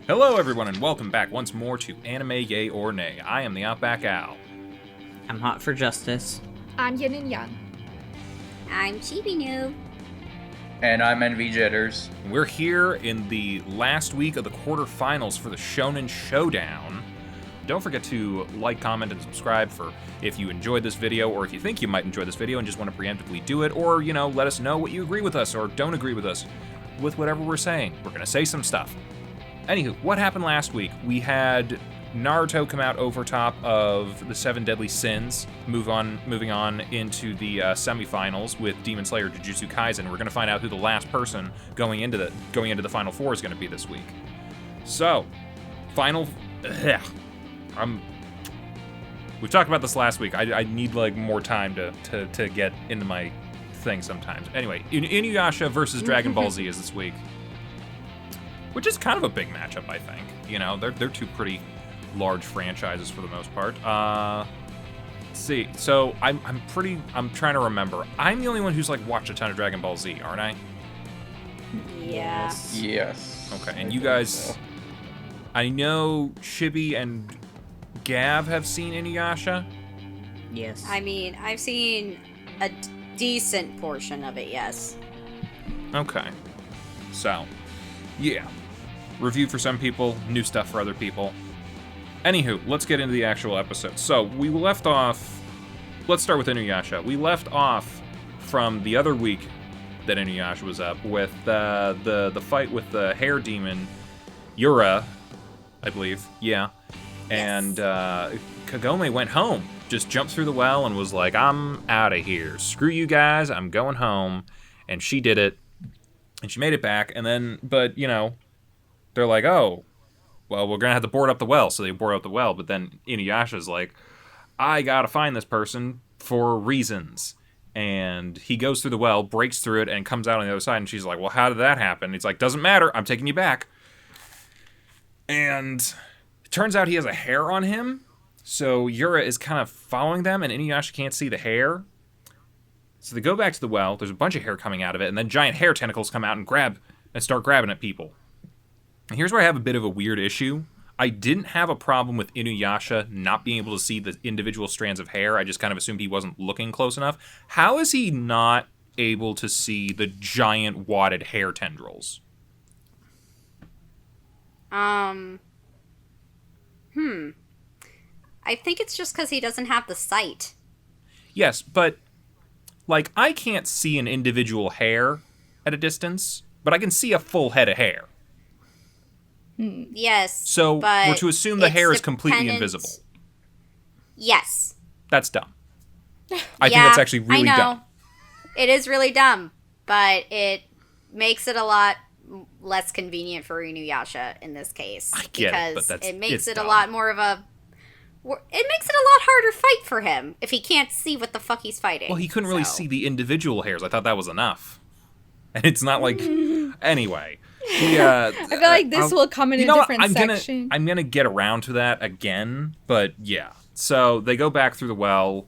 Hello everyone and welcome back once more to Anime Yay or Nay. I am TheOutbackAl. I'm hot for justice. I'm Yin&Jung. I'm Chibi Noob. And I'm NV Jitters. We're here in the last week of the quarterfinals for the Shonen Showdown. Don't forget to like, comment, and subscribe for if you enjoyed this video, or if you think you might enjoy this video and just want to preemptively do it, or, let us know what you agree with us or don't agree with us with whatever we're saying. We're going to say some stuff. Anywho, what happened last week? We had Naruto come out over top of the Seven Deadly Sins, moving on into the semifinals with Demon Slayer Jujutsu Kaisen. We're going to find out who the last person going into the Final Four is going to be this week. So, we've talked about this last week. I need more time to get into my thing sometimes. Anyway, InuYasha versus Dragon Ball Z is this week, which is kind of a big matchup, I think. They're two pretty large franchises for the most part. Let's see. So I'm trying to remember. I'm the only one who's watched a ton of Dragon Ball Z, aren't I? Yeah. Yes. Okay, and you guys, I know Chibi and Gav have seen InuYasha. Yes. I mean, I've seen a decent portion of it, yes. Okay. So, yeah. Review for some people, new stuff for other people. Anywho, let's get into the actual episode. So, we left off... Let's start with InuYasha. We left off from the other week that InuYasha was up with the fight with the hair demon, Yura, I believe. Yeah. And Kagome went home. Just jumped through the well and was like, I'm out of here. Screw you guys, I'm going home. And she did it. And she made it back. And then, but, they're like, oh, well, we're going to have to board up the well. So they board up the well. But then InuYasha's like, I got to find this person for reasons. And he goes through the well, breaks through it, and comes out on the other side. And she's like, well, how did that happen? He's like, doesn't matter. I'm taking you back. And it turns out he has a hair on him. So Yura is kind of following them, and InuYasha can't see the hair. So they go back to the well. There's a bunch of hair coming out of it, and then giant hair tentacles come out and start grabbing at people. And here's where I have a bit of a weird issue. I didn't have a problem with InuYasha not being able to see the individual strands of hair. I just kind of assumed he wasn't looking close enough. How is he not able to see the giant wadded hair tendrils? I think it's just because he doesn't have the sight. Yes, but, I can't see an individual hair at a distance, but I can see a full head of hair. Yes, So but we're to assume the hair is completely dependent- invisible. Yes. That's dumb. I think that's actually really I know. dumb. It is really dumb, but it makes it a lot less convenient for InuYasha in this case. I get it, because but it makes it's it dumb. a lot more of a... It makes it a lot harder fight for him if he can't see what the fuck he's fighting. Well, he couldn't really so. see the individual hairs. I thought that was enough. And it's not like... Anyway. Yeah, I feel like this will come in a different section. I'm gonna get around to that again, but yeah. So they go back through the well,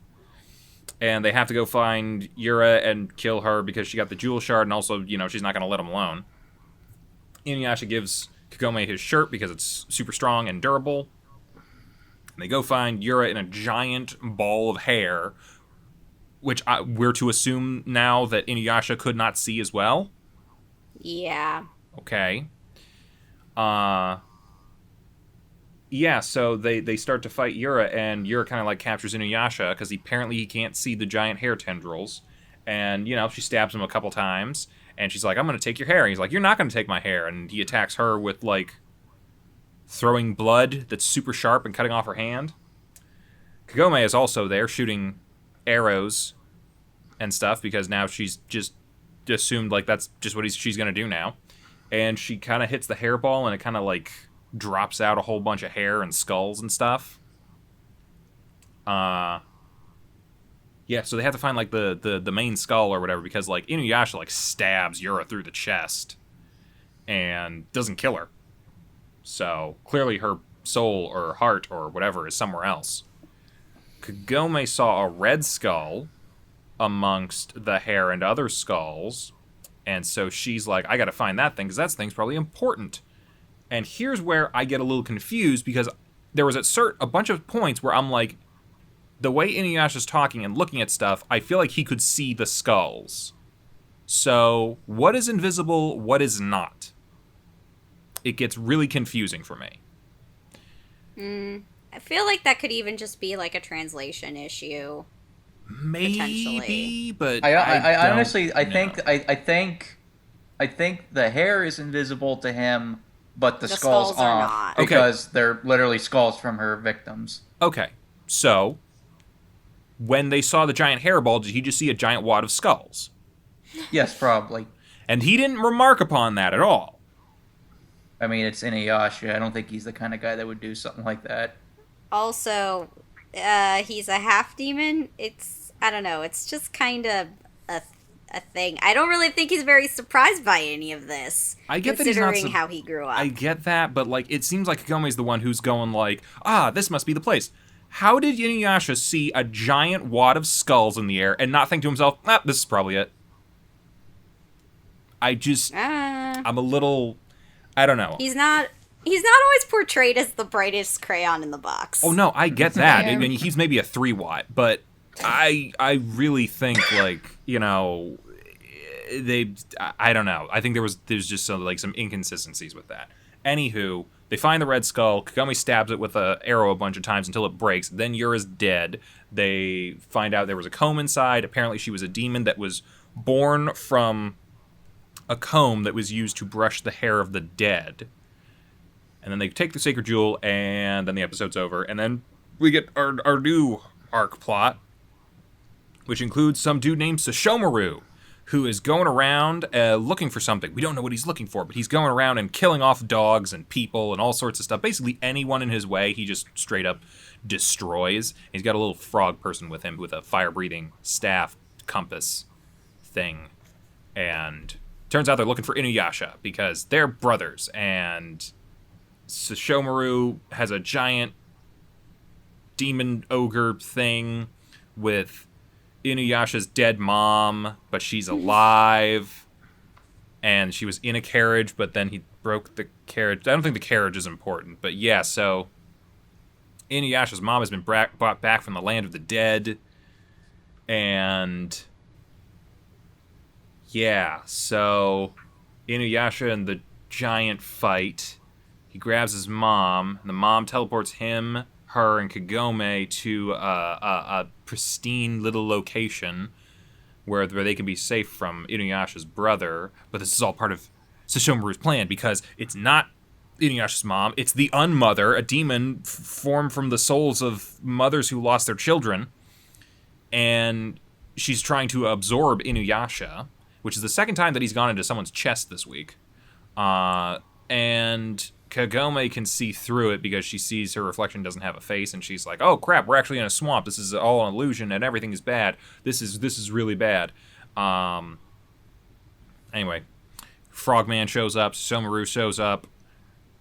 and they have to go find Yura and kill her because she got the jewel shard, and also, she's not gonna let him alone. InuYasha gives Kagome his shirt because it's super strong and durable. They go find Yura in a giant ball of hair, which we're to assume now that InuYasha could not see as well. Yeah. Okay. Yeah, so they start to fight Yura, and Yura kind of captures InuYasha because apparently he can't see the giant hair tendrils. And, she stabs him a couple times, and she's like, I'm going to take your hair. And he's like, you're not going to take my hair. And he attacks her with, throwing blood that's super sharp and cutting off her hand. Kagome is also there shooting arrows and stuff because now she's just assumed that's just what she's going to do now. And she kind of hits the hairball, and it kind of drops out a whole bunch of hair and skulls and stuff. Yeah, so they have to find the main skull or whatever because InuYasha stabs Yura through the chest and doesn't kill her. So clearly her soul or heart or whatever is somewhere else. Kagome saw a red skull amongst the hair and other skulls, and so she's like, I gotta find that thing, because that thing's probably important. And here's where I get a little confused, because there was a bunch of points where I'm like, the way InuYasha's talking and looking at stuff, I feel like he could see the skulls. So, what is invisible, what is not? It gets really confusing for me. I feel like that could even just be like a translation issue. Maybe, but I honestly, know. I think the hair is invisible to him, but the skulls are aren't, not. because they're literally skulls from her victims. Okay, so when they saw the giant hairball, did he just see a giant wad of skulls? Yes, probably. And he didn't remark upon that at all. I mean, it's InuYasha. I don't think he's the kind of guy that would do something like that. Also, he's a half demon. I don't know. It's just kind of a thing. I don't really think he's very surprised by any of this. I get that considering how he grew up. I get that, but like, it seems like Kagome's the one who's going like, this must be the place. How did InuYasha see a giant wad of skulls in the air and not think to himself, this is probably it? I'm a little, I don't know. He's not always portrayed as the brightest crayon in the box. Oh no, I get that. I mean, he's maybe a 3-watt, but I really think, like, I don't know. I think there's just some inconsistencies with that. Anywho, they find the red skull. Kagome stabs it with an arrow a bunch of times until it breaks. Then Yura's dead. They find out there was a comb inside. Apparently she was a demon that was born from a comb that was used to brush the hair of the dead. And then they take the sacred jewel, and then the episode's over. And then we get our new arc plot, which includes some dude named Sashomaru, who is going around looking for something. We don't know what he's looking for, but he's going around and killing off dogs and people and all sorts of stuff. Basically, anyone in his way, he just straight up destroys. He's got a little frog person with him with a fire-breathing staff compass thing. And turns out they're looking for InuYasha because they're brothers, and Sashomaru has a giant demon ogre thing with InuYasha's dead mom, but she's alive, and she was in a carriage, but then he broke the carriage. I don't think the carriage is important, but yeah, so InuYasha's mom has been brought back from the land of the dead, and yeah, so InuYasha and the giant fight. He grabs his mom, and the mom teleports him, her, and Kagome to a pristine little location where they can be safe from InuYasha's brother. But this is all part of Sashomaru's plan, because it's not InuYasha's mom, it's the Unmother, a demon formed from the souls of mothers who lost their children. And she's trying to absorb InuYasha, which is the second time that he's gone into someone's chest this week. And Kagome can see through it because she sees her reflection doesn't have a face, and she's like, oh crap, we're actually in a swamp. This is all an illusion, and everything is bad. This is really bad. Anyway, Frogman shows up, Sashomaru shows up,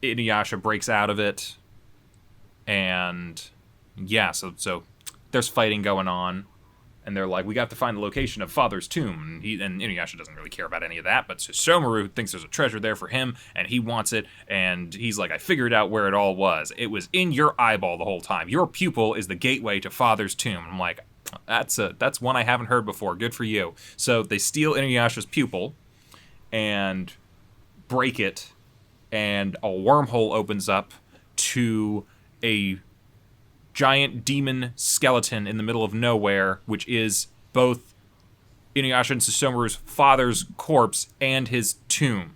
InuYasha breaks out of it, and yeah, so there's fighting going on. And they're like, we got to find the location of Father's tomb. And InuYasha doesn't really care about any of that, but Sashomaru thinks there's a treasure there for him, and he wants it, and he's like, I figured out where it all was. It was in your eyeball the whole time. Your pupil is the gateway to Father's tomb. I'm like, that's one I haven't heard before. Good for you. So they steal InuYasha's pupil and break it, and a wormhole opens up to a giant demon skeleton in the middle of nowhere, which is both InuYasha and Sashomaru's father's corpse and his tomb.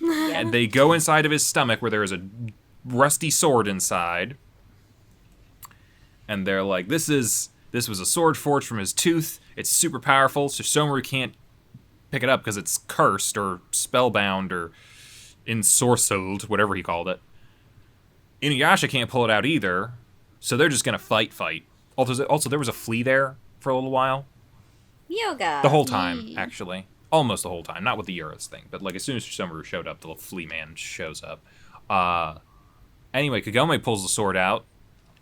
And they go inside of his stomach, where there is a rusty sword inside. And they're like, this was a sword forged from his tooth. It's super powerful. Sashomaru can't pick it up because it's cursed or spellbound or ensorcelled, whatever he called it. InuYasha can't pull it out either, so they're just gonna fight. Also, there was a flea there for a little while. Yoga. The whole time, actually. Almost the whole time. Not with the Euros thing, but like as soon as Sashomaru showed up, the little flea man shows up. Anyway, Kagome pulls the sword out,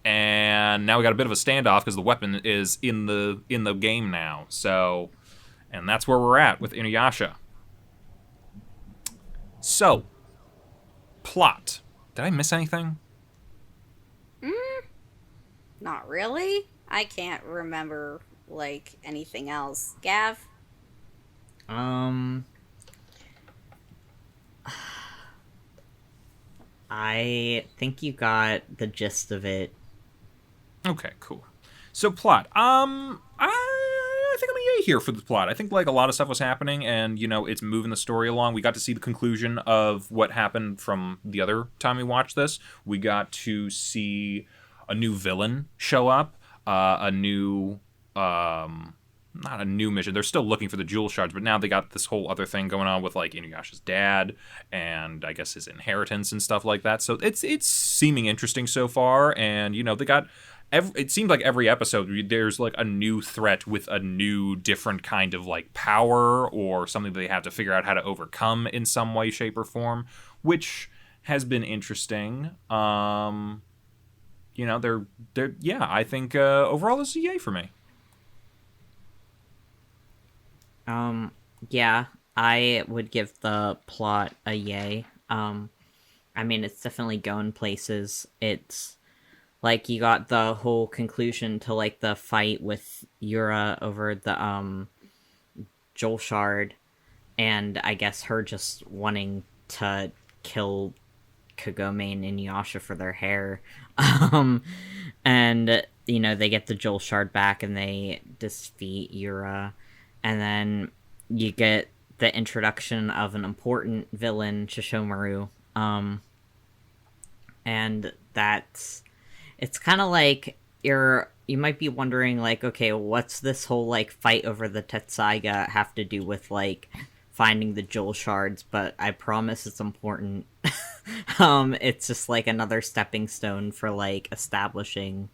and now we got a bit of a standoff because the weapon is in the game now. So, and that's where we're at with InuYasha. So, plot. Did I miss anything? Not really. I can't remember, like, anything else. Gav? I think you got the gist of it. Okay, cool. So plot. I think I'm a yay here for the plot. I think like a lot of stuff was happening, and it's moving the story along. We got to see the conclusion of what happened from the other time we watched this. We got to see a new villain show up, a new not a new mission. They're still looking for the jewel shards, but now they got this whole other thing going on with like InuYasha's dad and I guess his inheritance and stuff like that. So it's seeming interesting so far, and they got. It seems like every episode there's like a new threat with a new different kind of like power or something that they have to figure out how to overcome in some way, shape, or form, which has been interesting. I think overall this is a yay for me. Yeah, I would give the plot a yay. I mean, it's definitely going places. It's like you got the whole conclusion to like the fight with Yura over the Joel Shard, and I guess her just wanting to kill Kagome and InuYasha for their hair. And they get the Joel Shard back and they defeat Yura, and then you get the introduction of an important villain, Shishomaru. And it's kind of like you might be wondering, like, okay, what's this whole, like, fight over the Tetsaiga have to do with, like, finding the Joel Shards? But I promise it's important. It's just, like, another stepping stone for, like, establishing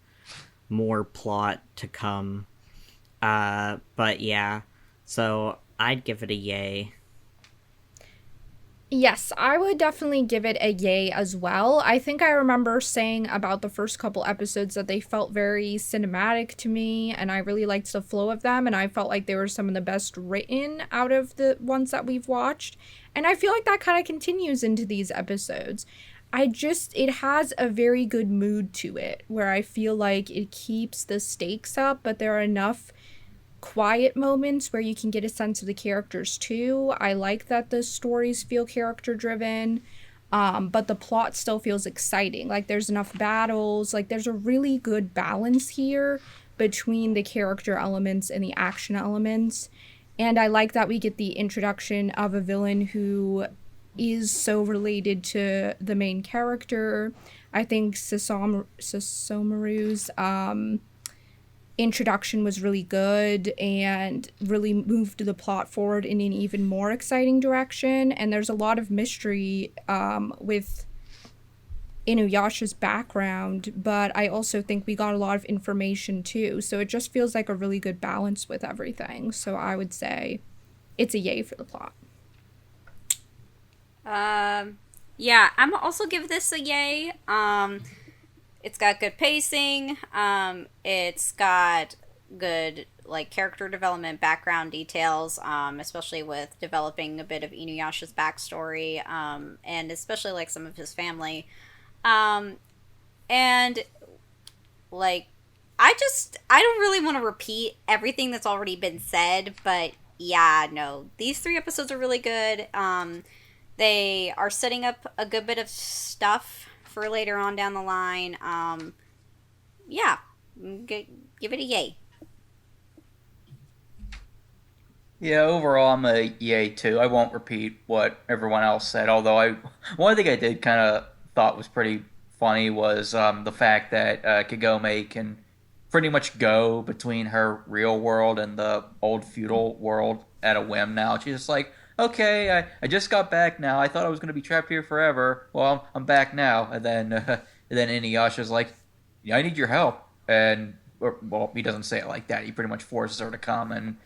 more plot to come. But yeah, so I'd give it a yay. Yes, I would definitely give it a yay as well. I think I remember saying about the first couple episodes that they felt very cinematic to me, and I really liked the flow of them, and I felt like they were some of the best written out of the ones that we've watched. And I feel like that kind of continues into these episodes. It has a very good mood to it, where I feel like it keeps the stakes up, but there are enough quiet moments where you can get a sense of the characters too. I like that the stories feel character driven, but the plot still feels exciting. Like there's enough battles, like there's a really good balance here between the character elements and the action elements. And I like that we get the introduction of a villain who is so related to the main character. I think Sasomaru's introduction was really good and really moved the plot forward in an even more exciting direction. And there's a lot of mystery with InuYasha's background, but I also think we got a lot of information too. So it just feels like a really good balance with everything. So I would say it's a yay for the plot. Yeah, I'm also give this a yay. It's got good pacing. It's got good like character development, background details, especially with developing a bit of InuYasha's backstory, and especially like some of his family. And like I don't really want to repeat everything that's already been said, but yeah, no, these 3 episodes are really good. They are setting up a good bit of stuff for later on down the line. Yeah, give it a yay. Yeah, overall I'm a yay too. I won't repeat what everyone else said, although one thing I did kind of thought was pretty funny was the fact that Kagome can pretty much go between her real world and the old feudal world at a whim now. She's just like, okay, I just got back now. I thought I was going to be trapped here forever. Well, I'm back now. And then InuYasha's like, yeah, I need your help. And, well, he doesn't say it like that. He pretty much forces her to come. And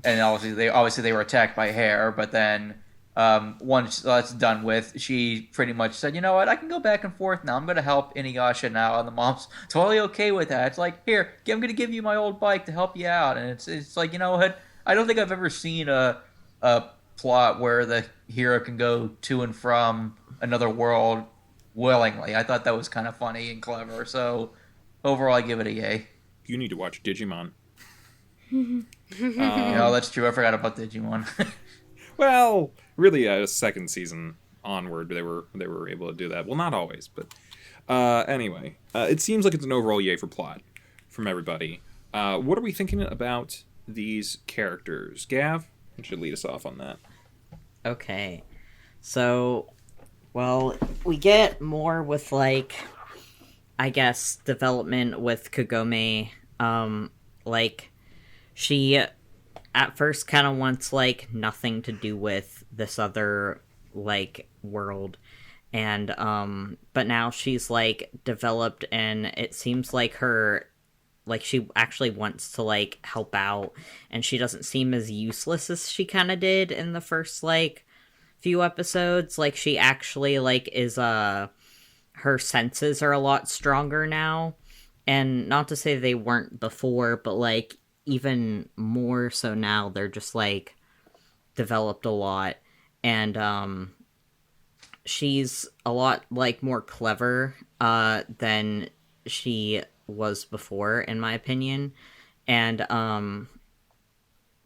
obviously they were attacked by hair. But then once that's done with, she pretty much said, you know what, I can go back and forth now. I'm going to help InuYasha now. And the mom's totally okay with that. It's like, here, I'm going to give you my old bike to help you out. And it's like, you know what, I don't think I've ever seen a plot where the hero can go to and from another world willingly. I thought that was kind of funny and clever. So overall, I give it a yay. You need to watch Digimon. Yeah, that's true. I forgot about Digimon. Well, really, second season onward, they were able to do that. Well, not always, but anyway, it seems like it's an overall yay for plot from everybody. What are we thinking about these characters? Gav, you should lead us off on that. Okay. So, well, we get more with, like, I guess, development with Kagome. Like, she at first kind of wants, like, nothing to do with this other, like, world. And, but now she's, like, developed, and it seems like she actually wants to, like, help out, and she doesn't seem as useless as she kind of did in the first, like, few episodes. Like, she actually, like, is, her senses are a lot stronger now, and not to say they weren't before, but, like, even more so now. They're just, like, developed a lot, and, she's a lot, like, more clever, than she was before, in my opinion. And, I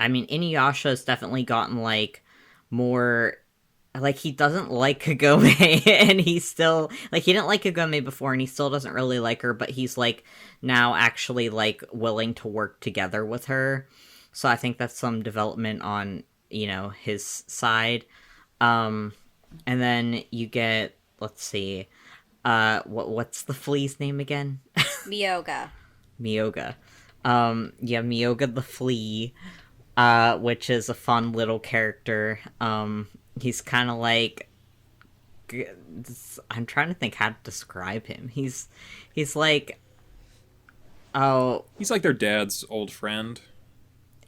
mean, InuYasha has definitely gotten, like, more, like, he doesn't like Kagome, and he's still, like, he didn't like Kagome before, and he still doesn't really like her, but he's, like, now actually, like, willing to work together with her. So I think that's some development on, you know, his side. And then you get, let's see, what's the flea's name again? Miyoga. Miyoga. Yeah, Miyoga the flea, which is a fun little character. He's kind of like, I'm trying to think how to describe him. He's like, oh, He's like their dad's old friend.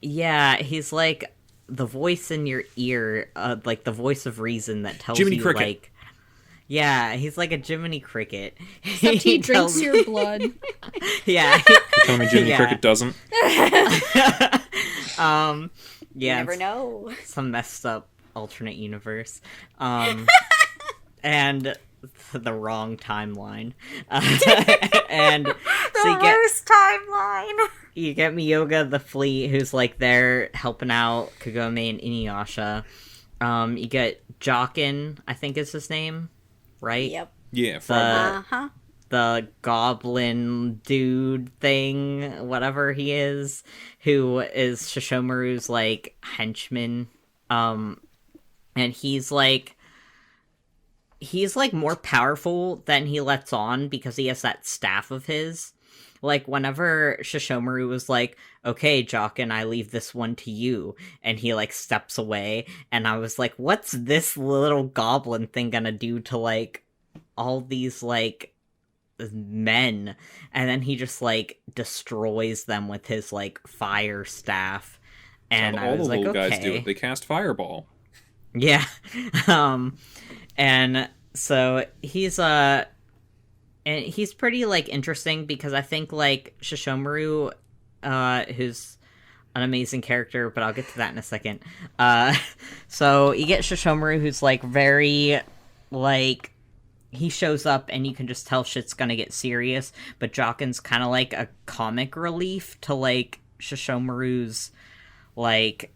yeah, he's like the voice in your ear, like the voice of reason that tells Jiminy you, Cricket. like, yeah, he's like a Jiminy Cricket. Except he drinks tells- your blood. Yeah. Tell me Jiminy Yeah. Cricket doesn't. Yeah. You never it's know. Some messed up alternate universe. And the wrong timeline. And so you get Worst timeline. you get Miyoga the flea, who's like there helping out Kagome and InuYasha. You get Jockin, I think is his name, right? Yep. Yeah, Frog. Uh-huh. The goblin dude thing, whatever he is, who is Shishomaru's, like, henchman. And he's more powerful than he lets on because he has that staff of his. Like, whenever Shishomaru was like, okay, Jockin, I leave this one to you, and he, like, steps away, and I was like, what's this little goblin thing gonna do to, like, all these, like, men? And then he just, like, destroys them with his, like, fire staff. And All I was the like, little okay. guys do it. They cast Fireball. Yeah. And so he's and he's pretty, like, interesting because I think, like, Shishomaru, who's an amazing character, but I'll get to that in a second. So you get Shishomaru, who's, like, very, like, he shows up and you can just tell shit's gonna get serious, but Jockin's kind of like a comic relief to, like, Shishomaru's, like,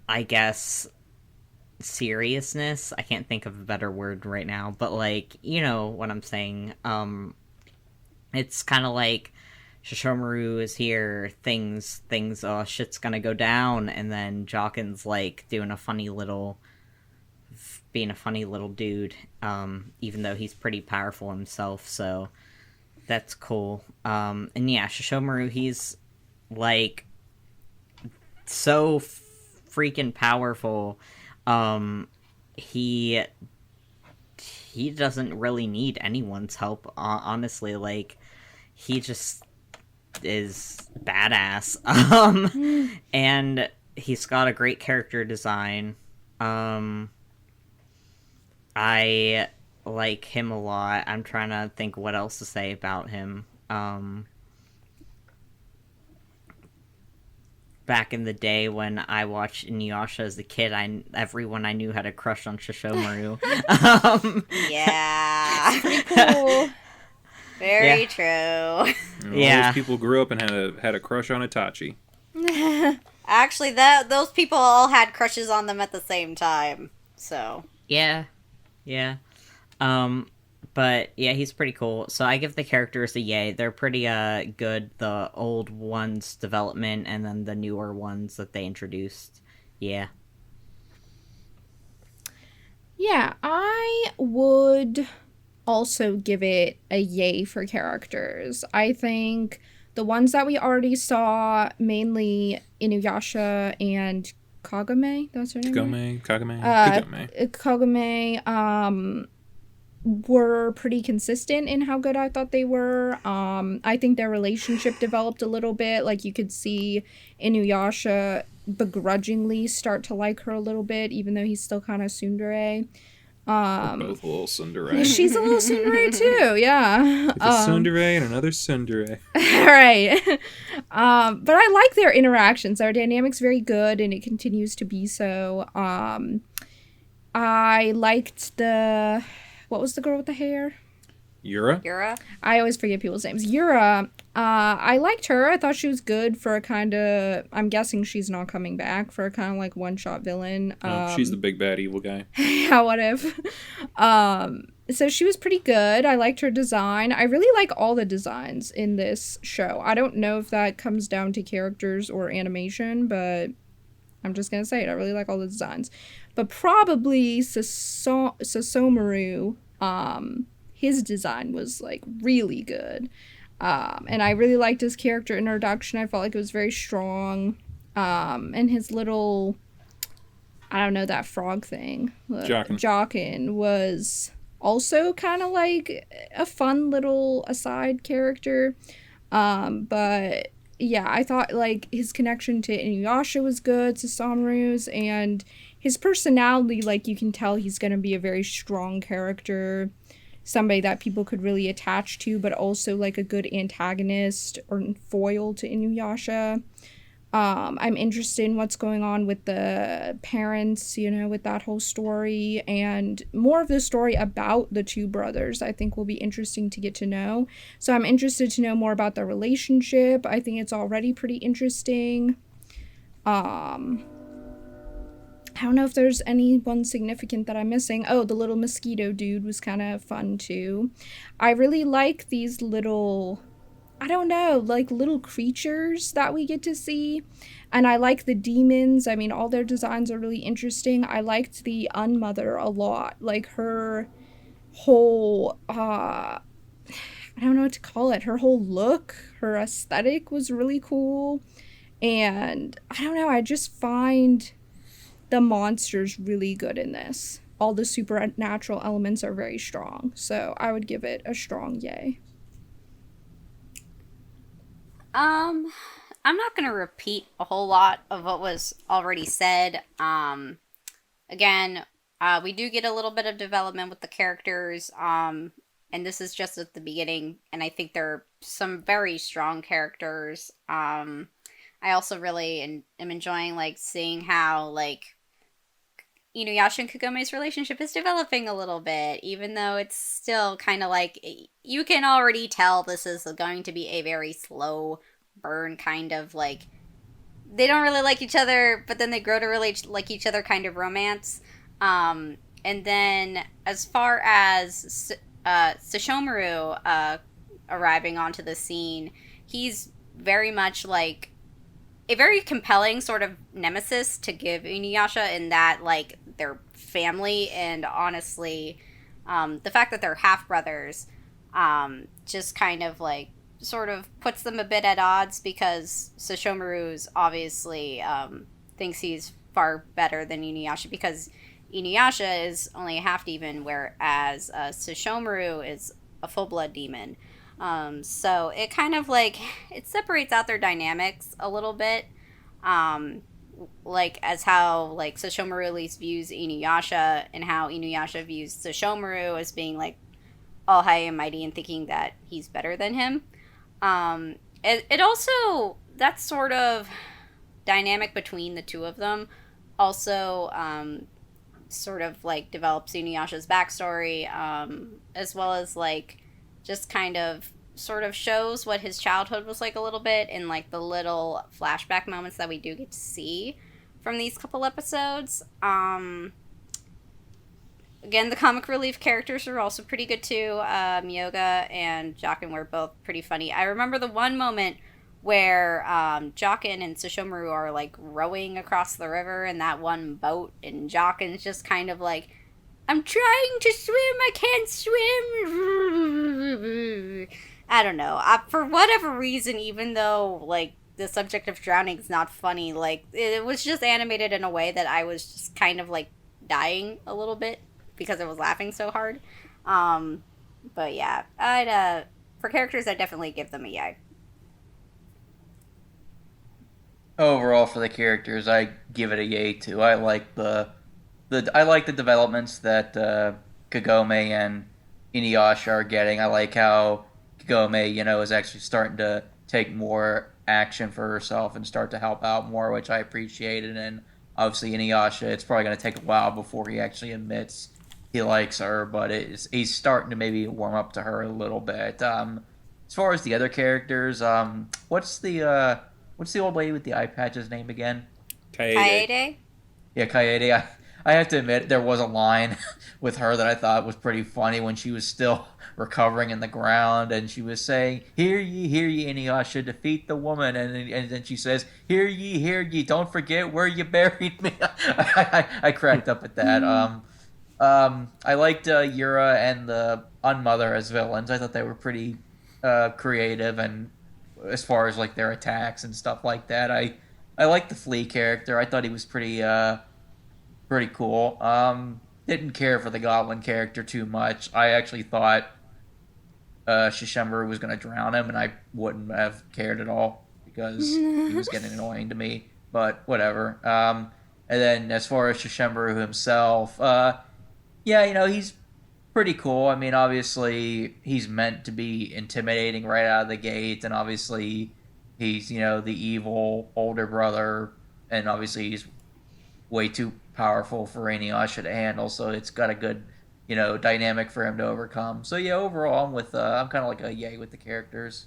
I guess, seriousness. I can't think of a better word right now, but, like, you know what I'm saying. It's kind of like Shishomaru is here, things, shit's gonna go down, and then Jockin's, like, being a funny little dude, even though he's pretty powerful himself, so that's cool. And yeah, Shishomaru, he's, like, so freaking powerful. He doesn't really need anyone's help, honestly. Like, he just is badass. And he's got a great character design. I like him a lot. I'm trying to think what else to say about him. back in the day when I watched InuYasha as a kid, everyone I knew had a crush on Shishomaru. Yeah. Pretty cool. Very Yeah. true. And all Yeah. those people grew up and had a crush on Itachi. Actually, those people all had crushes on them at the same time. So. Yeah. But yeah, he's pretty cool. So I give the characters a yay. They're pretty good. The old ones' development and then the newer ones that they introduced. Yeah. Yeah, I would also give it a yay for characters. I think the ones that we already saw, mainly InuYasha and Kagome, that's her name? Kagome. Were pretty consistent in how good I thought they were. I think their relationship developed a little bit. Like, you could see InuYasha begrudgingly start to like her a little bit, even though he's still kind of tsundere. Both a little tsundere. She's a little tsundere too, yeah. It's a tsundere and another tsundere. Right. But I like their interactions. Our dynamic's very good, and it continues to be so. I liked what was the girl with the hair? Yura? I always forget people's names. Yura, I liked her. I thought she was good for a kind of, I'm guessing she's not coming back, for a kind of like one-shot villain. She's the big bad evil guy. Yeah, whatever. So she was pretty good. I liked her design. I really like all the designs in this show. I don't know if that comes down to characters or animation, but I'm just gonna say it. I really like all the designs. But probably Sasomaru, his design was like really good. And I really liked his character introduction. I felt like it was very strong. And his little, I don't know, that frog thing. Jockin was also kind of like a fun little aside character. But yeah, I thought like his connection to InuYasha was good, to Sasomaru's, and his personality, like, you can tell he's going to be a very strong character, somebody that people could really attach to, but also like a good antagonist or foil to InuYasha. I'm interested in what's going on with the parents, with that whole story, and more of the story about the two brothers I think will be interesting to get to know. So I'm interested to know more about their relationship. I think it's already pretty interesting. I don't know if there's anyone significant that I'm missing. Oh, the little mosquito dude was kind of fun too. I really like these little, I don't know, like little creatures that we get to see. And I like the demons. I mean, all their designs are really interesting. I liked the Unmother a lot. Like her whole, I don't know what to call it. Her whole look, her aesthetic was really cool. And I don't know, I just find the monsters really good in this. All the supernatural elements are very strong. So I would give it a strong yay. I'm not going to repeat a whole lot of what was already said. Again, we do get a little bit of development with the characters, and this is just at the beginning, and I think there are some very strong characters. I also really am enjoying, like, seeing how, like, InuYasha and Kagome's relationship is developing a little bit, even though it's still kind of like, you can already tell this is going to be a very slow burn kind of, like, they don't really like each other, but then they grow to really like each other kind of romance. And then as far as Sashomaru arriving onto the scene, he's very much like a very compelling sort of nemesis to give InuYasha, in that, like, they're family, and honestly, the fact that they're half-brothers just kind of, like, sort of puts them a bit at odds, because Sashomaru's obviously thinks he's far better than InuYasha, because InuYasha is only a half-demon, whereas Sashomaru is a full-blood demon. So it kind of, like, it separates out their dynamics a little bit, like, as how, like, Sashomaru at least views InuYasha, and how InuYasha views Sashomaru as being, like, all high and mighty and thinking that he's better than him. It also, that's sort of dynamic between the two of them also sort of like develops InuYasha's backstory, as well as like just kind of sort of shows what his childhood was like a little bit in like the little flashback moments that we do get to see from these couple episodes. Again, the comic relief characters are also pretty good too. Myoga and Jokin were both pretty funny. I remember the one moment where Jokin and Sesshomaru are like rowing across the river in that one boat, and Jokin's just kind of like, I'm trying to swim, I can't swim. I don't know. For whatever reason, even though like the subject of drowning is not funny, like it was just animated in a way that I was just kind of like dying a little bit because I was laughing so hard. But yeah, I'd for characters, I'd definitely give them a yay. Overall, for the characters, I give it a yay too. I like the developments that Kagome and InuYasha are getting. I like how Kagome, is actually starting to take more action for herself and start to help out more, which I appreciated. And obviously, InuYasha, it's probably going to take a while before he actually admits he likes her, but he's starting to maybe warm up to her a little bit. As far as the other characters, what's the old lady with the eye patch's name again? Kaede? Yeah, Kaede. I have to admit, there was a line with her that I thought was pretty funny when she was still recovering in the ground, and she was saying, hear ye, InuYasha, defeat the woman, and then she says, hear ye, don't forget where you buried me. I cracked up at that. I liked Yura and the Unmother as villains. I thought they were pretty creative, and as far as like their attacks and stuff like that, I liked the Flea character. I thought he was pretty cool. Didn't care for the Goblin character too much. I actually thought Sesshomaru was going to drown him, and I wouldn't have cared at all because he was getting annoying to me. But whatever. And then as far as Sesshomaru himself, yeah, he's pretty cool. I mean, obviously, he's meant to be intimidating right out of the gate, and obviously, he's, the evil older brother, and obviously, he's way too powerful for InuYasha to handle, so it's got a good, dynamic for him to overcome. So, yeah, overall, I'm kind of like a yay with the characters.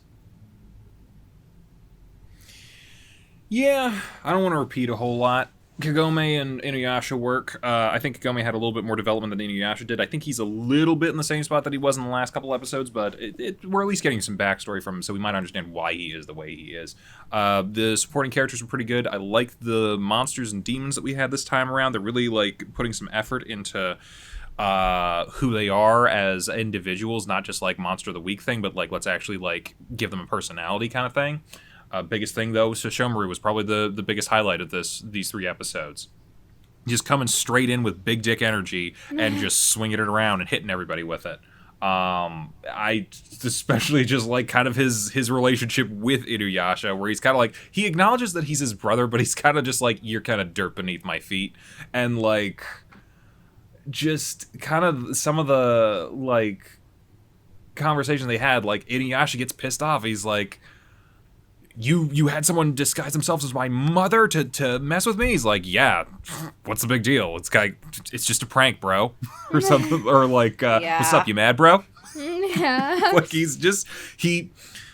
Yeah, I don't want to repeat a whole lot. Kagome and InuYasha work. I think Kagome had a little bit more development than InuYasha did. I think he's a little bit in the same spot that he was in the last couple episodes, but we're at least getting some backstory from him, so we might understand why he is the way he is. The supporting characters were pretty good. I like the monsters and demons that we had this time around. They're really like putting some effort into who they are as individuals, not just like monster of the week thing, but like let's actually like give them a personality kind of thing. Biggest thing, though, Sesshomaru was probably the biggest highlight of these 3 episodes. Just coming straight in with big dick energy and just swinging it around and hitting everybody with it. I especially just like kind of his relationship with InuYasha, where he's kind of like, he acknowledges that he's his brother, but he's kind of just like, you're kind of dirt beneath my feet. And like, just kind of some of the like conversation they had, like InuYasha gets pissed off. He's like, You had someone disguise themselves as my mother to mess with me? He's like, yeah, what's the big deal? It's just a prank, bro. Or something. Or like, Yeah. What's up, you mad, bro? Yeah.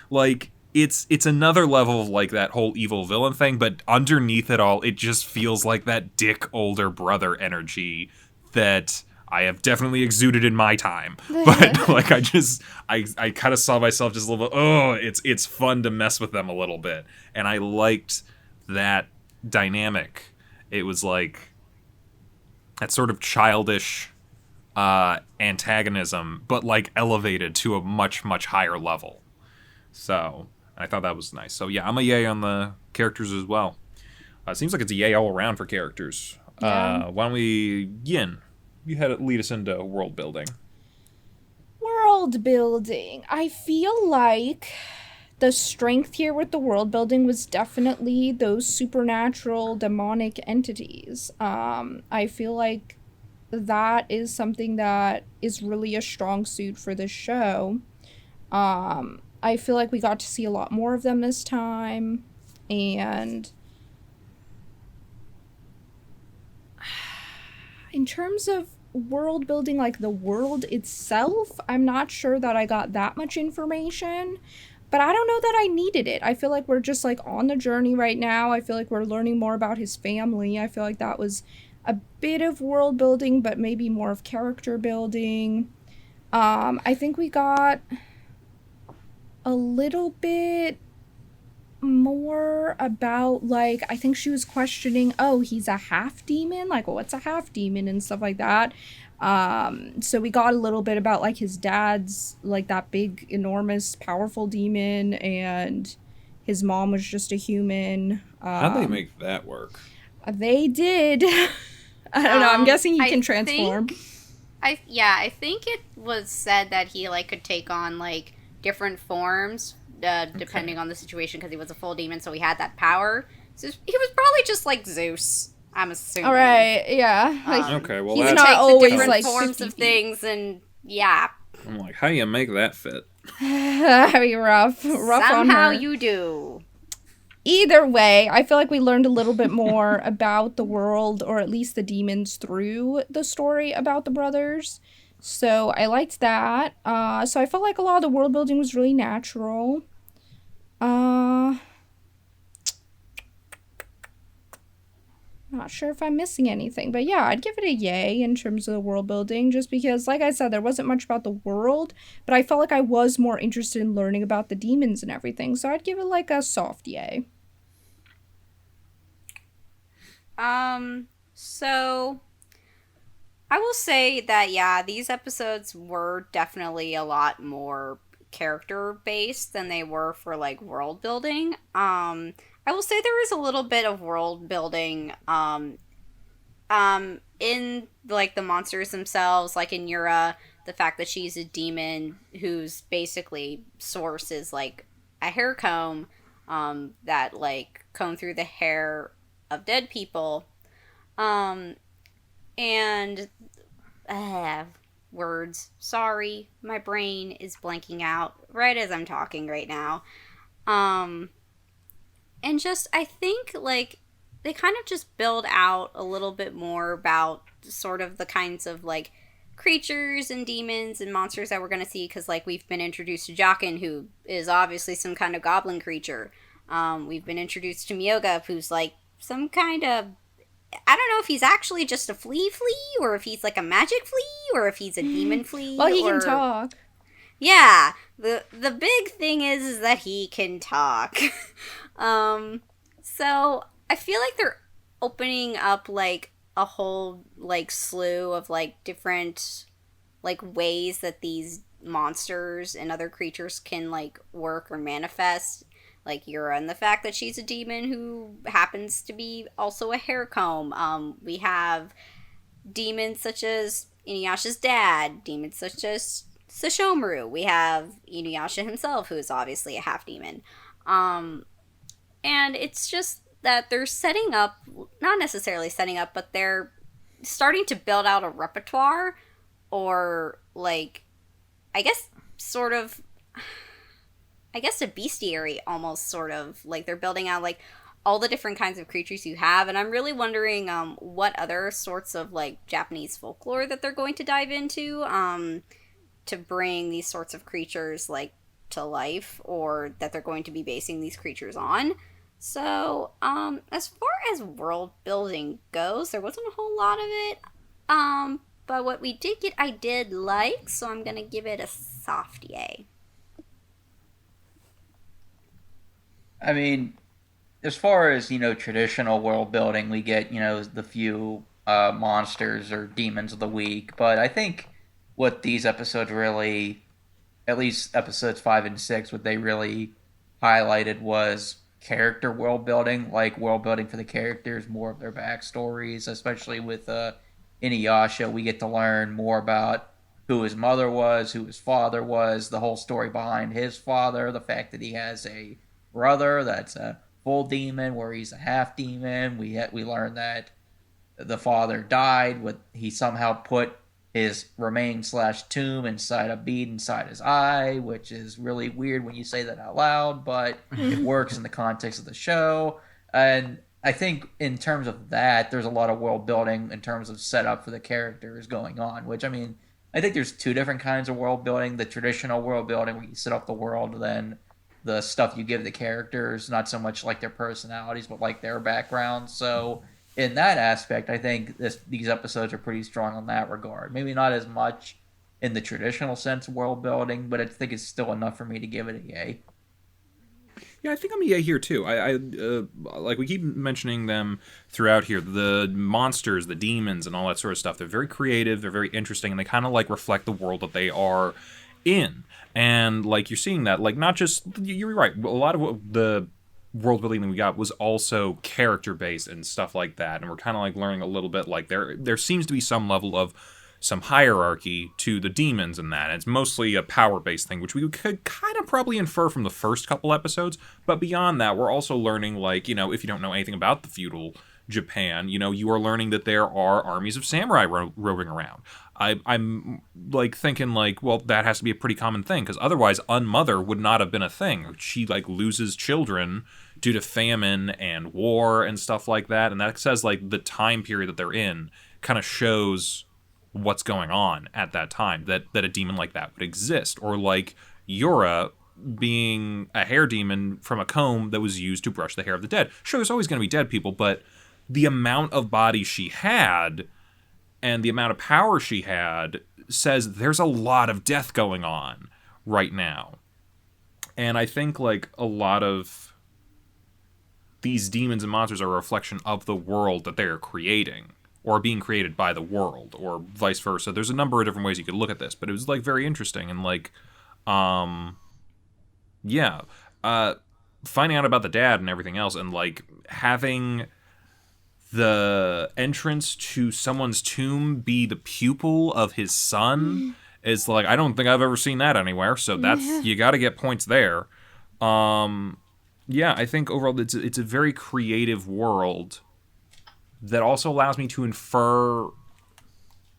Like, it's another level of like that whole evil villain thing, but underneath it all, it just feels like that dick older brother energy that I have definitely exuded in my time. But like I kind of saw myself just a little bit, it's fun to mess with them a little bit. And I liked that dynamic. It was like that sort of childish antagonism, but like elevated to a much, much higher level. So I thought that was nice. So yeah, I'm a yay on the characters as well. It seems like it's a yay all around for characters. Yeah. Why don't we, Yin? You had it lead us into world building. World building. I feel like the strength here with the world building was definitely those supernatural demonic entities. I feel like that is something that is really a strong suit for this show. I feel like we got to see a lot more of them this time, and in terms of world building, like the world itself, I'm not sure that I got that much information, but I don't know that I needed it. I feel like we're just like on the journey right now. I feel like we're learning more about his family. I feel like that was a bit of world building, but maybe more of character building. I think we got a little bit more about, like, I think she was questioning, oh, he's a half demon, like, well, what's a half demon and stuff like that. So we got a little bit about, like, his dad's, like, that big, enormous, powerful demon, and his mom was just a human. How'd they make that work? They did. I don't know, I'm guessing he can transform. I think it was said that he, like, could take on, like, different forms depending on the situation, because he was a full demon, so he had that power. So he was probably just like Zeus, I'm assuming. All right, yeah. Okay, well, he that's would take always, the different like, forms 50 of things, and yeah. I'm like, how do you make that fit? That'd be rough on her. Somehow you do. Either way, I feel like we learned a little bit more about the world, or at least the demons, through the story about the brothers. So I liked that. So I felt like a lot of the world building was really natural. Not sure if I'm missing anything, but yeah, I'd give it a yay in terms of the world building, just because, like I said, there wasn't much about the world, but I felt like I was more interested in learning about the demons and everything, so I'd give it like a soft yay. So I will say that, yeah, these episodes were definitely a lot more character based than they were for, like, world building. I will say there is a little bit of world building in, like, the monsters themselves, like in Yura, the fact that she's a demon whose basically source is, like, a hair comb that, like, comb through the hair of dead people. And words. Sorry, my brain is blanking out right as I'm talking right now. And just, I think, like, they kind of just build out a little bit more about sort of the kinds of, like, creatures and demons and monsters that we're going to see, because, like, we've been introduced to Jockin, who is obviously some kind of goblin creature. We've been introduced to Myoga, who's, like, some kind of, I don't know if he's actually just a flea, or if he's, like, a magic flea, or if he's a demon flea. Well, he can talk. Yeah, the big thing is that he can talk. So I feel like they're opening up, like, a whole, like, slew of, like, different, like, ways that these monsters and other creatures can, like, work or manifest. Like, Yura, and the fact that she's a demon who happens to be also a hair comb. We have demons such as InuYasha's dad, demons such as Sesshomaru. We have InuYasha himself, who is obviously a half demon. And it's just that they're setting up, not necessarily setting up, but they're starting to build out a repertoire, or, like, I guess, sort of, I guess a bestiary almost, sort of. Like, they're building out, like, all the different kinds of creatures you have, and I'm really wondering what other sorts of, like, Japanese folklore that they're going to dive into to bring these sorts of creatures, like, to life, or that they're going to be basing these creatures on. So, as far as world building goes, there wasn't a whole lot of it, but what we did get, I did like, so I'm gonna give it a soft yay. I mean, as far as, traditional world building, we get, the few monsters or demons of the week, but I think what these episodes really, at least episodes 5 and 6, what they really highlighted was character world building, like world building for the characters, more of their backstories, especially with InuYasha. We get to learn more about who his mother was, who his father was, the whole story behind his father, the fact that he has a brother that's a full demon where he's a half demon. We learn that the father died, he somehow put his remains/tomb inside a bead inside his eye, which is really weird when you say that out loud, but it works in the context of the show. And I think in terms of that, there's a lot of world building in terms of setup for the characters going on. Which I mean, I think there's two different kinds of world building: the traditional world building where you set up the world, then the stuff you give the characters, not so much like their personalities, but like their backgrounds. So in that aspect, I think these episodes are pretty strong in that regard. Maybe not as much in the traditional sense of world building, but I think it's still enough for me to give it a yay. Yeah, I think I'm EA here too. Like we keep mentioning them throughout here. The monsters, the demons, and all that sort of stuff. They're very creative. They're very interesting, and they kind of like reflect the world that they are in. And like you're seeing that, like not just you're right. A lot of what the world building that we got was also character based and stuff like that. And we're kind of like learning a little bit. Like there seems to be some level of some hierarchy to the demons in that. It's mostly a power-based thing, which we could kind of probably infer from the first couple episodes. But beyond that, we're also learning, like, you know, if you don't know anything about the feudal Japan, you know, you are learning that there are armies of samurai roving around. I'm like thinking like, well, that has to be a pretty common thing because otherwise, Unmother would not have been a thing. She like loses children due to famine and war and stuff like that, and that says like the time period that they're in kind of shows what's going on at that time, that a demon like that would exist. Or like Yura being a hair demon from a comb that was used to brush the hair of the dead. Sure, there's always going to be dead people, but the amount of bodies she had and the amount of power she had says there's a lot of death going on right now. And I think like a lot of these demons and monsters are a reflection of the world that they are creating, or being created by the world, or vice versa. There's a number of different ways you could look at this, but it was like very interesting and like, yeah, finding out about the dad and everything else, and like having the entrance to someone's tomb be the pupil of his son is like, I don't think I've ever seen that anywhere. So that's you got to get points there. Yeah, I think overall it's a very creative world that also allows me to infer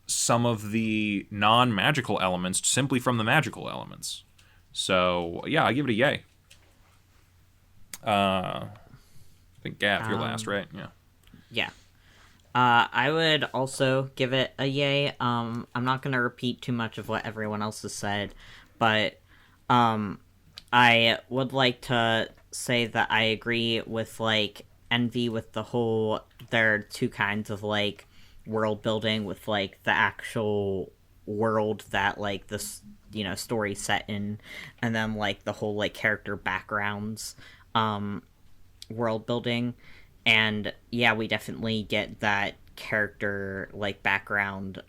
some of the non-magical elements simply from the magical elements. So, yeah, I give it a yay. I think, Gav, you're last, right? Yeah. Yeah. I would also give it a yay. I'm not going to repeat too much of what everyone else has said, but I would like to say that I agree with, like, Envy with the whole, there are two kinds of like world building with like the actual world that like this, you know, story set in, and then like the whole like character backgrounds world building. And yeah, we definitely get that character like background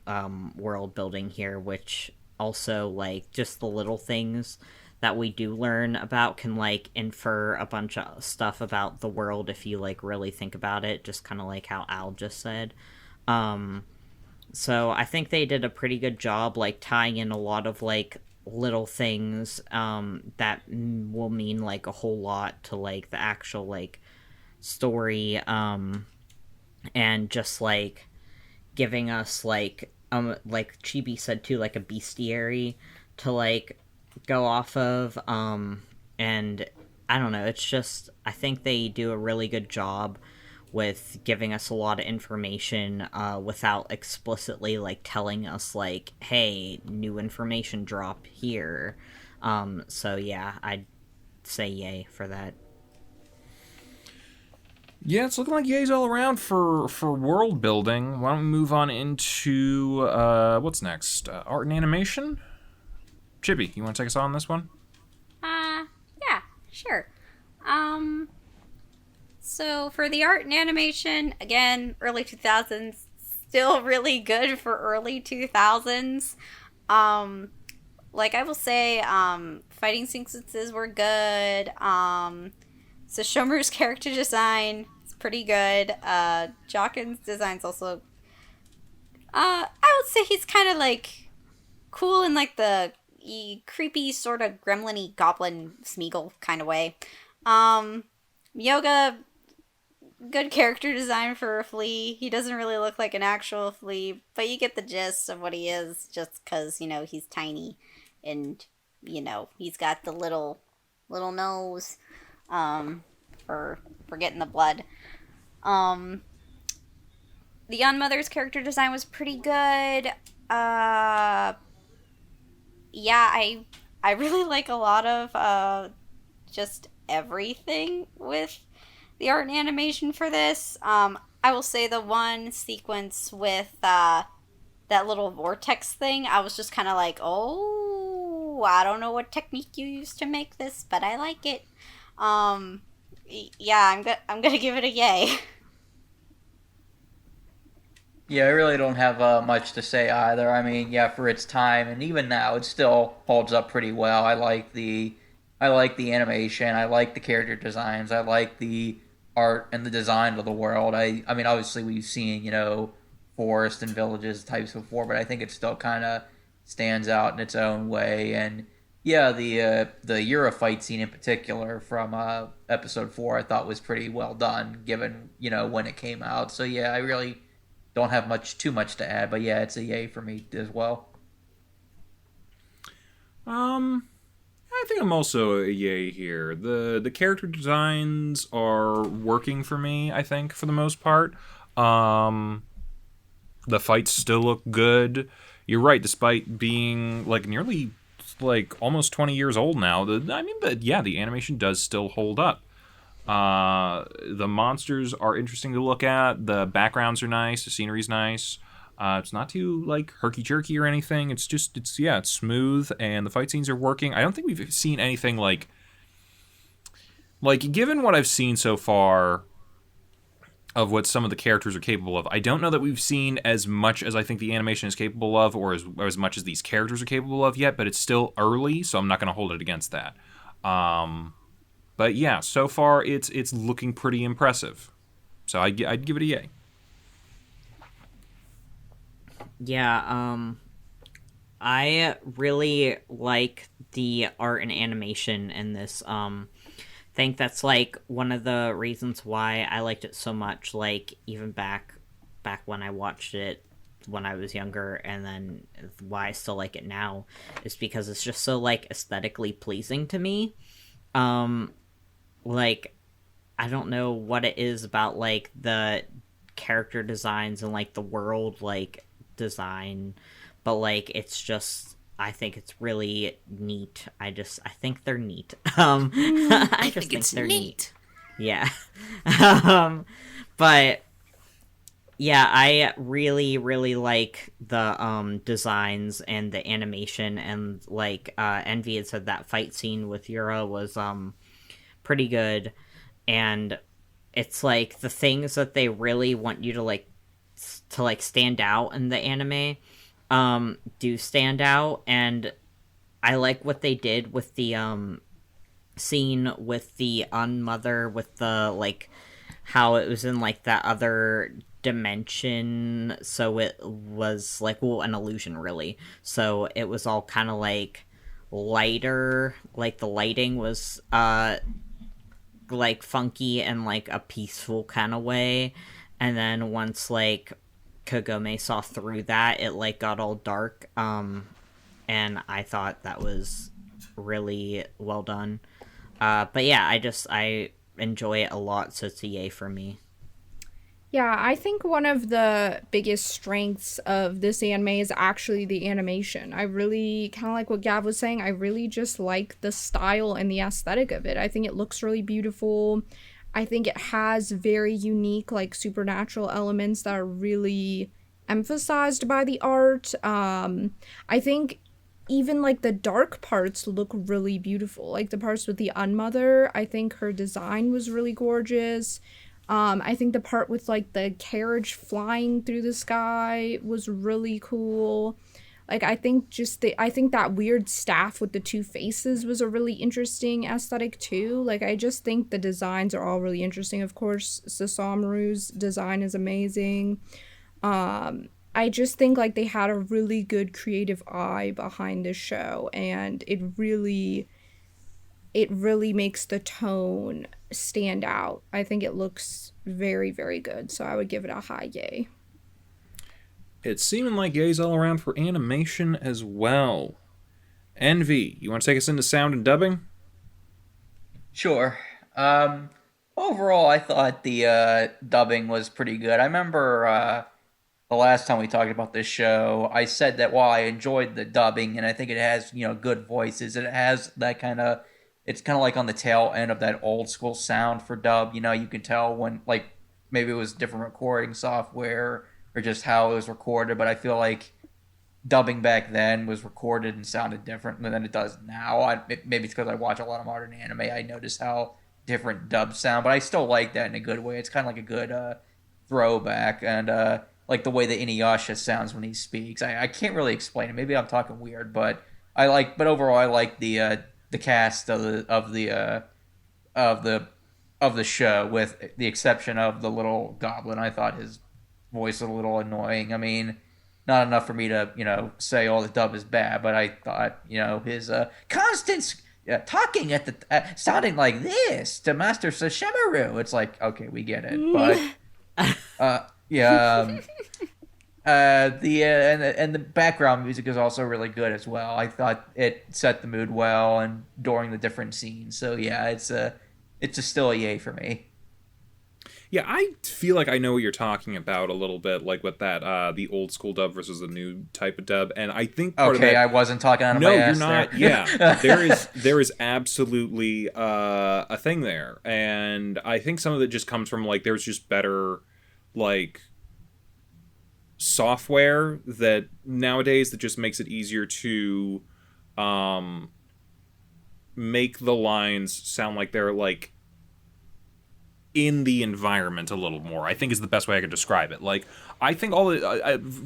world building here, which also like just the little things that we do learn about can like infer a bunch of stuff about the world if you like really think about it, just kind of like how Al just said. So I think they did a pretty good job like tying in a lot of like little things that will mean like a whole lot to like the actual like story, and just like giving us like Chibi said too, like a bestiary to like go off of, and I don't know, it's just, I think they do a really good job with giving us a lot of information without explicitly like telling us like, hey, new information drop here. So yeah, I'd say yay for that. Yeah, it's looking like yays all around for world building. Why don't we move on into what's next? Art and animation? Chibi, you want to take us on this one? Yeah, sure. So for the art and animation, again, early 2000s, still really good for early 2000s. Like I will say, fighting sequences were good. So Shomuru's character design is pretty good. Jockin's design's also, I would say he's kind of like cool in like the creepy sort of gremlin-y goblin Smeagol kind of way. Yoga, good character design for a flea. He doesn't really look like an actual flea, but you get the gist of what he is just because, you know, he's tiny and, you know, he's got the little nose for getting the blood. Um, the Young Mother's character design was pretty good. Yeah, I really like a lot of just everything with the art and animation for this. I will say the one sequence with that little vortex thing, I was just kind of like, oh, I don't know what technique you used to make this, but I like it. Um, yeah, I'm gonna give it a yay. Yeah, I really don't have much to say either. I mean, yeah, for its time, and even now, it still holds up pretty well. I like the animation. I like the character designs. I like the art and the design of the world. I mean, obviously, we've seen forest and villages types before, but I think it still kind of stands out in its own way. And yeah, the Euro fight scene in particular from episode 4, I thought was pretty well done, given when it came out. So yeah, I really don't have too much to add, but yeah, it's a yay for me as well. I think I'm also a yay here. The character designs are working for me, I think, for the most part. The fights still look good. You're right, despite being like nearly like almost 20 years old now. The animation does still hold up. The monsters are interesting to look at. The backgrounds are nice. The scenery's nice. It's not too like herky jerky or anything. It's smooth, and the fight scenes are working. I don't think we've seen anything like given what I've seen so far of what some of the characters are capable of. I don't know that we've seen as much as I think the animation is capable of, or as much as these characters are capable of yet. But it's still early, so I'm not going to hold it against that. But yeah, so far it's looking pretty impressive. So I'd give it a yay. Yeah, I really like the art and animation in this. Think that's like one of the reasons why I liked it so much. Like even back when I watched it when I was younger, and then why I still like it now is because it's just so like aesthetically pleasing to me. Like I don't know what it is about like the character designs and like the world like design, but like it's just I think it's really neat. I think they're neat. I just think they're neat. Yeah. But yeah, I really really like the designs and the animation, and like Envy had said that fight scene with Yura was pretty good, and it's like the things that they really want you to like stand out in the anime do stand out. And I like what they did with the scene with the unmother, with the like how it was in like that other dimension, so it was like an illusion really, so it was all kind of like lighter, like the lighting was like funky and like a peaceful kind of way. And then once like Kagome saw through that, it like got all dark, and I thought that was really well done. But yeah, I enjoy it a lot, so it's a yay for me. Yeah, I think one of the biggest strengths of this anime is actually the animation. I really, kind of like what Gav was saying, I really just like the style and the aesthetic of it. I think it looks really beautiful. I think it has very unique, like, supernatural elements that are really emphasized by the art. I think even, like, the dark parts look really beautiful. Like, the parts with the unmother, I think her design was really gorgeous. I think the part with like the carriage flying through the sky was really cool. Like I think that weird staff with the two faces was a really interesting aesthetic too. Like I just think the designs are all really interesting. Of course, Sasamaru's design is amazing. I just think like they had a really good creative eye behind this show, and it really makes the tone stand out. I think it looks very, very good, so I would give it a high yay. It's seeming like yays all around for animation as well. Envy, you want to take us into sound and dubbing? Sure. overall, I thought the dubbing was pretty good. I remember the last time we talked about this show, I said that while I enjoyed the dubbing and I think it has, good voices, it has that it's kind of like on the tail end of that old school sound for dub. You can tell when, like, maybe it was different recording software or just how it was recorded, but I feel like dubbing back then was recorded and sounded different than it does now. Maybe it's because I watch a lot of modern anime. I notice how different dubs sound, but I still like that in a good way. It's kind of like a good throwback, and like the way that InuYasha sounds when he speaks. I can't really explain it. Maybe I'm talking weird, but but overall I like the cast of the show, with the exception of the little goblin. I thought his voice was a little annoying. I mean, not enough for me to say all the dub is bad, but I thought his constant talking at the sounding like this to Master Sesshomaru. It's like, okay, we get it, but yeah. And the background music is also really good as well. I thought it set the mood well and during the different scenes. So yeah, it's still a yay for me. Yeah, I feel like I know what you're talking about a little bit, like with that the old school dub versus the new type of dub, and I think part of that, I wasn't talking out of my ass. No, you're not. There. Yeah, there is absolutely a thing there, and I think some of it just comes from like there's just better like software that nowadays that just makes it easier to make the lines sound like they're like in the environment a little more, I think is the best way I could describe it. Like, I think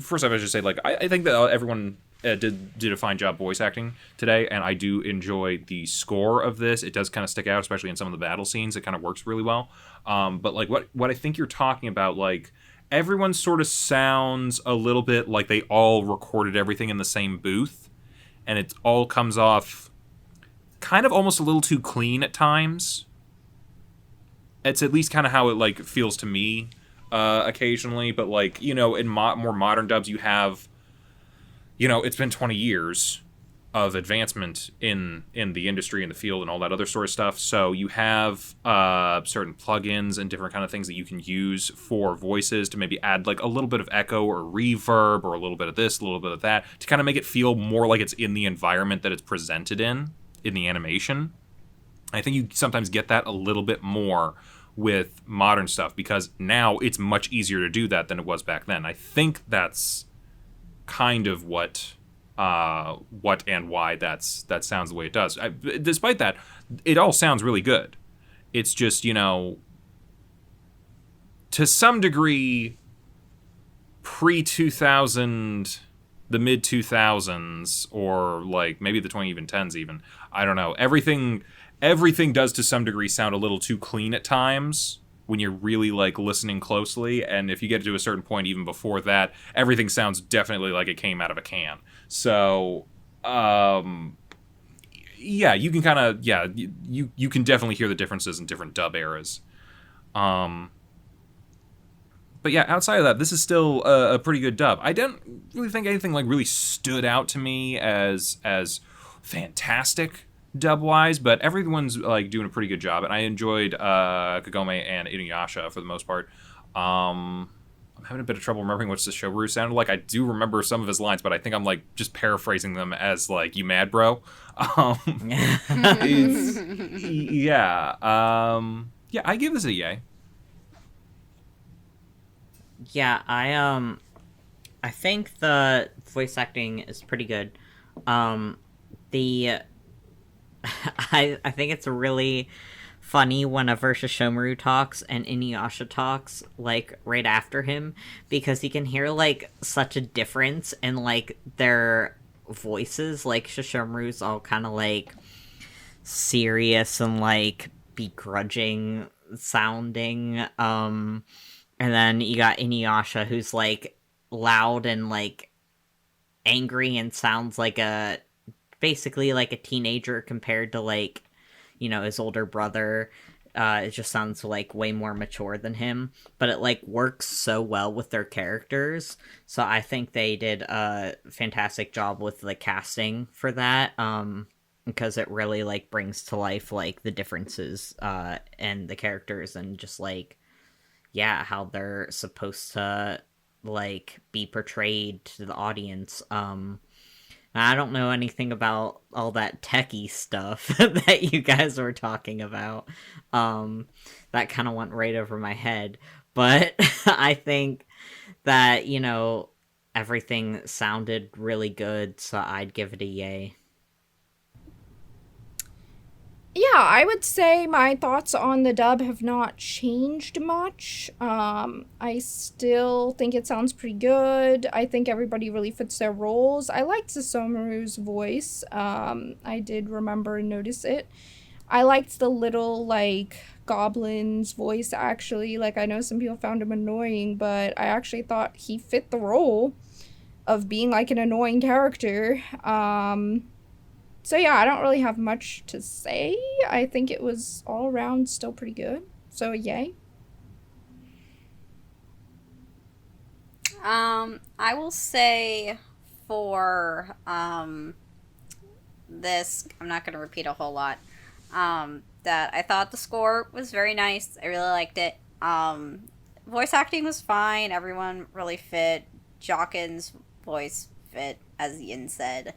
first off, I should say, like, I think that everyone did a fine job voice acting today, and I do enjoy the score of this. It does kind of stick out, especially in some of the battle scenes. It kind of works really well. But like what I think you're talking about, like, everyone sort of sounds a little bit like they all recorded everything in the same booth, and it all comes off kind of almost a little too clean at times. It's at least kind of how it like feels to me occasionally, but like, in more modern dubs you have, it's been 20 years of advancement in the industry and the field and all that other sort of stuff. So you have certain plugins and different kind of things that you can use for voices to maybe add like a little bit of echo or reverb or a little bit of this, a little bit of that, to kind of make it feel more like it's in the environment that it's presented in the animation. I think you sometimes get that a little bit more with modern stuff because now it's much easier to do that than it was back then. I think that's kind of what and why that sounds the way it does. Despite that, it all sounds really good. It's just, to some degree, pre-2000, the mid-2000s, or like maybe the 2010s even, I don't know, everything does to some degree sound a little too clean at times when you're really like listening closely, and if you get to a certain point even before that, everything sounds definitely like it came out of a can. So yeah, you can kind of you can definitely hear the differences in different dub eras. But yeah, outside of that, this is still a pretty good dub. I don't really think anything like really stood out to me as fantastic dub-wise, but everyone's like doing a pretty good job, and I enjoyed Kagome and InuYasha for the most part. I'm having a bit of trouble remembering what Sesshomaru sounded like. I do remember some of his lines, but I think I'm like just paraphrasing them as like, "You mad, bro?" Yeah, I give this a yay. Yeah, I think the voice acting is pretty good. I think it's really funny whenever Sesshomaru talks and InuYasha talks, like, right after him, because you can hear, like, such a difference in, like, their voices. Like, Sesshomaru's all kind of, like, serious and, like, begrudging sounding, and then you got InuYasha, who's, like, loud and, like, angry and sounds like basically like a teenager compared to, like, his older brother. It just sounds like way more mature than him, but it like works so well with their characters. So I think they did a fantastic job with the casting for that. because it really like brings to life like the differences and the characters and just like how they're supposed to like be portrayed to the audience. I don't know anything about all that techie stuff that you guys were talking about. That kind of went right over my head, but I think that, you know, everything sounded really good, so I'd give it a yay. Yeah, I would say my thoughts on the dub have not changed much. I still think it sounds pretty good. I think everybody really fits their roles. I liked Susomuru's voice. I did remember and notice it. I liked the little, like, goblin's voice, actually. Like, I know some people found him annoying, but I actually thought he fit the role of being, like, an annoying character. So yeah, I don't really have much to say. I think it was all around still pretty good. So yay. I will say for this, I'm not going to repeat a whole lot. That I thought the score was very nice. I really liked it. Voice acting was fine. Everyone really fit. Jockin's voice fit, as Yin said.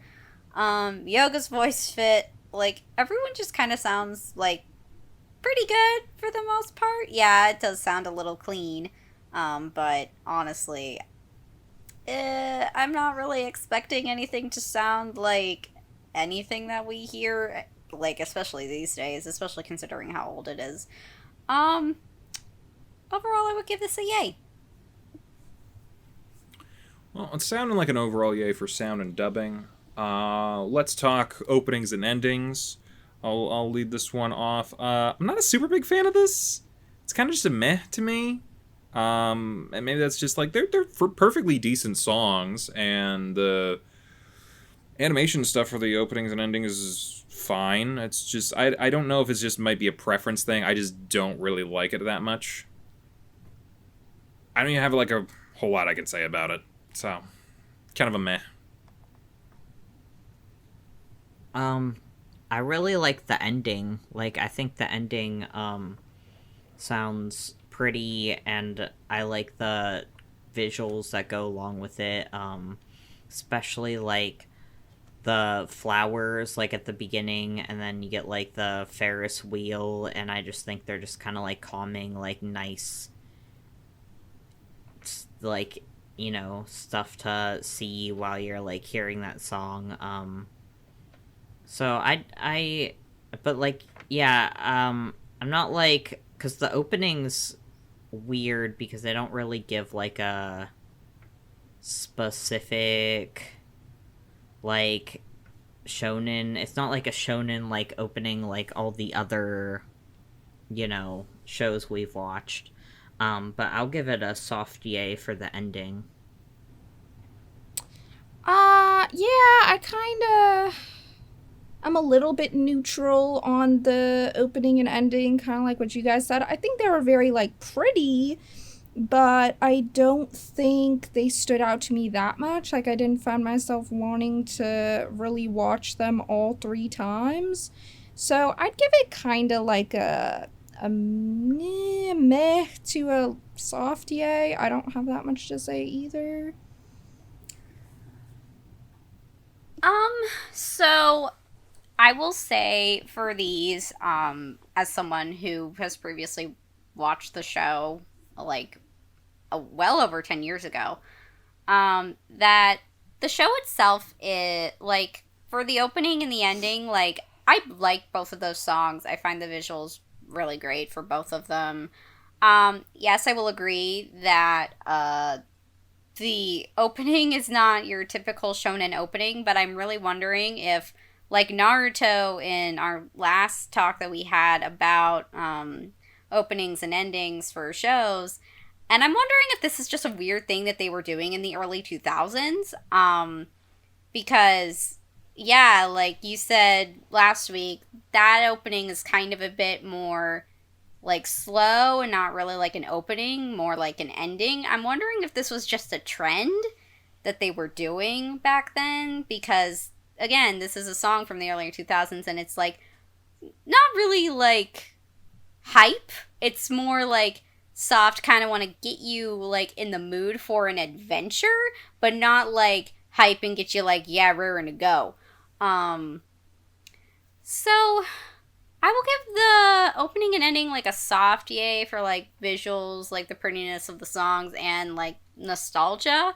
Yoga's voice fit. Like, everyone just kind of sounds, like, pretty good for the most part. Yeah, it does sound a little clean. But honestly, I'm not really expecting anything to sound like anything that we hear, like, especially these days, especially considering how old it is. Overall, I would give this a yay. Well, it's sounding like an overall yay for sound and dubbing. Let's talk openings and endings. I'll lead this one off. I'm not a super big fan of this. It's kind of just a meh to me. And maybe that's just like they're perfectly decent songs, and the animation stuff for the openings and endings is fine. It's just I don't know if it's just might be a preference thing. I just don't really like it that much. I don't even have like a whole lot I can say about it. So, kind of a meh. I really like the ending. Like, I think the ending, sounds pretty, and I like the visuals that go along with it, especially, like, the flowers, like, at the beginning, and then you get, like, the Ferris wheel, and I just think they're just kind of, like, calming, like, nice, like, you know, stuff to see while you're, like, hearing that song, So but like, yeah, I'm not like, because the opening's weird because they don't really give like a specific, like, shonen. It's not like a shonen like opening like all the other, you know, shows we've watched. But I'll give it a soft yay for the ending. Yeah, I'm a little bit neutral on the opening and ending, kind of like what you guys said. I think they were very, like, pretty, but I don't think they stood out to me that much. Like, I didn't find myself wanting to really watch them all 3 times. So I'd give it kind of like a meh to a soft yay. I don't have that much to say either. So I will say for these, as someone who has previously watched the show, like, well over 10 years ago, that the show itself is, like, for the opening and the ending, like, I like both of those songs. I find the visuals really great for both of them. Yes, I will agree that, the opening is not your typical shonen opening, but I'm really wondering if, like Naruto in our last talk that we had about openings and endings for shows, and I'm wondering if this is just a weird thing that they were doing in the early 2000s, because, yeah, like you said last week, that opening is kind of a bit more, like, slow and not really like an opening, more like an ending. I'm wondering if this was just a trend that they were doing back then, because again, this is a song from the earlier 2000s, and it's like not really like hype. It's more like soft, kind of want to get you like in the mood for an adventure, but not like hype and get you like, yeah, raring to go. So I will give the opening and ending like a soft yay for like visuals, like the prettiness of the songs and like nostalgia.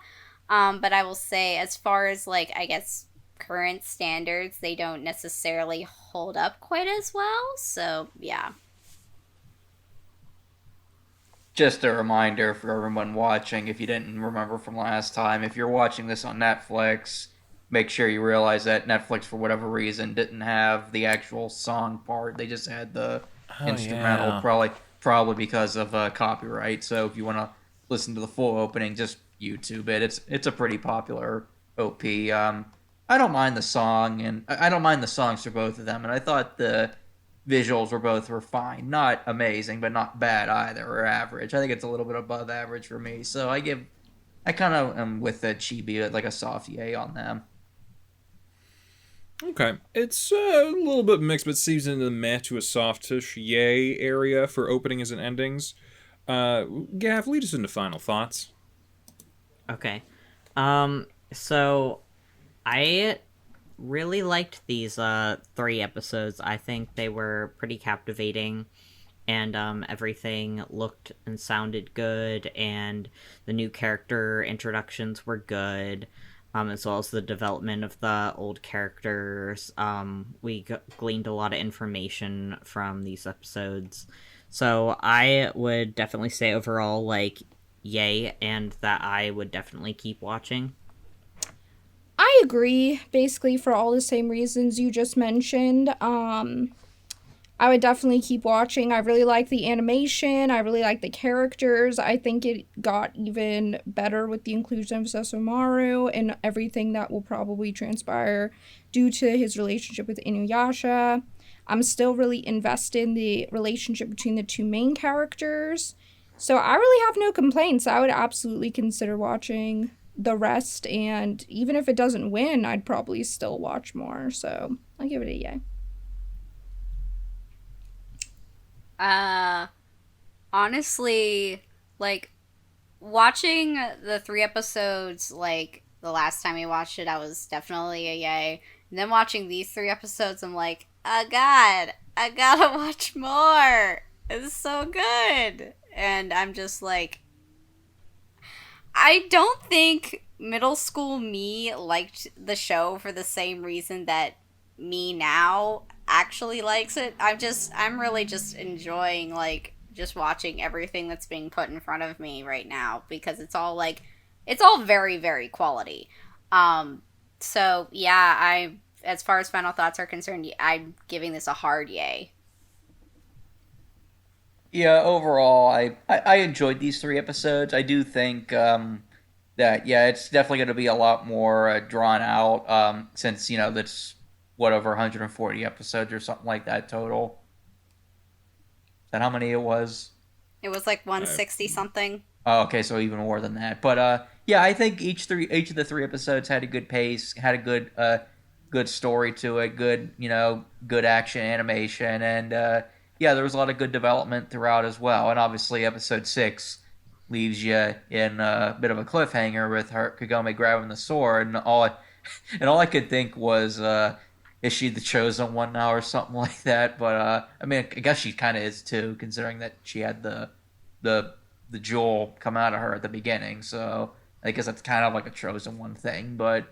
But I will say, as far as like, I guess, current standards, they don't necessarily hold up quite as well. So yeah. Just a reminder for everyone watching, if you didn't remember from last time, if you're watching this on Netflix, make sure you realize that Netflix, for whatever reason, didn't have the actual song part. They just had the instrumental, yeah. probably because of copyright. So if you want to listen to the full opening, just YouTube it. It's a pretty popular OP. I don't mind the song, and I don't mind the songs for both of them. And I thought the visuals were fine, not amazing, but not bad either, or average. I think it's a little bit above average for me. So I kind of am with the Chibi, like a soft yay on them. Okay, it's a little bit mixed, but seems in the meh to a softish yay area for openings and endings. Gav, lead us into final thoughts. Okay. So I really liked these 3 episodes. I think they were pretty captivating, and everything looked and sounded good, and the new character introductions were good, as well as the development of the old characters. We gleaned a lot of information from these episodes. So I would definitely say overall, like, yay, and that I would definitely keep watching. I agree, basically for all the same reasons you just mentioned. I would definitely keep watching. I really like the animation. I really like the characters. I think it got even better with the inclusion of Sesomaru and everything that will probably transpire due to his relationship with InuYasha. I'm still really invested in the relationship between the 2 main characters. So I really have no complaints. I would absolutely consider watching the rest, and even if it doesn't win, I'd probably still watch more. So I'll give it a yay. Honestly, like, watching the 3 episodes, like, the last time we watched it, I was definitely a yay. And then watching these 3 episodes, I'm like, oh god, I gotta watch more. It's so good. And I'm just like, I don't think middle school me liked the show for the same reason that me now actually likes it. I'm really just enjoying, like, just watching everything that's being put in front of me right now, because it's all very, very quality. So yeah, as far as final thoughts are concerned, I'm giving this a hard yay. Yeah, overall, I enjoyed these 3 episodes. I do think that, yeah, it's definitely going to be a lot more drawn out, since, that's what, over 140 episodes or something like that total. Is that how many it was? It was like 160 something. Oh, okay, so even more than that. But yeah, I think each of the 3 episodes had a good pace, had a good story to it, good action animation, and yeah, there was a lot of good development throughout as well. And obviously, episode 6 leaves you in a bit of a cliffhanger with her Kagome grabbing the sword, and all I could think was, is she the chosen one now or something like that? But I mean, I guess she kind of is too, considering that she had the jewel come out of her at the beginning. So I guess that's kind of like a chosen one thing. But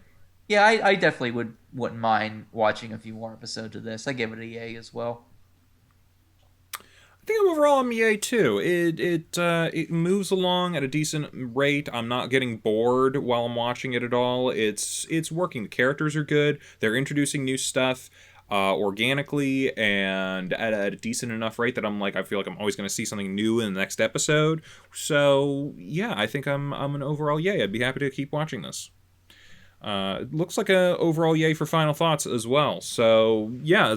yeah, I definitely wouldn't mind watching a few more episodes of this. I give it a yay as well. I think overall I'm yay too. It moves along at a decent rate. I'm not getting bored while I'm watching it at all. It's working. The characters are good. They're introducing new stuff organically and at a decent enough rate that I feel like I'm always going to see something new in the next episode. So yeah, I think I'm an overall yay. I'd be happy to keep watching this. It looks like a overall yay for final thoughts as well. So yeah,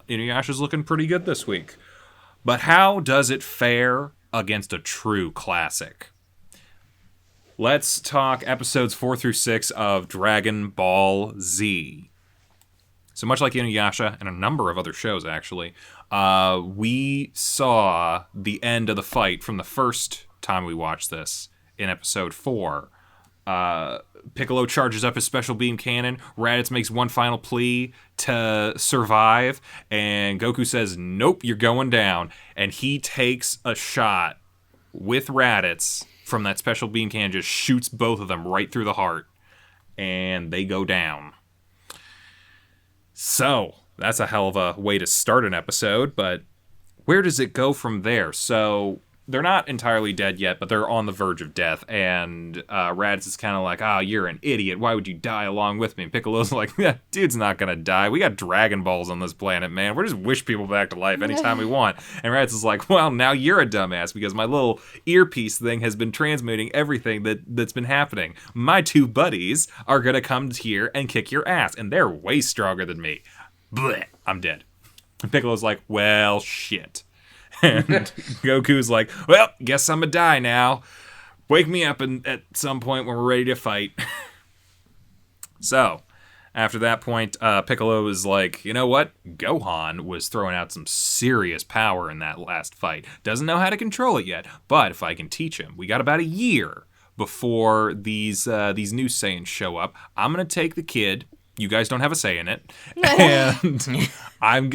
InuYasha's looking pretty good this week. But how does it fare against a true classic? Let's talk episodes 4 through 6 of Dragon Ball Z. So much like InuYasha and a number of other shows, actually, we saw the end of the fight from the first time we watched this in episode 4. Piccolo charges up his special beam cannon. Raditz makes one final plea to survive, and Goku says, "Nope, you're going down." And he takes a shot with Raditz from that special beam cannon, just shoots both of them right through the heart, and they go down. So, that's a hell of a way to start an episode, but where does it go from there? So, they're not entirely dead yet, but they're on the verge of death, and Raditz is kind of like, you're an idiot, why would you die along with me? And Piccolo's like, yeah, dude's not gonna die, we got Dragon Balls on this planet, man, we're just wish people back to life anytime we want. And Raditz is like, well, now you're a dumbass, because my little earpiece thing has been transmitting everything that's been happening. My 2 buddies are gonna come here and kick your ass, and they're way stronger than me. Blech, I'm dead. And Piccolo's like, well, shit. And Goku's like, well, guess I'm gonna die now. Wake me up at some point when we're ready to fight. So, after that point, Piccolo is like, you know what? Gohan was throwing out some serious power in that last fight. Doesn't know how to control it yet, but if I can teach him, we got about a year before these new Saiyans show up. I'm gonna take the kid. You guys don't have a say in it, and I'm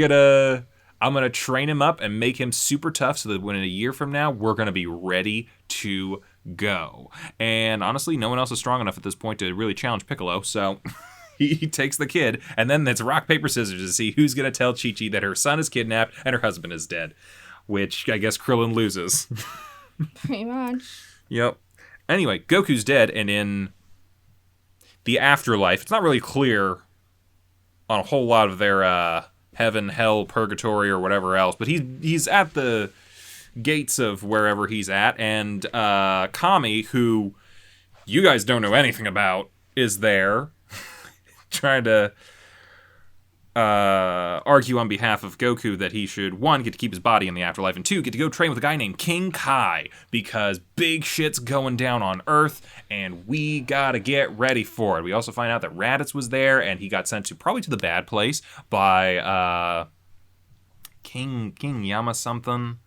gonna train him up and make him super tough so that when in a year from now, we're gonna be ready to go. And honestly, no one else is strong enough at this point to really challenge Piccolo, so he takes the kid, and then it's rock, paper, scissors to see who's gonna tell Chi-Chi that her son is kidnapped and her husband is dead, which I guess Krillin loses. Pretty much. Yep. Anyway, Goku's dead, and in the afterlife, it's not really clear on a whole lot of their heaven, hell, purgatory, or whatever else, but he's at the gates of wherever he's at, and Kami, who you guys don't know anything about, is there trying to argue on behalf of Goku that he should, 1, get to keep his body in the afterlife, and 2, get to go train with a guy named King Kai, because big shit's going down on Earth, and we gotta get ready for it. We also find out that Raditz was there, and he got sent probably to the bad place by King Yama something.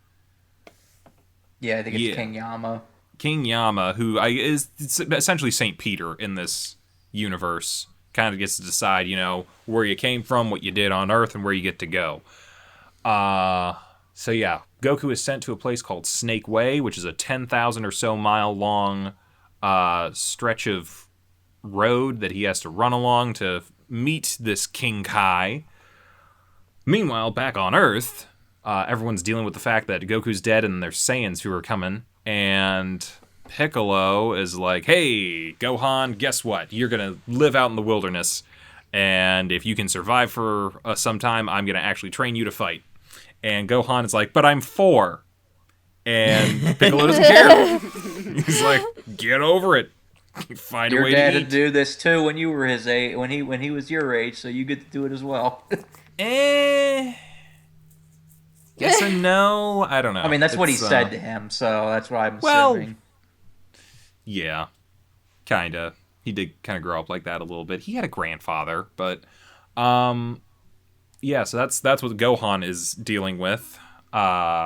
Yeah, I think it's King Yama. King Yama, who is essentially Saint Peter in this universe. Kind of gets to decide, where you came from, what you did on Earth, and where you get to go. So yeah, Goku is sent to a place called Snake Way, which is a 10,000 or so mile long stretch of road that he has to run along to meet this King Kai. Meanwhile, back on Earth, everyone's dealing with the fact that Goku's dead and there's Saiyans who are coming, and Piccolo is like, hey, Gohan, guess what? You're going to live out in the wilderness, and if you can survive for some time, I'm going to actually train you to fight. And Gohan is like, but I'm 4. And Piccolo doesn't care. He's like, get over it. Find a way to eat. Your dad had to do this too when you were his age, when he was your age, so you get to do it as well. Yes and no. I don't know. I mean, that's what he said to him, so that's what I'm assuming. Yeah, kind of. He did kind of grow up like that a little bit. He had a grandfather, but yeah. So that's what Gohan is dealing with. But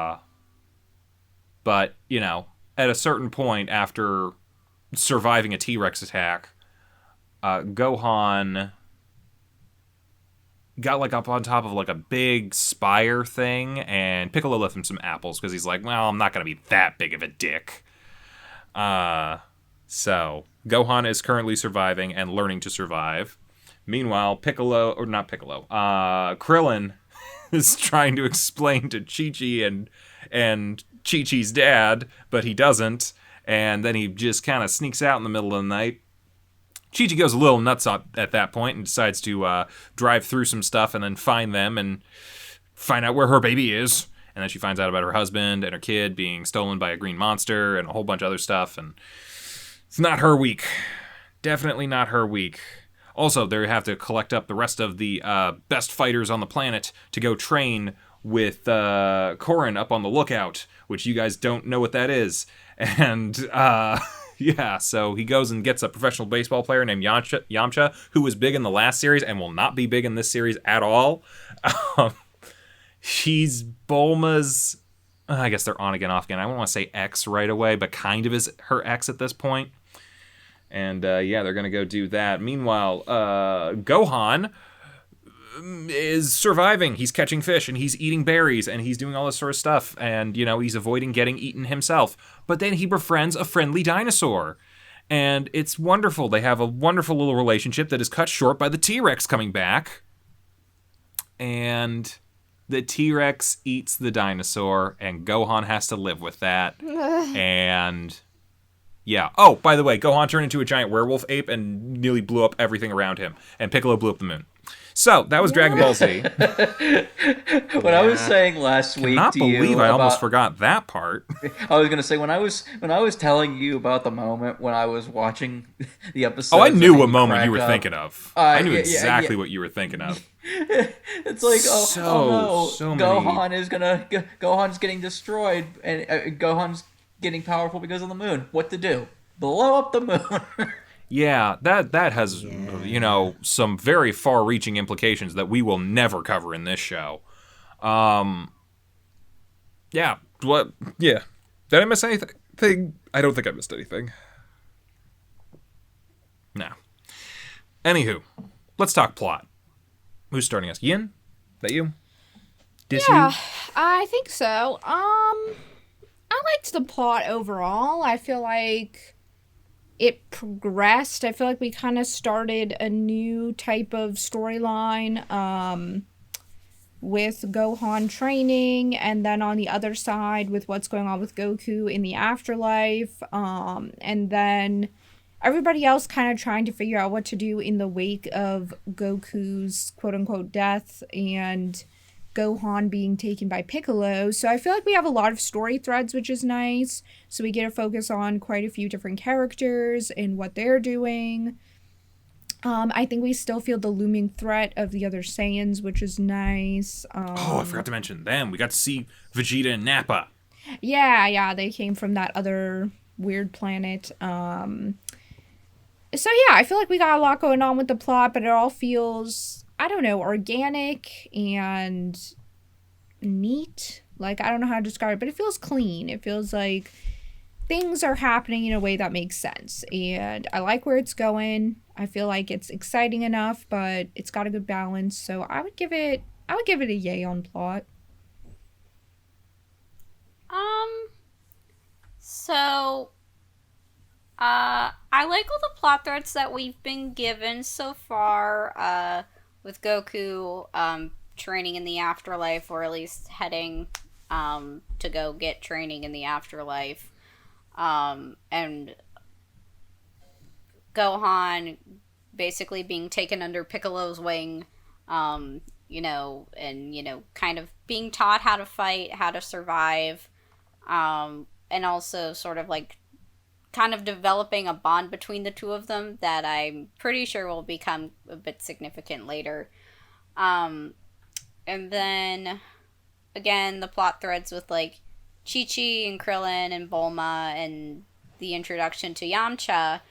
at a certain point after surviving a T-Rex attack, Gohan got up on top of a big spire thing, and Piccolo left him some apples because he's like, well, I'm not gonna be that big of a dick. So Gohan is currently surviving and learning to survive. Meanwhile, Krillin is trying to explain to Chi-Chi and Chi-Chi's dad, but he doesn't, and then he just kind of sneaks out in the middle of the night. Chi-Chi goes a little nuts at that point and decides to drive through some stuff and then find them and find out where her baby is. And then she finds out about her husband and her kid being stolen by a green monster and a whole bunch of other stuff. And it's not her week. Definitely not her week. Also, they have to collect up the rest of the best fighters on the planet to go train with Korin up on the lookout, which you guys don't know what that is. And Yeah, so he goes and gets a professional baseball player named Yamcha, who was big in the last series and will not be big in this series at all. He's Bulma's, I guess they're on again, off again. I don't want to say ex right away, but kind of is her ex at this point. And yeah, they're going to go do that. Meanwhile, Gohan is surviving. He's catching fish and he's eating berries and he's doing all this sort of stuff. And, you know, he's avoiding getting eaten himself. But then he befriends a friendly dinosaur. And it's wonderful. They have a wonderful little relationship that is cut short by the T-Rex coming back. And the T-Rex eats the dinosaur and Gohan has to live with that. And yeah. Oh, by the way, Gohan turned into a giant werewolf ape and nearly blew up everything around him. And Piccolo blew up the moon. So, that was Dragon Ball Z. What I was saying last week Cannot to you believe I about, almost forgot that part. I was going to say, when I was telling you about the moment when I was watching the episode. Oh, I knew what moment you were thinking of. I knew exactly what you were thinking of. It's like, oh no, many... Gohan's getting destroyed, and Gohan's getting powerful because of the moon. What to do? Blow up the moon. Yeah, that has, you know, some very far-reaching implications that we will never cover in this show. Yeah, what? Yeah. Did I miss anything? I don't think I missed anything. No. Anywho, let's talk plot. Who's starting us? Yin? That you? Yeah, I think so. I liked the plot overall. I feel like it progressed. I feel like we kind of started a new type of storyline with Gohan training, and then on the other side with what's going on with Goku in the afterlife, and then everybody else kind of trying to figure out what to do in the wake of Goku's quote-unquote death and Gohan being taken by Piccolo. So I feel like we have a lot of story threads, which is nice. So we get to focus on quite a few different characters and what they're doing. I think we still feel the looming threat of the other Saiyans, which is nice. I forgot to mention them. We got to see Vegeta and Nappa. Yeah, they came from that other weird planet. So yeah, I feel like we got a lot going on with the plot, but it all feels, I don't know, organic and neat. Like, I don't know how to describe it, but it feels clean. It feels like things are happening in a way that makes sense. And I like where it's going. I feel like it's exciting enough, but it's got a good balance. So I would give it a yay on plot. I like all the plot threads that we've been given so far, with Goku, training in the afterlife, or at least heading, to go get training in the afterlife, and Gohan basically being taken under Piccolo's wing, and, kind of being taught how to fight, how to survive, and also sort of like kind of developing a bond between the two of them that I'm pretty sure will become a bit significant later. And then, again, the plot threads with, like, Chi-Chi and Krillin and Bulma and the introduction to Yamcha.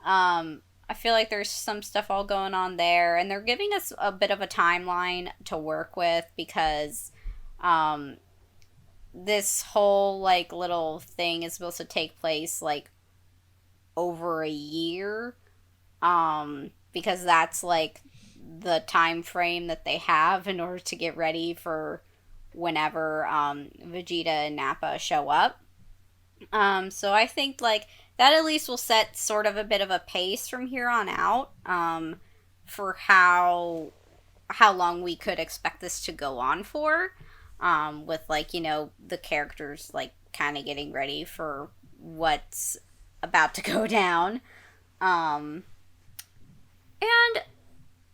I feel like there's some stuff all going on there, and they're giving us a bit of a timeline to work with because, this whole, like, little thing is supposed to take place, like, over a year, because that's, like, the time frame that they have in order to get ready for whenever, Vegeta and Nappa show up. So I think, like, that at least will set sort of a bit of a pace from here on out, for how long we could expect this to go on for, with, like, the characters, like, kind of getting ready for what's about to go down. And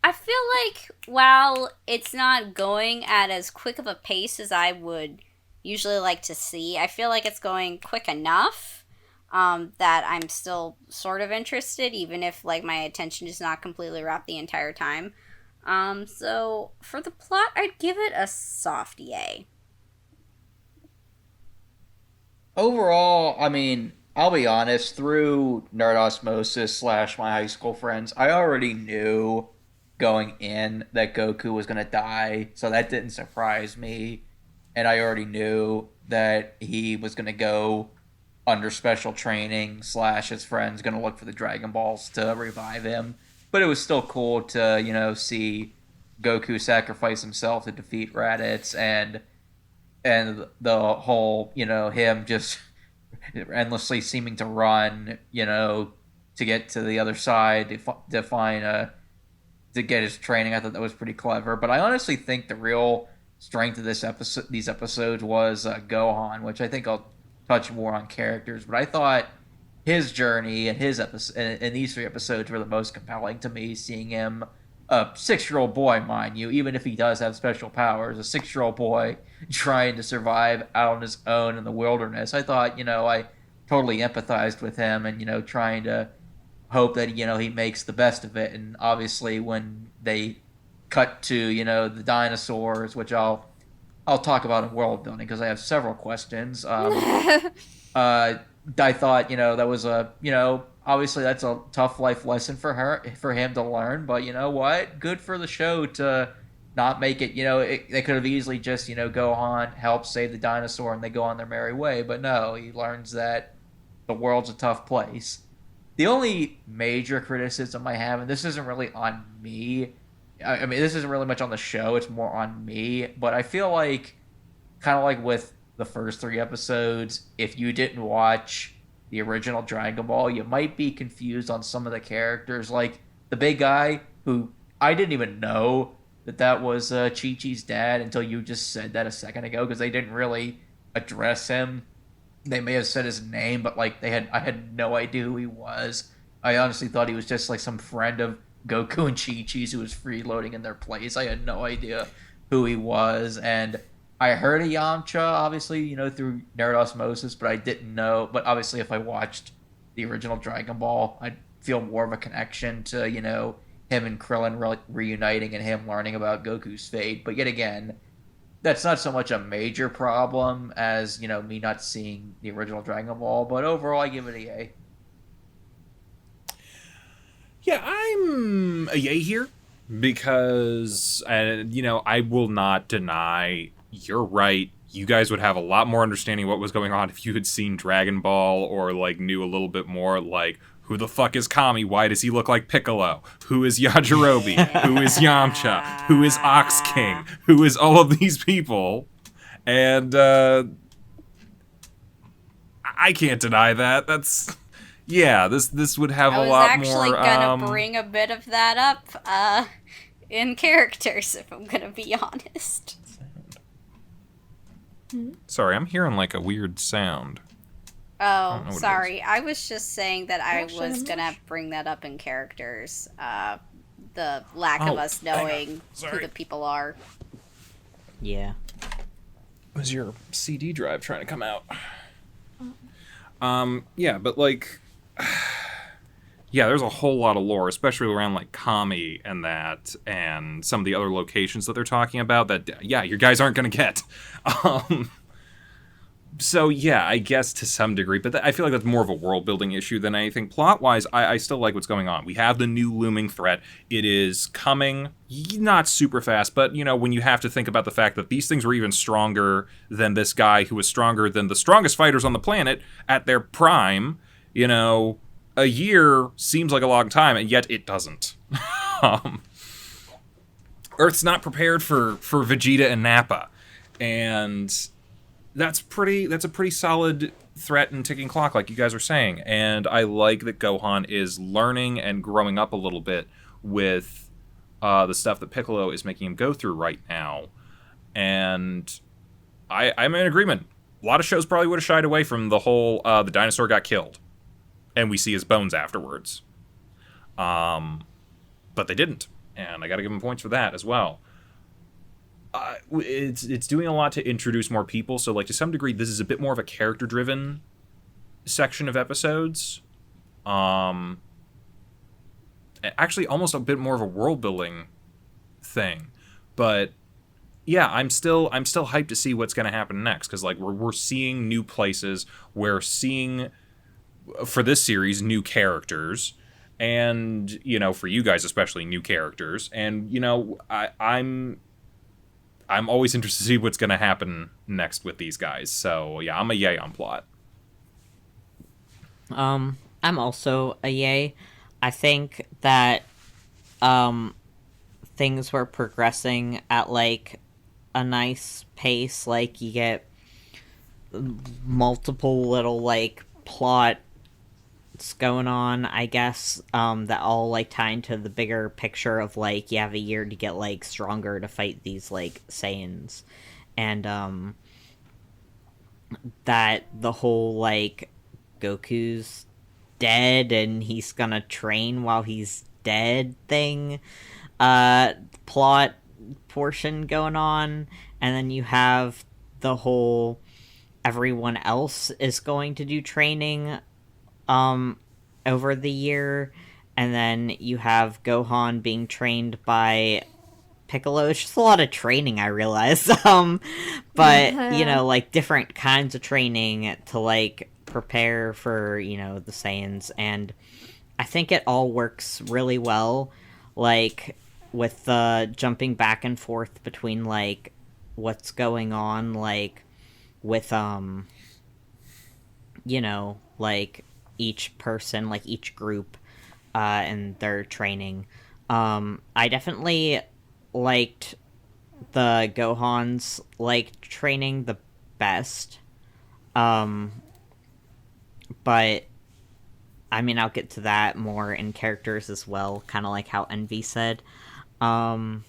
I feel like while it's not going at as quick of a pace as I would usually like to see, I feel like it's going quick enough, that I'm still sort of interested, even if, like, my attention is not completely wrapped the entire time. So for the plot, I'd give it a soft yay. Overall, I mean, I'll be honest, through nerd osmosis / my high school friends, I already knew going in that Goku was going to die, so that didn't surprise me. And I already knew that he was going to go under special training / his friends going to look for the Dragon Balls to revive him. But it was still cool to, see Goku sacrifice himself to defeat Raditz and the whole, him just endlessly seeming to run, to get to the other side to find to get his training. I thought that was pretty clever. But I honestly think the real strength of these episodes was Gohan, which I think I'll touch more on characters. But I thought his journey and his episode and these 3 episodes were the most compelling to me. Seeing him, a 6-year-old boy, mind you, even if he does have special powers, a 6-year-old boy trying to survive out on his own in the wilderness. I thought, I totally empathized with him and, trying to hope that, he makes the best of it. And obviously when they cut to, the dinosaurs, which I'll talk about in world building because I have several questions. I thought, that was obviously that's a tough life lesson for him to learn, but you know what? Good for the show to not make it, they could have easily just, Gohan help save the dinosaur and they go on their merry way, but no, he learns that the world's a tough place. The only major criticism I have, and this isn't really on me, I mean, this isn't really much on the show, it's more on me, but I feel like, kind of like with the first 3 episodes, if you didn't watch the original Dragon Ball, you might be confused on some of the characters, like the big guy, who I didn't even know that was Chi-Chi's dad until you just said that a second ago, because they didn't really address him. They may have said his name, but like I had no idea who he was. I honestly thought he was just like some friend of Goku and Chi-Chi's who was freeloading in their place. I had no idea who he was, and I heard of Yamcha, obviously, through nerd osmosis, but I didn't know. But obviously, if I watched the original Dragon Ball, I'd feel more of a connection to, him and Krillin reuniting and him learning about Goku's fate. But yet again, that's not so much a major problem as, me not seeing the original Dragon Ball. But overall, I give it a A. Yeah, I'm a yay here because, I will not deny you're right. You guys would have a lot more understanding of what was going on if you had seen Dragon Ball or, knew a little bit more, who the fuck is Kami? Why does he look like Piccolo? Who is Yajirobe? Who is Yamcha? Who is Ox King? Who is all of these people? And, I can't deny that. That's... Yeah, this would have a lot more... I was actually gonna bring a bit of that up, in characters, if I'm gonna be honest. Sorry, I'm hearing, a weird sound. Oh, sorry. I was just saying that I was gonna bring that up in characters, the lack of us knowing who the people are. Yeah. Was your CD drive trying to come out? Yeah, but, yeah, there's a whole lot of lore, especially around Kami and that, and some of the other locations that they're talking about that, yeah, your guys aren't gonna get. So yeah, I guess to some degree, but I feel like that's more of a world building issue than anything. Plot wise, I still like what's going on. We have the new looming threat. It is coming, not super fast, but when you have to think about the fact that these things were even stronger than this guy who was stronger than the strongest fighters on the planet at their prime. A year seems like a long time, and yet it doesn't. Earth's not prepared for Vegeta and Nappa, and that's a pretty solid threat and ticking clock, like you guys are saying. And I like that Gohan is learning and growing up a little bit with the stuff that Piccolo is making him go through right now. And I'm in agreement. A lot of shows probably would have shied away from the whole the dinosaur got killed and we see his bones afterwards. But they didn't, and I gotta give them points for that as well. It's doing a lot to introduce more people, so to some degree this is a bit more of a character-driven section of episodes. Actually almost a bit more of a world-building thing. But yeah, I'm still hyped to see what's going to happen next, because we're seeing new places, we're seeing for this series, new characters. And, you know, for you guys especially, new characters. And, you know, I'm always interested to see what's going to happen next with these guys. So, yeah, I'm a yay on plot. I'm also a yay. I think that things were progressing at like a nice pace. Like you get multiple little like plots going on, I guess, that all like tie into the bigger picture of like you have a year to get like stronger to fight these like Saiyans, and that the whole like Goku's dead and he's gonna train while he's dead thing plot portion going on, and then you have the whole everyone else is going to do training over the year, and then you have Gohan being trained by Piccolo. It's just a lot of training, I realize. But you know, like different kinds of training to like prepare for, you know, the Saiyans, and I think it all works really well, like with the jumping back and forth between like what's going on, like with you know, like each person, like each group, and their training. I definitely liked the Gohan's like training the best. But I mean, I'll get to that more in characters as well, kind of like how Envy said. And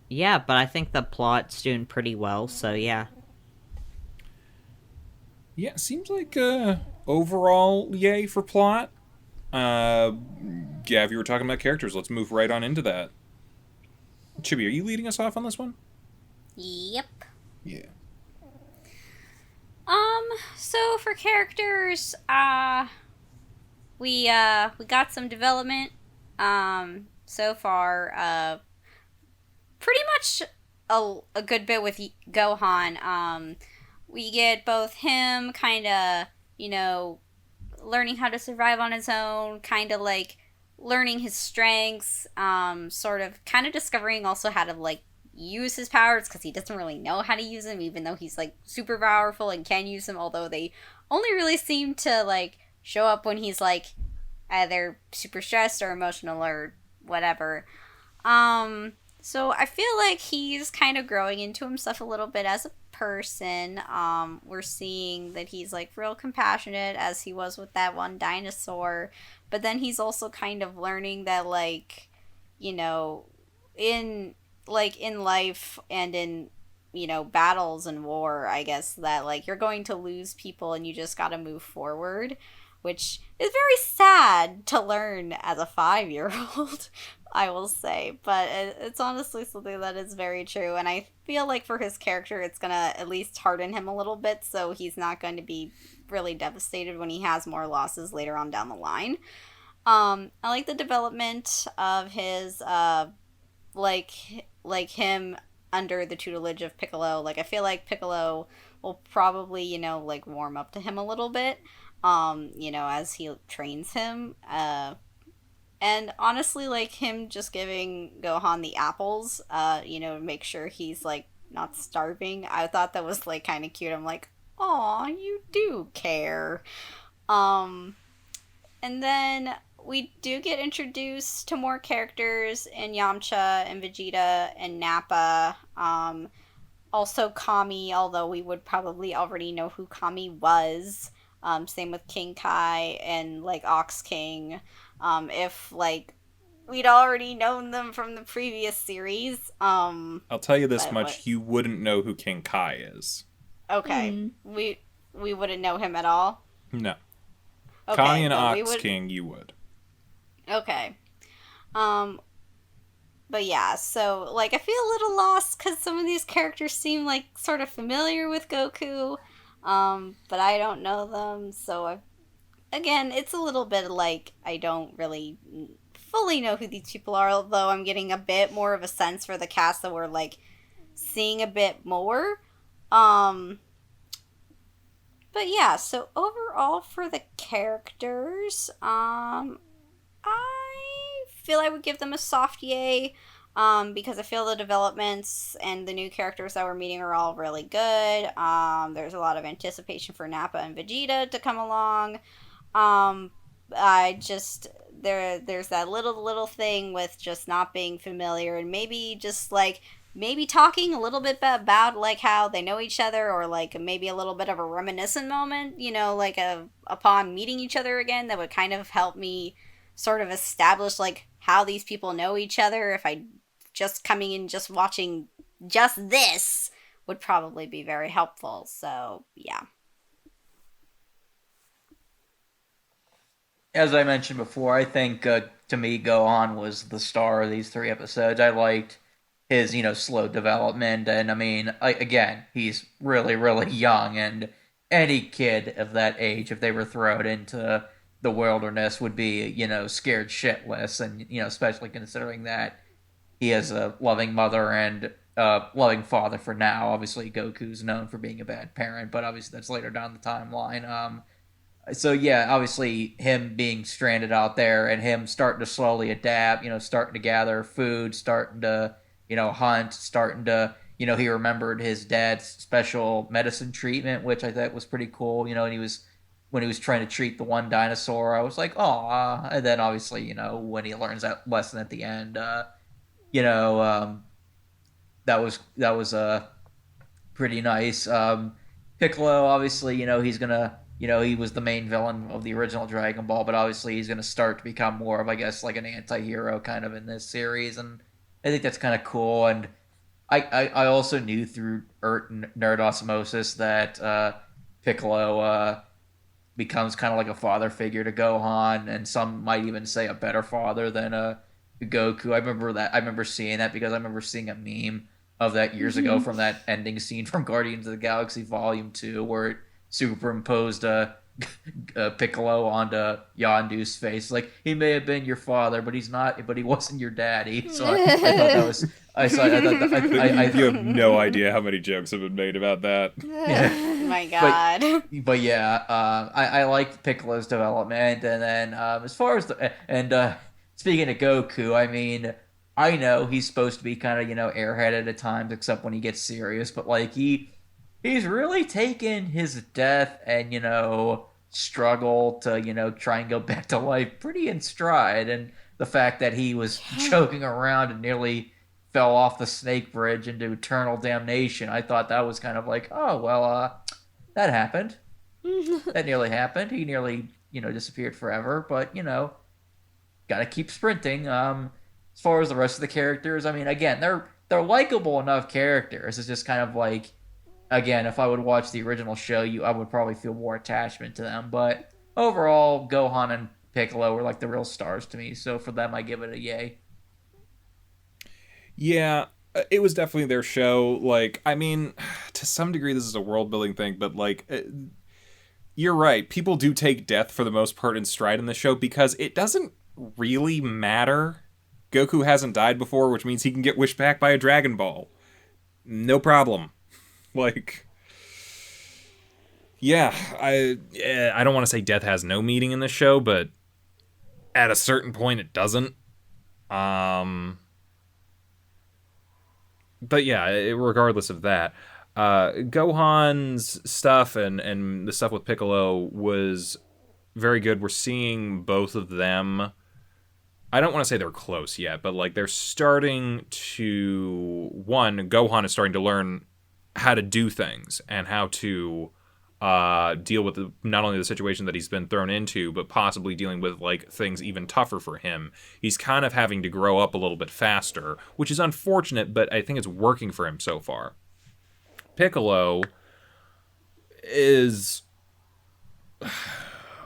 yeah, but I think the plot's doing pretty well, so yeah. Yeah, seems like overall yay for plot. Gav, you were talking about characters. Let's move right on into that. Chibi, are you leading us off on this one? Yep. Yeah. So for characters, we got some development, so far, pretty much a good bit with Gohan. We get both him kind of, you know, learning how to survive on his own, kind of like learning his strengths, sort of kind of discovering also how to like use his powers, because he doesn't really know how to use them, even though he's like super powerful and can use them, although they only really seem to like show up when he's like either super stressed or emotional or whatever. So I feel like he's kind of growing into himself a little bit as a person. We're seeing that he's like real compassionate, as he was with that one dinosaur, but then he's also kind of learning that, like, you know, in life and in, you know, battles and war, I guess, that like you're going to lose people and you just gotta move forward, which is very sad to learn as a 5-year-old, I will say, but it's honestly something that is very true, and I feel like for his character it's gonna at least harden him a little bit, so he's not going to be really devastated when he has more losses later on down the line. I like the development of his like him under the tutelage of Piccolo. Like, I feel like Piccolo will probably, you know, like warm up to him a little bit, you know, as he trains him. And honestly, like him just giving Gohan the apples, you know, to make sure he's like not starving. I thought that was like kind of cute. I'm like, aw, you do care. And then we do get introduced to more characters in Yamcha and Vegeta and Nappa. Also Kami, although we would probably already know who Kami was. Same with King Kai and like Ox King. If like we'd already known them from the previous series. I'll tell you this much: you wouldn't know who King Kai is. Okay, we wouldn't know him at all. No. Okay, Kami and Ox King, you would. Okay. But yeah, so, like, I feel a little lost because some of these characters seem, like, sort of familiar with Goku, but I don't know them, so again, it's a little bit like I don't really fully know who these people are, although I'm getting a bit more of a sense for the cast that we're, like, seeing a bit more. But yeah, so overall for the characters, I feel I would give them a soft yay. Because I feel the developments and the new characters that we're meeting are all really good. There's a lot of anticipation for Nappa and Vegeta to come along. Um, I just there's that little thing with just not being familiar and maybe just like maybe talking a little bit about like how they know each other or like maybe a little bit of a reminiscent moment, like upon meeting each other again that would kind of help me sort of establish like how these people know each other if I just coming in just watching just this would probably be very helpful. So, yeah. As I mentioned before, I think to me, Gohan was the star of these 3 episodes. I liked his, slow development, and I mean, again, he's really, really young, and any kid of that age, if they were thrown into the wilderness, would be, scared shitless, and especially considering that he has a loving mother and loving father for now. Obviously, Goku's known for being a bad parent, but obviously that's later down the timeline. So yeah, obviously him being stranded out there and him starting to slowly adapt, starting to gather food, starting to, hunt, starting to, he remembered his dad's special medicine treatment, which I thought was pretty cool, and when he was trying to treat the one dinosaur, I was like, oh, and then obviously, when he learns that lesson at the end, you know, that was pretty nice. Piccolo, obviously, he's gonna, he was the main villain of the original Dragon Ball, but obviously he's gonna start to become more of, I guess, like an anti-hero kind of in this series, and I think that's kind of cool. And I also knew through nerd osmosis that Piccolo becomes kind of like a father figure to Gohan, and some might even say a better father than Goku. I remember seeing that because I remember seeing a meme of that years ago from that ending scene from Guardians of the Galaxy Volume 2 where it superimposed Piccolo onto Yondu's face. Like, he may have been your father, but he's not. But he wasn't your daddy. So I thought that was. I thought You have no idea how many jokes have been made about that. Yeah. Oh my god. But yeah, I liked Piccolo's development, and then as far as speaking of Goku, I mean, I know he's supposed to be kind of airheaded at times, except when he gets serious. But like he's really taken his death and struggle to try and go back to life pretty in stride, and the fact that he was choking around and nearly fell off the snake bridge into eternal damnation, I thought that was kind of like, oh well, that happened. That nearly happened. He nearly disappeared forever, but gotta keep sprinting. As far as the rest of the characters, I mean, again, they're likable enough characters. It's just kind of like, again, if I would watch the original show, I would probably feel more attachment to them. But overall, Gohan and Piccolo were like the real stars to me. So for them, I give it a yay. Yeah, it was definitely their show. Like, I mean, to some degree, this is a world-building thing, but like, you're right. People do take death for the most part in stride in the show because it doesn't really matter. Goku hasn't died before, which means he can get wished back by a Dragon Ball. No problem. Like, yeah, I don't want to say death has no meaning in this show, but at a certain point it doesn't. But yeah, regardless of that, Gohan's stuff and the stuff with Piccolo was very good. We're seeing both of them. I don't want to say they're close yet, but like they're starting to... One, Gohan is starting to learn how to do things and how to deal with not only the situation that he's been thrown into, but possibly dealing with like things even tougher for him. He's kind of having to grow up a little bit faster, which is unfortunate, but I think it's working for him so far. Piccolo is...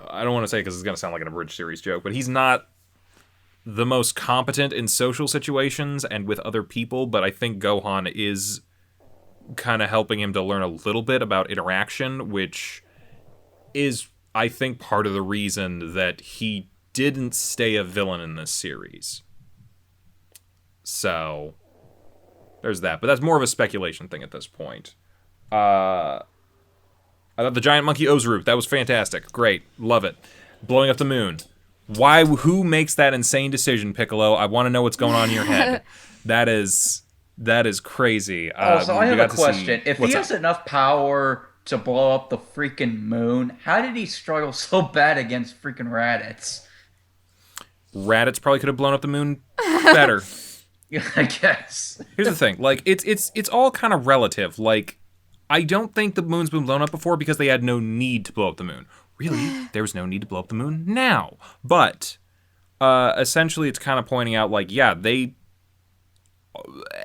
I don't want to say because it's going to sound like an abridged series joke, but he's not the most competent in social situations and with other people, but I think Gohan is kind of helping him to learn a little bit about interaction, which is, I think, part of the reason that he didn't stay a villain in this series. So, there's that. But that's more of a speculation thing at this point. I thought the giant monkey Ozuru, that was fantastic. Great. Love it. Blowing up the moon. Who makes that insane decision, Piccolo? I want to know what's going on in your head. That is crazy. Also, I have a question. If he What's has up? enough power to blow up the freaking moon, how did he struggle so bad against freaking Raditz? Raditz probably could have blown up the moon better. I guess. Here's the thing. Like, it's all kind of relative. Like, I don't think the moon's been blown up before because they had no need to blow up the moon. Really, there was no need to blow up the moon now. But essentially, it's kind of pointing out, like, yeah,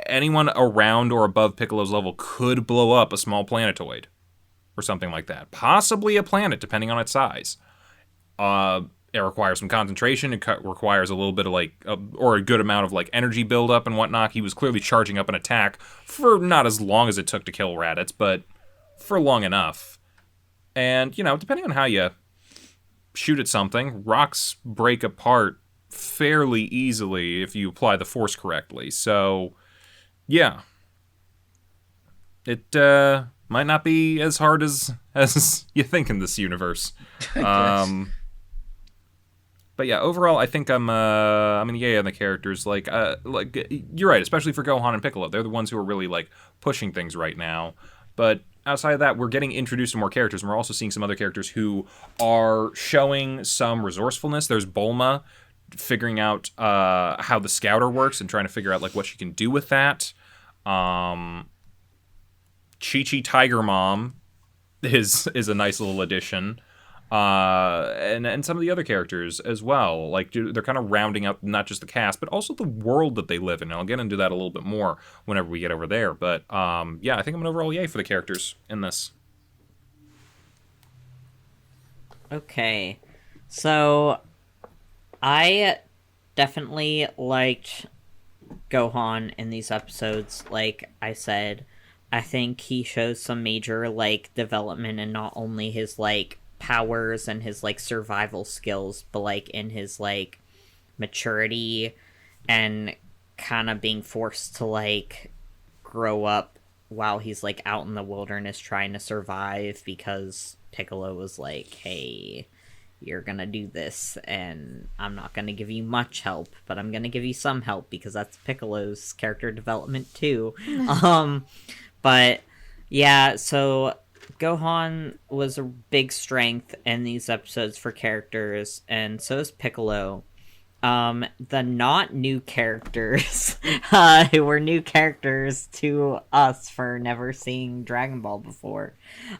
anyone around or above Piccolo's level could blow up a small planetoid or something like that. Possibly a planet, depending on its size. It requires some concentration. It requires a little bit of, like, or a good amount of, like, energy buildup and whatnot. He was clearly charging up an attack for not as long as it took to kill Raditz, but for long enough. And, you know, depending on how you shoot at something, rocks break apart fairly easily if you apply the force correctly. So, yeah. It might not be as hard as you think in this universe. But yeah, overall, I think I'm in the yay on the characters. Like you're right, especially for Gohan and Piccolo. They're the ones who are really, like, pushing things right now. But outside of that, we're getting introduced to more characters, and we're also seeing some other characters who are showing some resourcefulness. There's Bulma figuring out how the Scouter works and trying to figure out, like, what she can do with that. Chi-Chi Tiger Mom is a nice little addition. And some of the other characters as well. Like, they're kind of rounding up not just the cast, but also the world that they live in. And I'll get into that a little bit more whenever we get over there. But, yeah, I think I'm an overall yay for the characters in this. Okay. So, I definitely liked Gohan in these episodes. Like I said, I think he shows some major, like, development in not only his, like, powers and his, like, survival skills, but, like, in his, like, maturity and kind of being forced to, like, grow up while he's, like, out in the wilderness trying to survive because Piccolo was like, hey, you're gonna do this and I'm not gonna give you much help, but I'm gonna give you some help because that's Piccolo's character development too. But yeah, so Gohan was a big strength in these episodes for characters, and so is Piccolo. The not new characters, who were new characters to us for never seeing Dragon Ball before.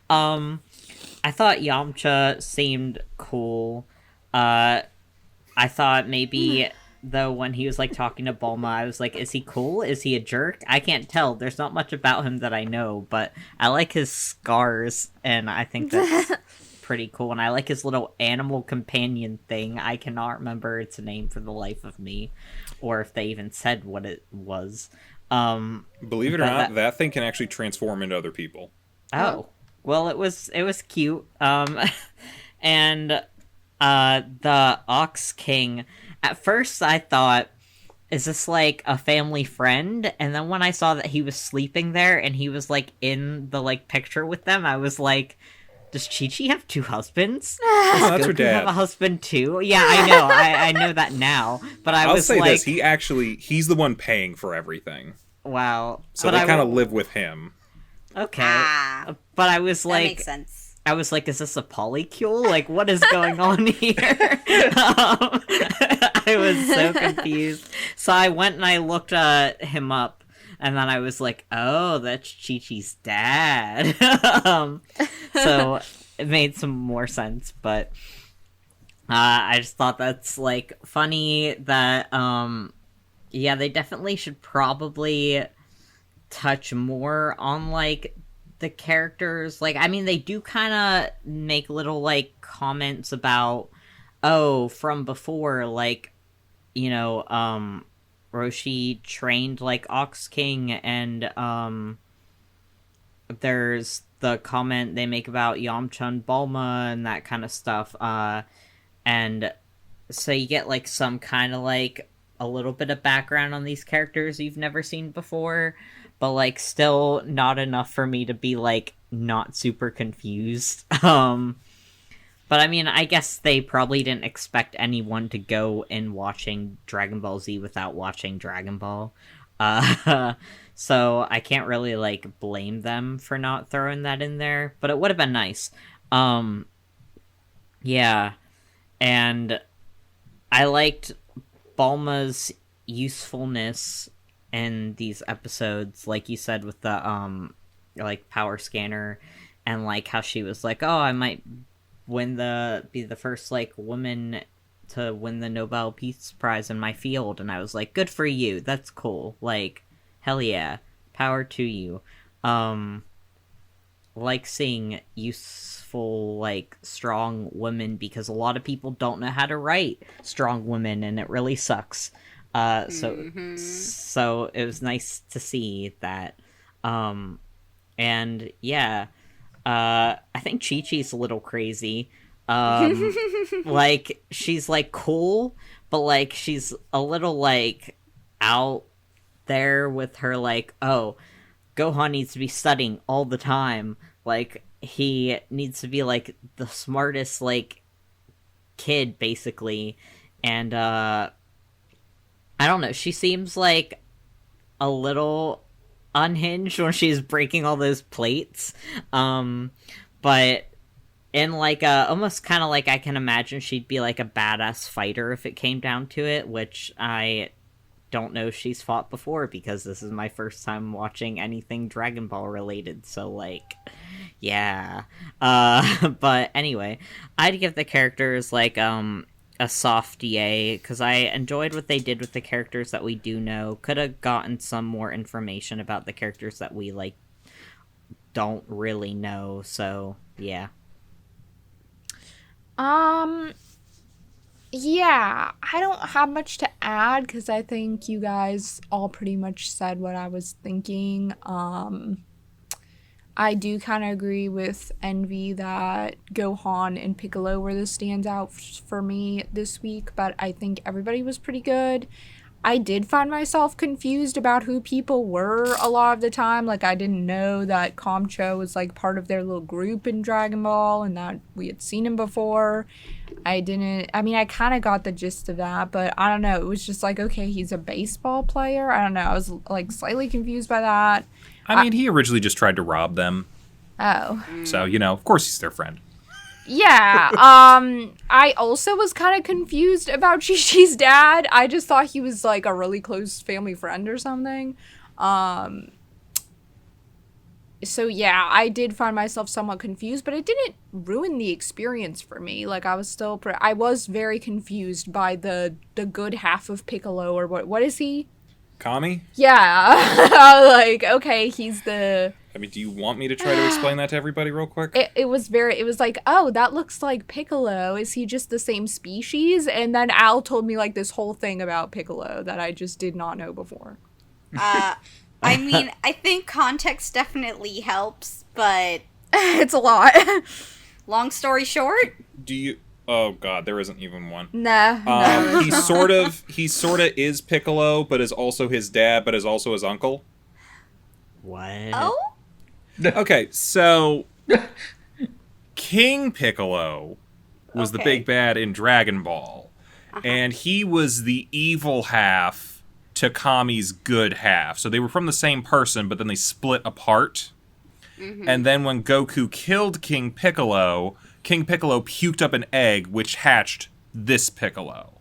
I thought Yamcha seemed cool. I thought maybe, though, when he was, like, talking to Bulma, I was like, is he cool? Is he a jerk? I can't tell. There's not much about him that I know, but I like his scars, and I think that's pretty cool. And I like his little animal companion thing. I cannot remember its name for the life of me, or if they even said what it was. Believe it or not, that thing can actually transform into other people. Oh. Well, it was cute. And the Ox King, at first I thought, is this, like, a family friend? And then when I saw that he was sleeping there and he was, like, in the, like, picture with them, I was like, does Chi-Chi have two husbands? Does that's Goku her dad. have a husband too? Yeah, I know. I know that now. But I'll was say like, this, he's the one paying for everything. wow. So they kind of live with him. Okay. But I was like, that makes sense. I was like, is this a polycule? Like, what is going on here? I was so confused. So I went and I looked him up, and then I was like, oh, that's Chi-Chi's dad. So it made some more sense, but I just thought that's, like, funny that, yeah, they definitely should probably touch more on, like, the characters. Like, I mean, they do kind of make little, like, comments about, oh, from before, like, you know, Roshi trained, like, Ox King, and there's the comment they make about Yamcha and Bulma and that kind of stuff, and so you get, like, some kind of, like, a little bit of background on these characters you've never seen before, but, like, still not enough for me to be like, not super confused. But I mean, I guess they probably didn't expect anyone to go in watching Dragon Ball Z without watching Dragon Ball. So I can't really, like, blame them for not throwing that in there, but it would have been nice. Yeah, and I liked Bulma's usefulness in these episodes, like you said, with the, like, power scanner, and, like, how she was like, oh, I might be the first, like, woman to win the Nobel Peace Prize in my field, and I was like, good for you, that's cool, like, hell yeah, power to you. Like seeing useful, like, strong women, because a lot of people don't know how to write strong women, and it really sucks. So it was nice to see that. And yeah, I think Chi-Chi's a little crazy. Like, she's, like, cool, but, like, she's a little, like, out there with her, like, oh, Gohan needs to be studying all the time. Like, he needs to be, like, the smartest, like, kid, basically. And, I don't know, she seems, like, a little unhinged when she's breaking all those plates. But in, like, almost kind of like I can imagine she'd be, like, a badass fighter if it came down to it, which I don't know if she's fought before, because this is my first time watching anything Dragon Ball related, so, like, yeah. But anyway, I'd give the characters, like, a soft yay, because I enjoyed what they did with the characters that we do know. Could have gotten some more information about the characters that we, like, don't really know, so, yeah. Yeah, I don't have much to add because I think you guys all pretty much said what I was thinking. I do kind of agree with Envy that Gohan and Piccolo were the standouts for me this week, but I think everybody was pretty good. I did find myself confused about who people were a lot of the time. Like, I didn't know that Kamcho was, like, part of their little group in Dragon Ball and that we had seen him before. I kind of got the gist of that, but I don't know. It was just like, okay, he's a baseball player. I don't know. I was, like, slightly confused by that. I mean, he originally just tried to rob them. Oh. So, you know, of course he's their friend. Yeah, I also was kind of confused about Chi-Chi's dad. I just thought he was, like, a really close family friend or something. So, yeah, I did find myself somewhat confused, but it didn't ruin the experience for me. Like, I was still... I was very confused by the good half of Piccolo, or what is he? Kami? Yeah. Like, okay, he's the... I mean, do you want me to try to explain that to everybody real quick? It was like, oh, that looks like Piccolo. Is he just the same species? And then Al told me, like, this whole thing about Piccolo that I just did not know before. I mean, I think context definitely helps, but... It's a lot. Long story short? Do you... Oh, God, there isn't even one. No. He sort of is Piccolo, but is also his dad, but is also his uncle. What? Oh? Okay, so King Piccolo was the big bad in Dragon Ball, and he was the evil half to Kami's good half. So they were from the same person, but then they split apart. Mm-hmm. And then when Goku killed King Piccolo puked up an egg, which hatched this Piccolo.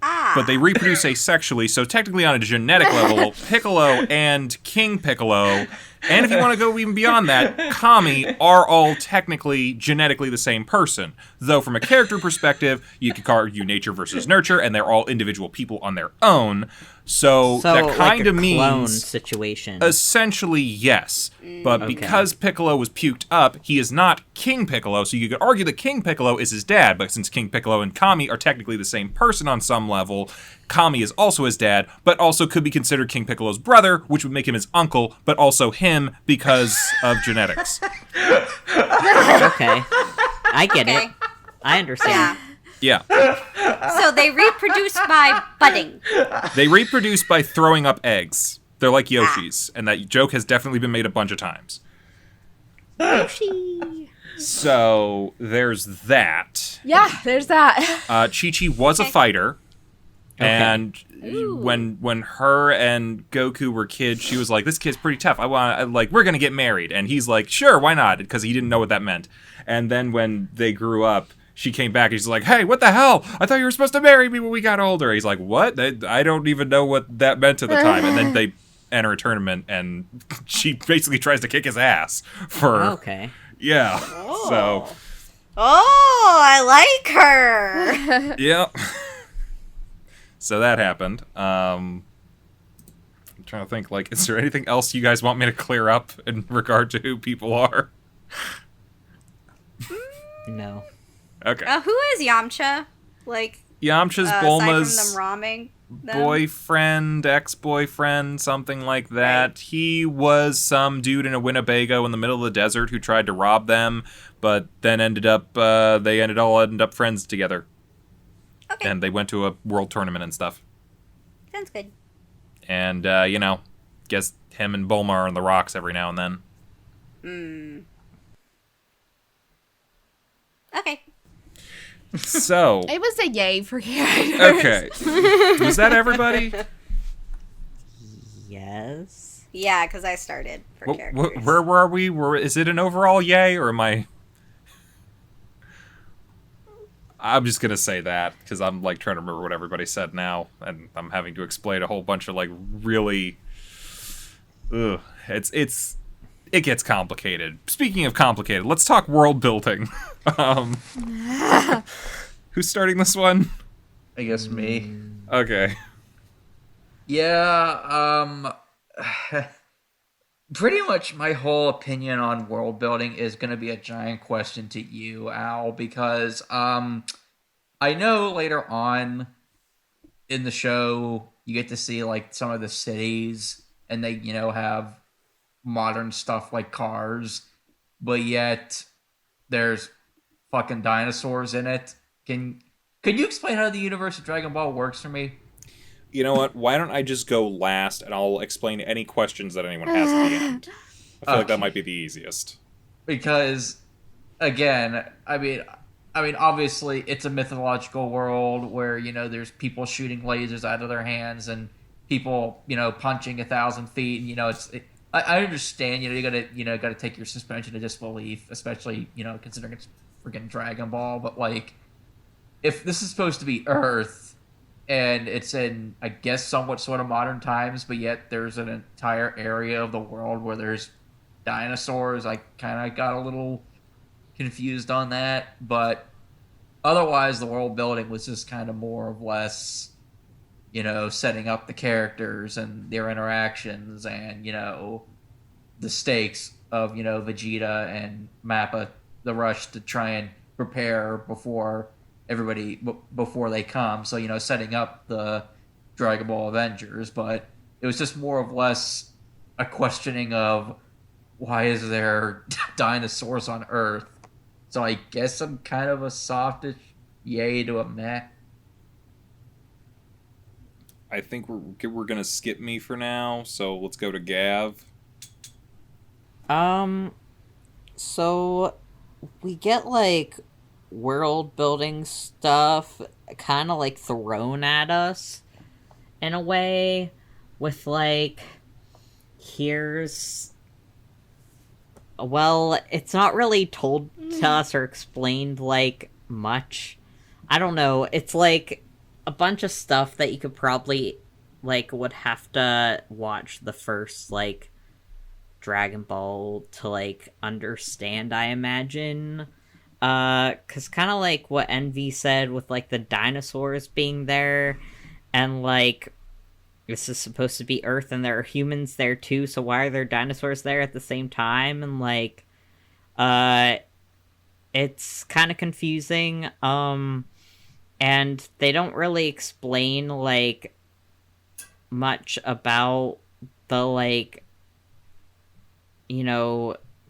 But they reproduce asexually, so technically on a genetic level, Piccolo and King Piccolo, and if you want to go even beyond that, Kami are all technically genetically the same person. Though from a character perspective, you could argue nature versus nurture, and they're all individual people on their own. So that kind of means clone situation. Essentially, yes. But because Piccolo was puked up, he is not King Piccolo. So you could argue that King Piccolo is his dad. But since King Piccolo and Kami are technically the same person on some level, Kami is also his dad, but also could be considered King Piccolo's brother, which would make him his uncle, but also him because of genetics. Okay. I get it. I understand. Yeah. So they reproduce by budding. They reproduce by throwing up eggs. They're like Yoshis, and that joke has definitely been made a bunch of times. Yoshi. So there's that. Yeah, there's that. Chi-Chi was a fighter. And when her and Goku were kids, she was like, "This kid's pretty tough. We're gonna get married." And he's like, "Sure, why not?" Because he didn't know what that meant. And then when they grew up, she came back and she's like, "Hey, what the hell? I thought you were supposed to marry me when we got older." He's like, "What? I don't even know what that meant at the time." And then they enter a tournament, and she basically tries to kick his ass for. Okay. Yeah. Oh. So. Oh, I like her. Yeah. So that happened. I'm trying to think, like, is there anything else you guys want me to clear up in regard to who people are? No. Okay. Who is Yamcha? Like, Yamcha's aside Bulma's from them ramming them? boyfriend, ex-boyfriend, something like that. Right. He was some dude in a Winnebago in the middle of the desert who tried to rob them, but then they ended up friends together. Okay. And they went to a world tournament and stuff. Sounds good. And, guess him and Bulma are on the rocks every now and then. Okay. So. It was a yay for characters. Okay. Was that everybody? Yes. Yeah, because I started for characters. Where were we? Is it an overall yay, or am I... I'm just gonna say that, because I'm, like, trying to remember what everybody said now, and I'm having to explain a whole bunch of, like, really... Ugh. It gets complicated. Speaking of complicated, let's talk world building. Who's starting this one? I guess me. Okay. Yeah, pretty much my whole opinion on world building is going to be a giant question to you, Al, because I know later on in the show you get to see like some of the cities and they, have modern stuff like cars, but yet there's fucking dinosaurs in it. Could you explain how the universe of Dragon Ball works for me? You know what? Why don't I just go last, and I'll explain any questions that anyone has at the end. I feel like that might be the easiest. Because, again, I mean, obviously, it's a mythological world where there's people shooting lasers out of their hands and people punching 1,000 feet, and I understand you gotta take your suspension of disbelief, especially considering it's freaking Dragon Ball, but like if this is supposed to be Earth. And it's in, I guess, somewhat sort of modern times, but yet there's an entire area of the world where there's dinosaurs. I kind of got a little confused on that. But otherwise, the world building was just kind of more or less, setting up the characters and their interactions and, the stakes of, Vegeta and Mappa, the rush to try and prepare before they come, so setting up the Dragon Ball Avengers, but it was just more or less a questioning of why is there dinosaurs on Earth. So I guess I'm kind of a softish yay to a meh. I think we're gonna skip me for now, so let's go to Gav. So we get like world building stuff kind of like thrown at us in a way with like it's not really told to us or explained like much. I don't know, it's like a bunch of stuff that you could probably like would have to watch the first like Dragon Ball to like understand, I imagine. Cause kind of like what Envy said with like the dinosaurs being there, and like this is supposed to be Earth and there are humans there too, so why are there dinosaurs there at the same time? And like it's kind of confusing, and they don't really explain like much about the like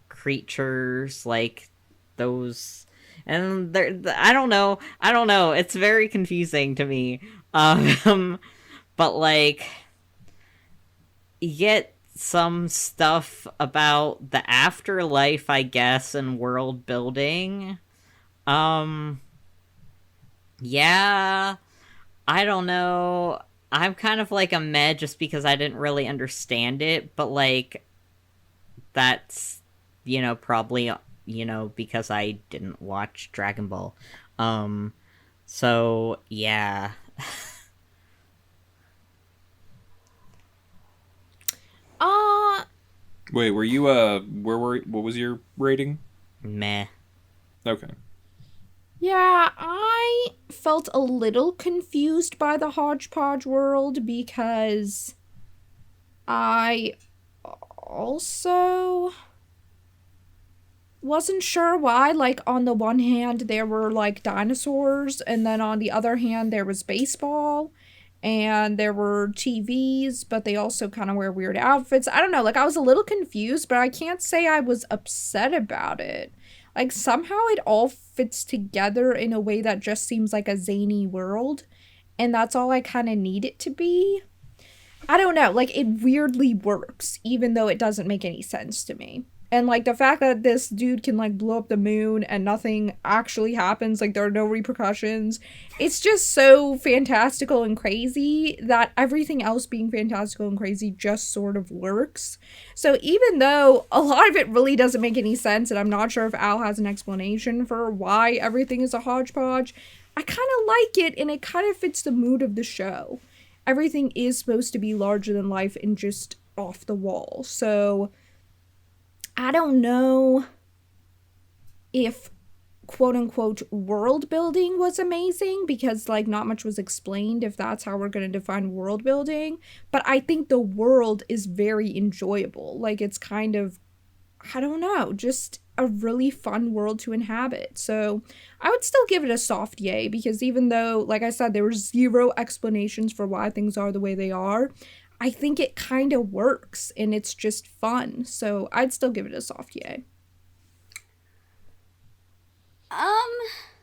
creatures like those, and I don't know, it's very confusing to me, but like you get some stuff about the afterlife, I guess, and world building. Yeah, I don't know. I'm kind of like a meh just because I didn't really understand it, but like, that's, probably, because I didn't watch Dragon Ball. So, yeah. Wait, were you what was your rating? Meh. Okay. Yeah, I felt a little confused by the hodgepodge world because I also wasn't sure why. Like, on the one hand, there were, like, dinosaurs, and then on the other hand, there was baseball, and there were TVs, but they also kind of wear weird outfits. I don't know, like, I was a little confused, but I can't say I was upset about it. Like, somehow it all fits together in a way that just seems like a zany world, and that's all I kind of need it to be. I don't know, like, it weirdly works, even though it doesn't make any sense to me. And, like, the fact that this dude can, like, blow up the moon and nothing actually happens, like, there are no repercussions, it's just so fantastical and crazy that everything else being fantastical and crazy just sort of works. So even though a lot of it really doesn't make any sense, and I'm not sure if Al has an explanation for why everything is a hodgepodge, I kind of like it, and it kind of fits the mood of the show. Everything is supposed to be larger than life and just off the wall. So I don't know if quote-unquote world building was amazing, because like not much was explained if that's how we're going to define world building, but I think the world is very enjoyable. Like, it's kind of, I don't know, just a really fun world to inhabit. So I would still give it a soft yay, because even though, like I said, there were zero explanations for why things are the way they are, I think it kind of works, and it's just fun. So I'd still give it a soft yay.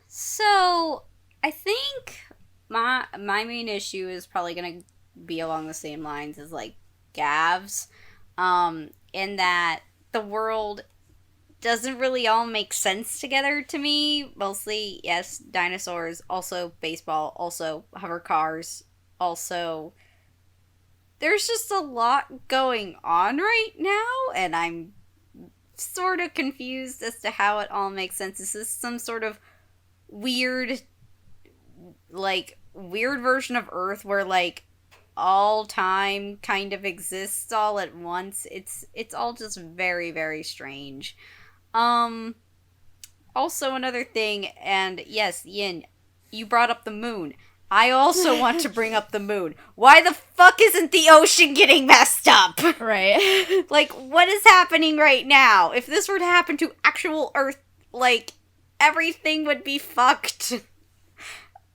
So I think my main issue is probably gonna be along the same lines as like Gav's, in that the world doesn't really all make sense together to me. Mostly, yes, dinosaurs, also baseball, also hover cars, also there's just a lot going on right now, and I'm sort of confused as to how it all makes sense. Is this some sort of weird version of Earth where, like, all time kind of exists all at once? It's all just very, very strange. Also another thing, and yes, Yin, you brought up the moon. I also want to bring up the moon. Why the fuck isn't the ocean getting messed up? Right. Like, what is happening right now? If this were to happen to actual Earth, like, everything would be fucked.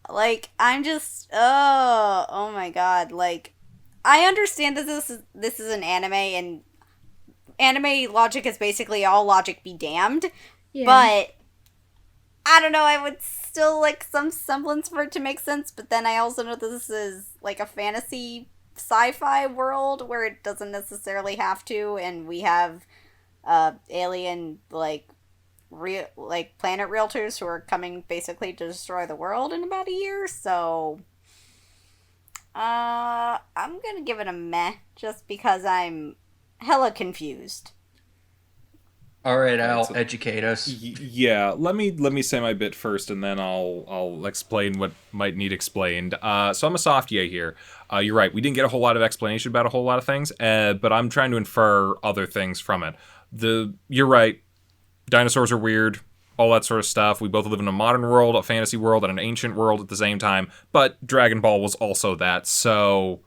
Like, I'm just, oh my god. Like, I understand that this is an anime, and anime logic is basically all logic be damned. Yeah. But I don't know, I would still like some semblance for it to make sense, but then I also know that this is like a fantasy sci-fi world where it doesn't necessarily have to, and we have alien like planet realtors who are coming basically to destroy the world in about a year, so I'm gonna give it a meh just because I'm hella confused. All right, Al, educate us. Yeah, let me say my bit first, and then I'll explain what might need explained. So I'm a soft yay here. You're right, we didn't get a whole lot of explanation about a whole lot of things, but I'm trying to infer other things from it. You're right, dinosaurs are weird, all that sort of stuff. We both live in a modern world, a fantasy world, and an ancient world at the same time, but Dragon Ball was also that, so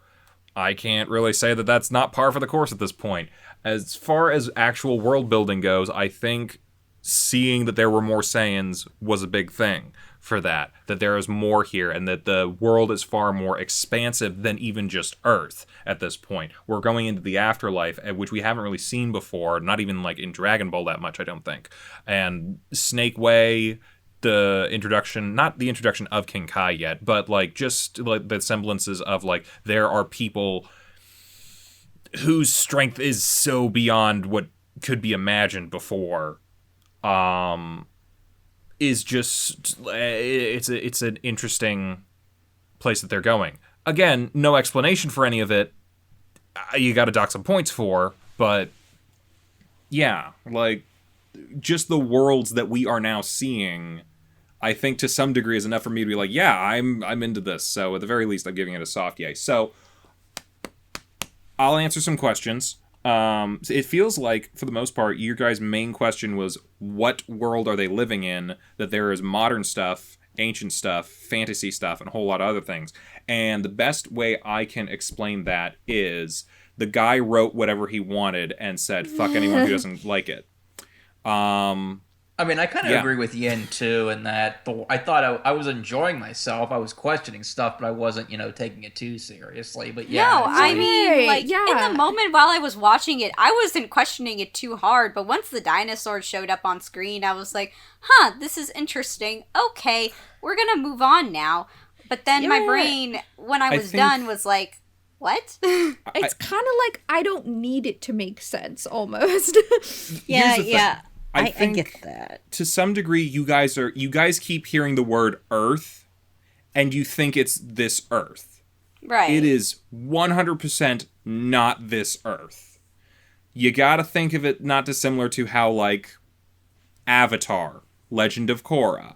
I can't really say that that's not par for the course at this point. As far as actual world building goes, I think seeing that there were more Saiyans was a big thing for that there is more here, and that the world is far more expansive than even just Earth at this point. We're going into the afterlife, which we haven't really seen before, not even like in Dragon Ball that much, I don't think. And Snake Way, the introduction, not the introduction of King Kai yet, but like just like the semblances of like there are people whose strength is so beyond what could be imagined before, is just, it's an interesting place that they're going. Again, no explanation for any of it. You gotta dock some points for, but yeah, like, just the worlds that we are now seeing, I think to some degree is enough for me to be like, yeah, I'm into this. So at the very least, I'm giving it a soft yay. So I'll answer some questions. It feels like, for the most part, your guys' main question was, what world are they living in? That there is modern stuff, ancient stuff, fantasy stuff, and a whole lot of other things. And the best way I can explain that is the guy wrote whatever he wanted and said, fuck anyone who doesn't like it. I mean, I kind of agree with Yin, too, in that I thought I was enjoying myself. I was questioning stuff, but I wasn't, taking it too seriously. But yeah. No, I mean, like, yeah. in the moment while I was watching it, I wasn't questioning it too hard, but once the dinosaurs showed up on screen, I was like, huh, this is interesting. Okay, we're gonna move on now. But then my brain, when I was done, was like, what? It's kind of like, I don't need it to make sense, almost. Yeah. I think get that. To some degree, you guys keep hearing the word Earth, and you think it's this Earth. Right. It is 100% not this Earth. You gotta think of it not dissimilar to how, like, Avatar, Legend of Korra,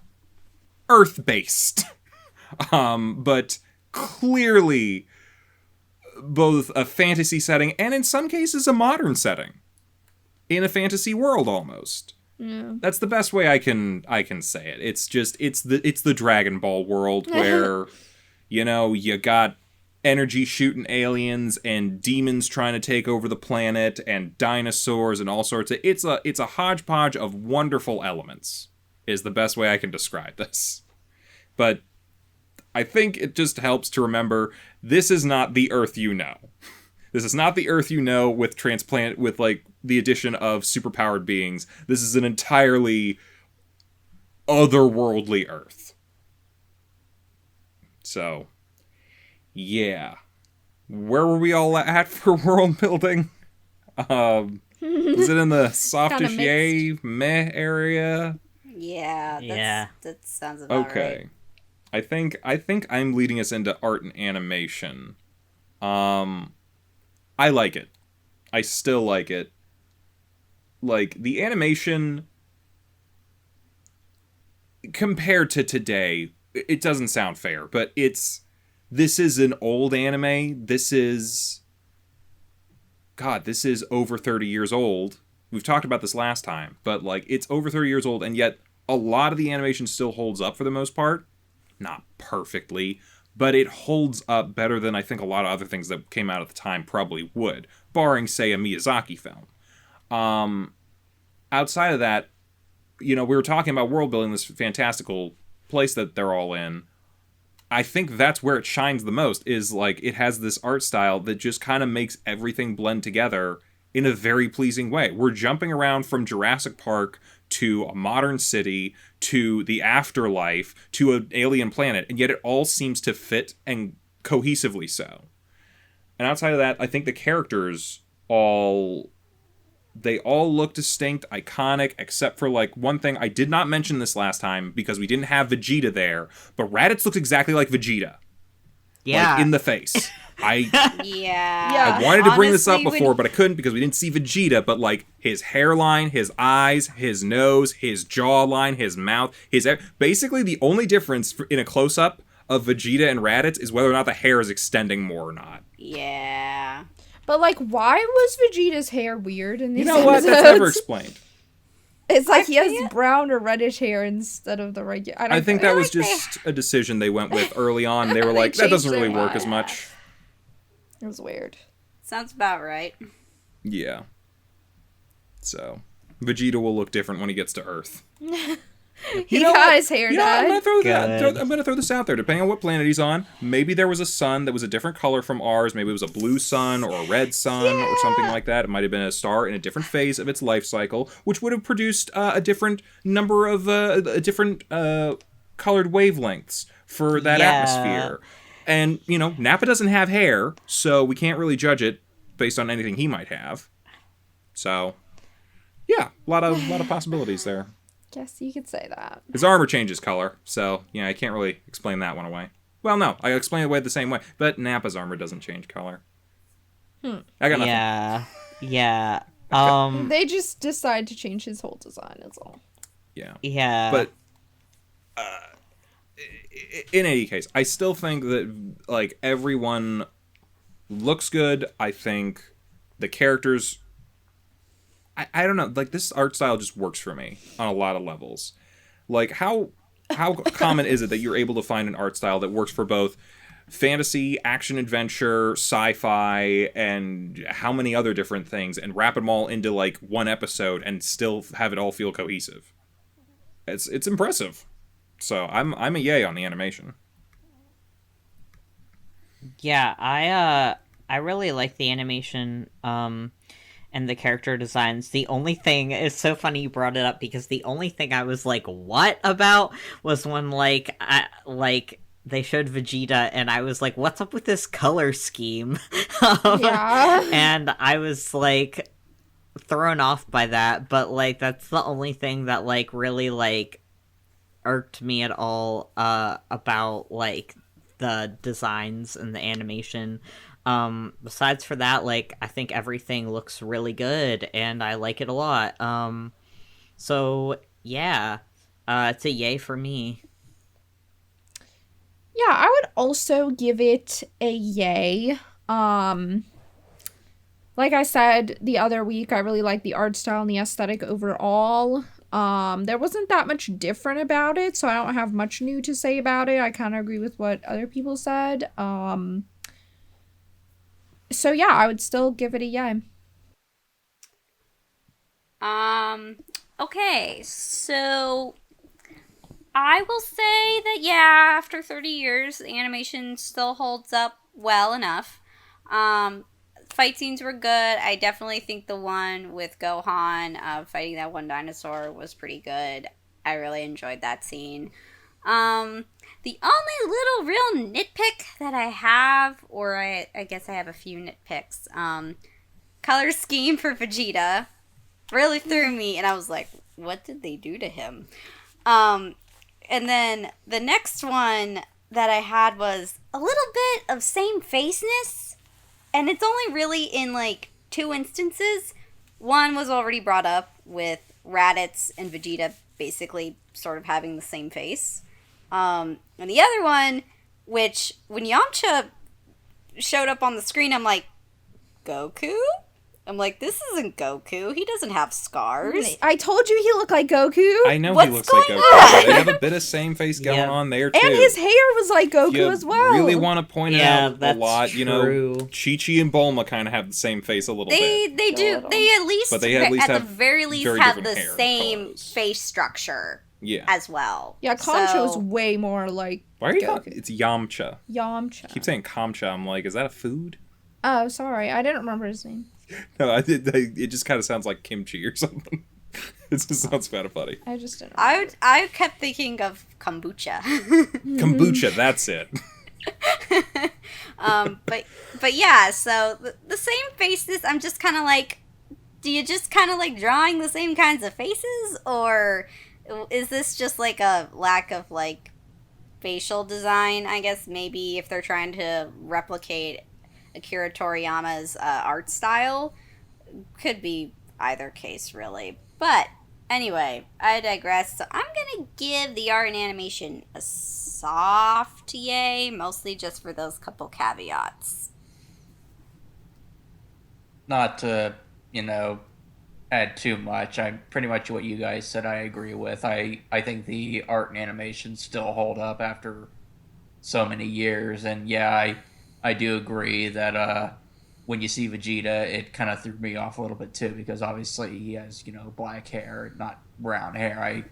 Earth-based. But clearly both a fantasy setting and in some cases a modern setting. In a fantasy world, almost. Yeah. That's the best way I can say it. It's just it's the Dragon Ball world where, you got energy shooting aliens and demons trying to take over the planet and dinosaurs and all sorts of. It's a hodgepodge of wonderful elements. Is the best way I can describe this. But I think it just helps to remember this is not the Earth you know. This is not the Earth you know with like the addition of superpowered beings. This is an entirely otherworldly Earth. So, yeah. Where were we all at for world building? Was it in the softish yay meh area? Yeah, that sounds about right. I think I'm leading us into art and animation. I like it. I still like it. Like, the animation, compared to today, it doesn't sound fair, but this is an old anime. This is over 30 years old. We've talked about this last time, but, like, it's over 30 years old, and yet a lot of the animation still holds up for the most part. Not perfectly, but it holds up better than I think a lot of other things that came out at the time probably would, barring, say, a Miyazaki film. Outside of that, we were talking about world building, this fantastical place that they're all in. I think that's where it shines the most, is like it has this art style that just kind of makes everything blend together in a very pleasing way. We're jumping around from Jurassic Park to a modern city, to the afterlife, to an alien planet, and yet it all seems to fit, and cohesively so. And outside of that, I think the characters all look distinct, iconic, except for, like, one thing. I did not mention this last time because we didn't have Vegeta there, but Raditz looks exactly like Vegeta. Yeah. Like, in the face. I Yeah. wanted to bring this up before, but I couldn't because we didn't see Vegeta, but, like, his hairline, his eyes, his nose, his jawline, his mouth, basically the only difference in a close-up of Vegeta and Raditz is whether or not the hair is extending more or not. Yeah. But, like, why was Vegeta's hair weird in these episodes? What? That's never explained. It's like he has brown or reddish hair instead of the regular. I think that was just a decision they went with early on. They were like, that doesn't really work as much. It was weird. Sounds about right. Yeah. So, Vegeta will look different when he gets to Earth. He got his hair dyed. I'm gonna throw this out there. Depending on what planet he's on, maybe there was a sun that was a different color from ours. Maybe it was a blue sun or a red sun or something like that. It might have been a star in a different phase of its life cycle, which would have produced a different number of different colored wavelengths for that atmosphere. And Nappa doesn't have hair, so we can't really judge it. based on anything he might have. So, yeah, a lot of possibilities there. Guess you could say that. His armor changes color, so yeah, I can't really explain that one away. Well, no, I explain it away the same way, but Nappa's armor doesn't change color. I got nothing. Yeah. They just decide to change his whole design, is all. Yeah. But in any case, I still think that like everyone looks good. I think the characters, I don't know, like this art style just works for me on a lot of levels. Like how common is it that you're able to find an art style that works for both fantasy, action adventure, sci-fi, and how many other different things, and wrap them all into like one episode and still have it all feel cohesive? It's impressive. So I'm a yay on the animation. Yeah, I really like the animation and the character designs. The only thing, it's so funny you brought it up, because the only thing I was like, what about, was when they showed Vegeta and I was like, what's up with this color scheme? Yeah. And I was like thrown off by that, but like that's the only thing that like really like irked me at all about like the designs and the animation. Besides for that, like I think everything looks really good and I like it a lot. So yeah, it's a yay for me. Yeah, I would also give it a yay. Like I said the other week, I really like the art style and the aesthetic overall. There wasn't that much different about it, so I don't have much new to say about it. I kind of agree with what other people said. So yeah, I would still give it a yay. Okay, so I will say that, yeah, after 30 years, the animation still holds up well enough. Fight scenes were good. I definitely think the one with Gohan fighting that one dinosaur was pretty good. I really enjoyed that scene. The only little real nitpick that I have, or I guess I have a few nitpicks, color scheme for Vegeta really threw me, and I was like, what did they do to him? And then the next one that I had was a little bit of same faceness, and it's only really in like 2 instances. One was already brought up with Raditz and Vegeta basically sort of having the same face. And the other one, which when Yamcha showed up on the screen, I'm like, Goku? I'm like, this isn't Goku. He doesn't have scars. I told you he looked like Goku. I know What's he looks like going Goku. on? But they have a bit of same face going Yeah. on there too. And his hair was like Goku you as well. really want to point it Yeah, out a that's lot. You know, true. Chi-Chi and Bulma kind of have the same face a little bit. They do. They at least, But they at least at have the very least, very have different the hair same colors. face structure Yeah. as well. Yeah, Concho's So- way more like Why are you Goku. calling It's Yamcha. Yamcha. I keep saying Kamcha. I'm like, is that a food? Oh, sorry. I didn't remember his name. No, it just kind of sounds like kimchi or something. It just sounds kind of funny. I just didn't. I kept thinking of kombucha. Kombucha, that's it. But yeah, so the same faces, I'm just kind of like, do you just kind of like drawing the same kinds of faces, or is this just like a lack of like facial design? I guess maybe if they're trying to replicate Akira Toriyama's art style, could be either case really. But anyway, I digress. So I'm gonna give the art and animation a soft yay, mostly just for those couple caveats. Not to, add too much. I'm pretty much what you guys said I agree with. I think the art and animation still hold up after so many years. And yeah, I do agree that when you see Vegeta, it kind of threw me off a little bit too, because obviously he has, black hair, not brown hair.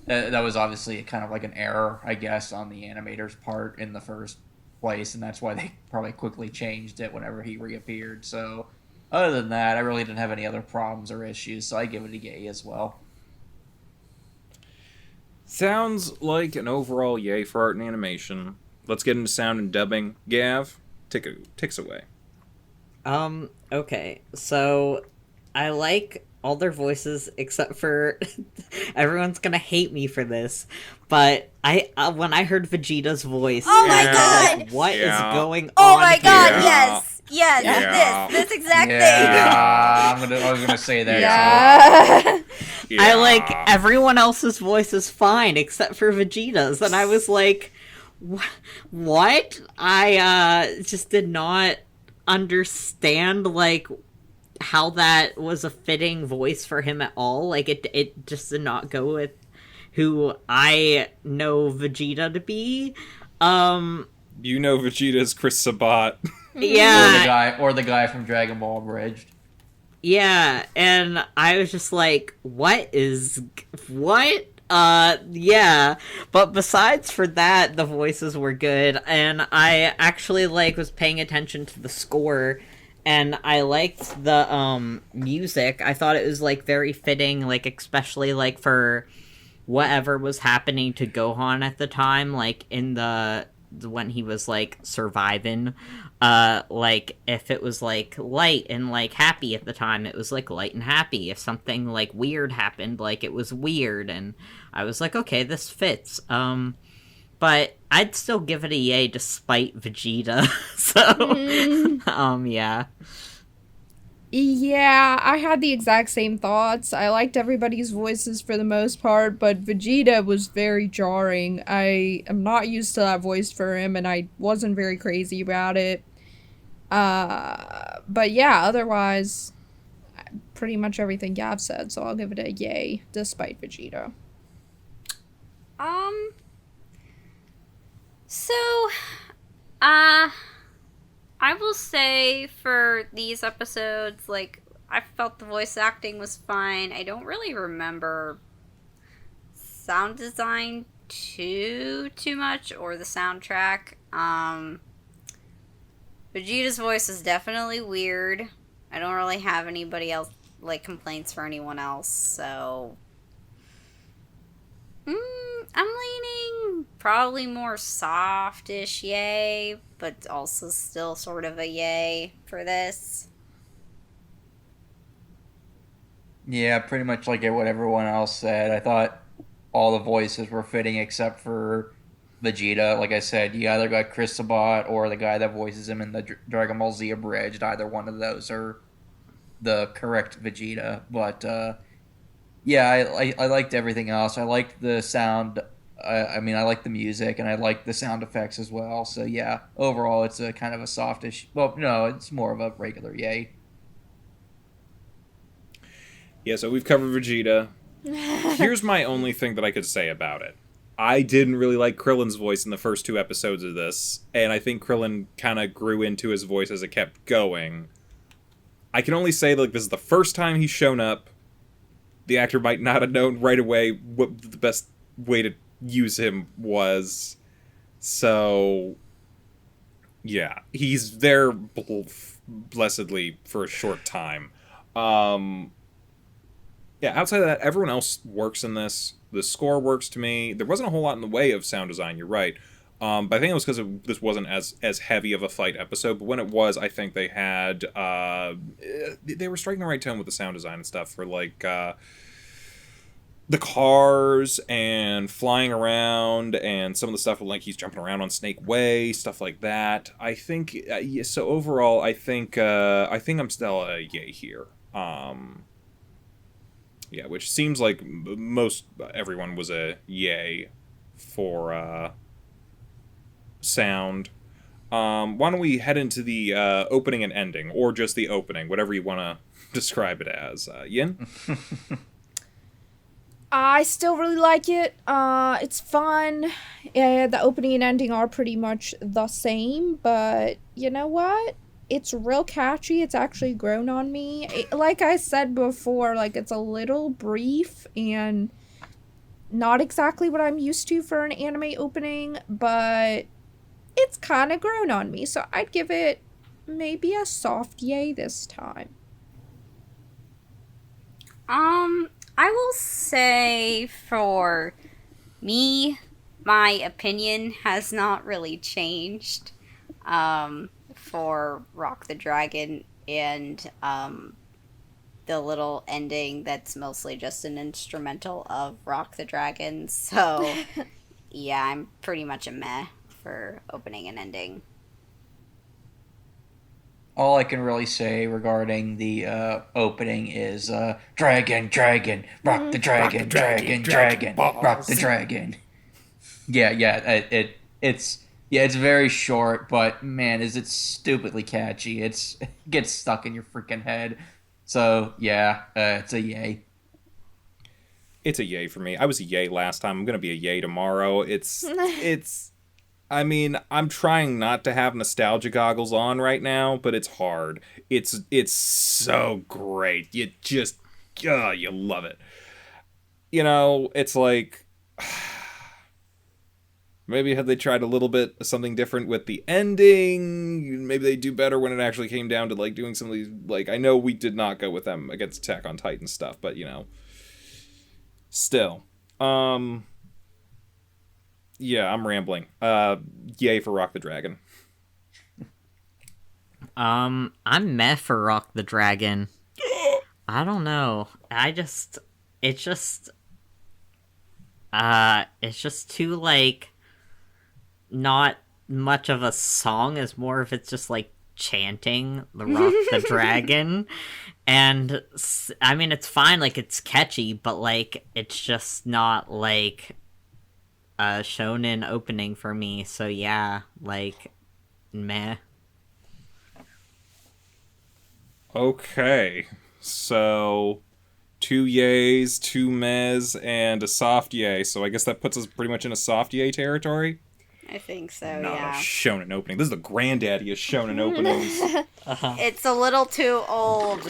That was obviously kind of like an error, I guess, on the animator's part in the first place, and that's why they probably quickly changed it whenever he reappeared. So other than that, I really didn't have any other problems or issues, so I give it a yay as well. Sounds like an overall yay for art and animation. Let's get into sound and dubbing. Gav, take us away. Okay, so I like all their voices except for everyone's gonna hate me for this, but I when I heard Vegeta's voice, Oh I my was god! like, what is going Oh on my here? god, Yeah. yes! Yes, Yeah. this exact thing! Yeah, I was gonna say that. Yeah. I like everyone else's voice is fine except for Vegeta's, and I was like, what? I just did not understand like how that was a fitting voice for him at all. Like it just did not go with who I know Vegeta to be. You know Vegeta's Chris Sabat. Yeah, Or the guy from Dragon Ball Bridged. yeah, and I was just like, what? Yeah. But besides for that, the voices were good, and I actually, like, was paying attention to the score, and I liked the, music. I thought it was, like, very fitting, like, especially, like, for whatever was happening to Gohan at the time, like, in when he was, like, surviving. Like, if it was, like, light and, like, happy at the time, it was, like, light and happy. If something, like, weird happened, like, it was weird, and I was like, okay, this fits. But I'd still give it a yay despite Vegeta, so, yeah. Yeah, I had the exact same thoughts. I liked everybody's voices for the most part, but Vegeta was very jarring. I am not used to that voice for him, and I wasn't very crazy about it. But yeah, otherwise, pretty much everything Gav said, so I'll give it a yay, despite Vegeta. So, I will say for these episodes, like, I felt the voice acting was fine. I don't really remember sound design too much, or the soundtrack. Vegeta's voice is definitely weird. I don't really have anybody else, like, complaints for anyone else, so... I'm leaning probably more softish yay, but also still sort of a yay for this. Yeah, pretty much like what everyone else said. I thought all the voices were fitting except for Vegeta. Like I said, you either got Chris Sabat or the guy that voices him in the Dragon Ball Z Abridged. Either one of those are the correct Vegeta. But yeah, I liked everything else. I liked the sound. I mean, I like the music, and I like the sound effects as well. So yeah, overall, it's a kind of a softish. Well, no, it's more of a regular yay. Yeah, so we've covered Vegeta. Here's my only thing that I could say about it. I didn't really like Krillin's voice in the first 2 episodes of this, and I think Krillin kind of grew into his voice as it kept going. I can only say, like, this is the first time he's shown up. The actor might not have known right away what the best way to use him was. So, yeah, he's there blessedly for a short time. Yeah, outside of that, everyone else works in this. The score works to me. There wasn't a whole lot in the way of sound design, you're right. But I think it was because this wasn't as heavy of a fight episode. But when it was, I think they had... they were striking the right tone with the sound design and stuff for, like... the cars and flying around and some of the stuff like he's jumping around on Snake Way, stuff like that. I think yeah, so overall I think I'm still a yay here. Yeah, which seems like most everyone was a yay for sound. Why don't we head into the opening and ending, or just the opening, whatever you want to describe it as. Yin? I still really like it. It's fun. The opening and ending are pretty much the same, but you know what? It's real catchy. It's actually grown on me. Like I said before, like it's a little brief and not exactly what I'm used to for an anime opening, but it's kind of grown on me. So I'd give it maybe a soft yay this time. I will say for me, my opinion has not really changed. for Rock the Dragon and the little ending that's mostly just an instrumental of Rock the Dragon. So, yeah, I'm pretty much a meh for opening and ending. All I can really say regarding the opening is dragon, dragon, rock the dragon, dragon, dragon, rock the dragon. It's very short, but man, is it stupidly catchy. It gets stuck in your freaking head. So yeah, it's a yay. It's a yay for me. I was a yay last time. I'm gonna be a yay tomorrow. I mean, I'm trying not to have nostalgia goggles on right now, but it's hard. It's so great. You just, you love it. You know, it's like, maybe had they tried a little bit of something different with the ending, maybe they do better when it actually came down to, like, doing some of these, like, I know we did not go with them against Attack on Titan stuff, but, you know, still. Yeah, I'm rambling. Yay for Rock the Dragon. I'm meh for Rock the Dragon. I don't know. It's just too, like, not much of a song, as more of it's just, like, chanting the Rock the Dragon. And, I mean, it's fine, like, it's catchy, but, like, it's just not, like, a shonen opening for me, so yeah, like, meh. Okay, so 2 yays, 2 mehs, and a soft yay, so I guess that puts us pretty much in a soft yay territory? I think so, Not yeah. a shonen opening. This is the granddaddy of shonen openings. It's a little too old.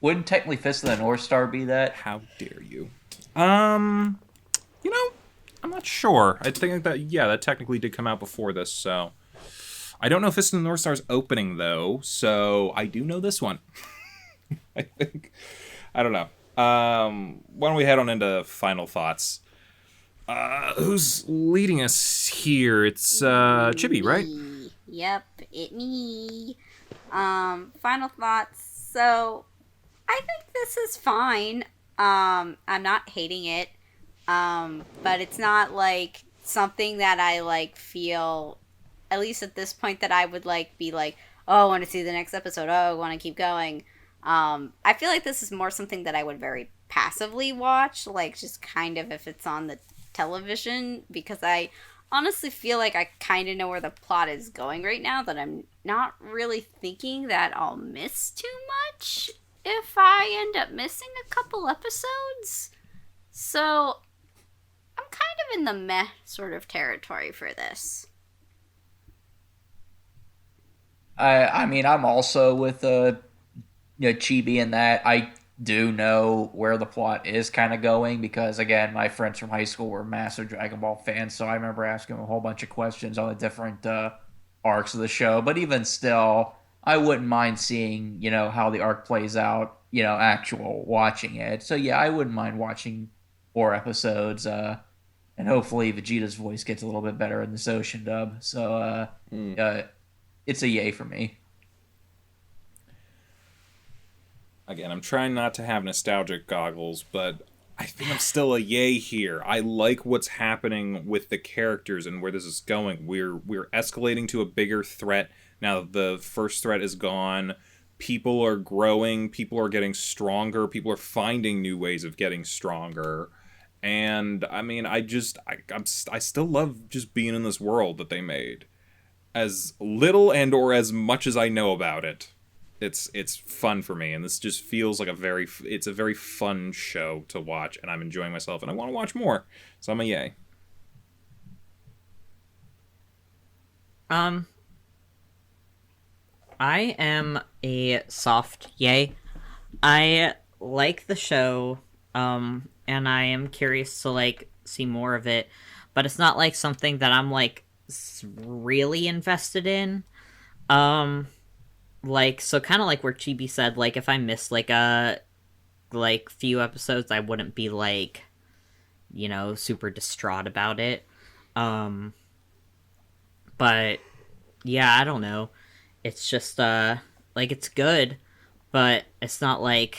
Wouldn't technically Fist of the North Star be that? How dare you? You know, I'm not sure. I think that technically did come out before this, so. I don't know Fist of the North Star's opening, though, so I do know this one. I think. I don't know. Why don't we head on into final thoughts? Who's leading us here? It's Chibi, right? Yep, it me. Final thoughts. So, I think this is fine. I'm not hating it. But it's not, like, something that I, like, feel, at least at this point, that I would, like, be like, oh, I want to see the next episode, oh, I want to keep going. I feel like this is more something that I would very passively watch, like, just kind of if it's on the television, because I honestly feel like I kind of know where the plot is going right now, that I'm not really thinking that I'll miss too much if I end up missing a couple episodes. So I'm kind of in the meh sort of territory for this. I mean, I'm also with Chibi in that I do know where the plot is kind of going because, again, my friends from high school were massive Dragon Ball fans, so I remember asking them a whole bunch of questions on the different arcs of the show. But even still, I wouldn't mind seeing, how the arc plays out, actual watching it. So yeah, I wouldn't mind watching 4 episodes, and hopefully Vegeta's voice gets a little bit better in this Ocean dub. So it's a yay for me. Again, I'm trying not to have nostalgic goggles, but I think I'm still a yay here. I like what's happening with the characters and where this is going. We're escalating to a bigger threat now that the first threat is gone. People are growing, people are getting stronger, people are finding new ways of getting stronger. And I mean, I still love just being in this world that they made. As little and or as much as I know about it. It's fun for me, and this just feels like it's a very fun show to watch, and I'm enjoying myself, and I want to watch more, so I'm a yay. I am a soft yay. I like the show, and I am curious to, like, see more of it, but it's not, like, something that I'm, like, really invested in. Like, so kind of like where Chibi said, like, if I missed, like, few episodes, I wouldn't be, like, super distraught about it. But, yeah, I don't know. it's just like it's good, but it's not like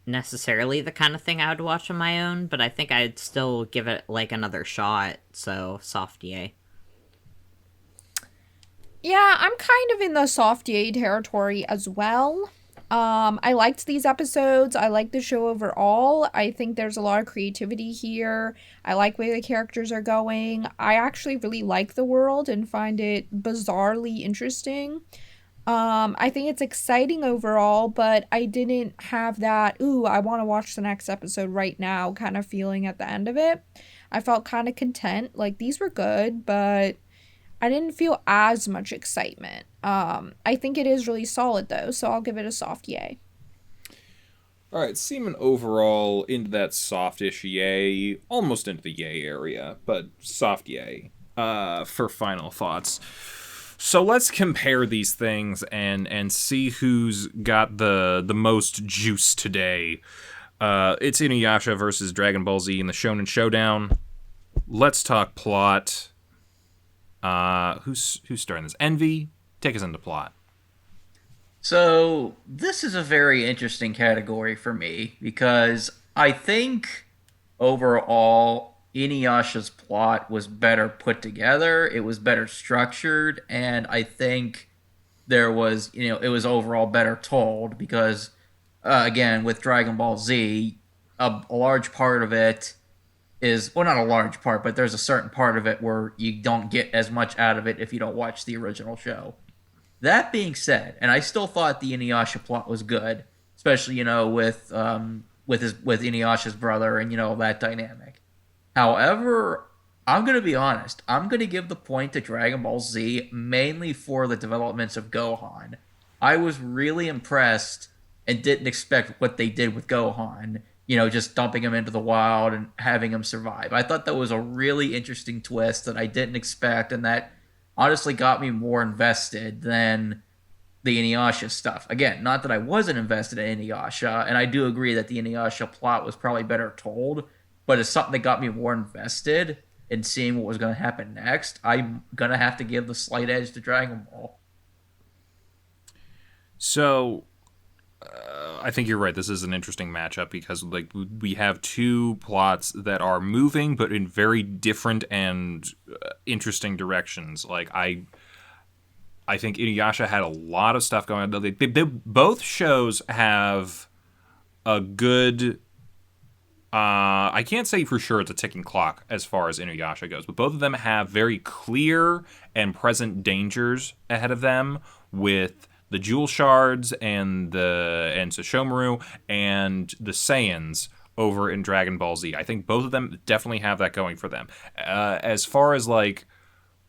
necessarily the kind of thing I would watch on my own, but I think I'd still give it like another shot, so soft yay. Yeah, I'm kind of in the soft yay territory as well. I liked these episodes. I like the show overall. I think there's a lot of creativity here. I like where the characters are going. I actually really like the world and find it bizarrely interesting. I think it's exciting overall, but I didn't have that, ooh, I want to watch the next episode right now kind of feeling at the end of it. I felt kind of content. Like, these were good, but I didn't feel as much excitement. I think it is really solid though, so I'll give it a soft yay. All right, seeming overall into that softish yay, almost into the yay area, but soft yay for final thoughts. So let's compare these things and see who's got the most juice today. It's InuYasha versus Dragon Ball Z in the Shonen Showdown. Let's talk plot. Who's starting this? Envy, take us into plot. So, this is a very interesting category for me because I think overall InuYasha's plot was better put together, it was better structured, and I think there was, it was overall better told because, again, with Dragon Ball Z, a large part of it is, well, not a large part, but there's a certain part of it where you don't get as much out of it if you don't watch the original show. That being said, and I still thought the InuYasha plot was good, especially with InuYasha's brother and that dynamic. However, I'm gonna be honest. I'm gonna give the point to Dragon Ball Z mainly for the developments of Gohan. I was really impressed and didn't expect what they did with Gohan. Just dumping him into the wild and having him survive. I thought that was a really interesting twist that I didn't expect, and that honestly got me more invested than the InuYasha stuff. Again, not that I wasn't invested in InuYasha, and I do agree that the InuYasha plot was probably better told, but it's something that got me more invested in seeing what was going to happen next. I'm going to have to give the slight edge to Dragon Ball. So, I think you're right. This is an interesting matchup because we have two plots that are moving, but in very different and interesting directions. I think InuYasha had a lot of stuff going on. They both shows have a good. I can't say for sure it's a ticking clock as far as InuYasha goes, but both of them have very clear and present dangers ahead of them with the Jewel Shards and Sesshomaru and the Saiyans over in Dragon Ball Z. I think both of them definitely have that going for them. As far as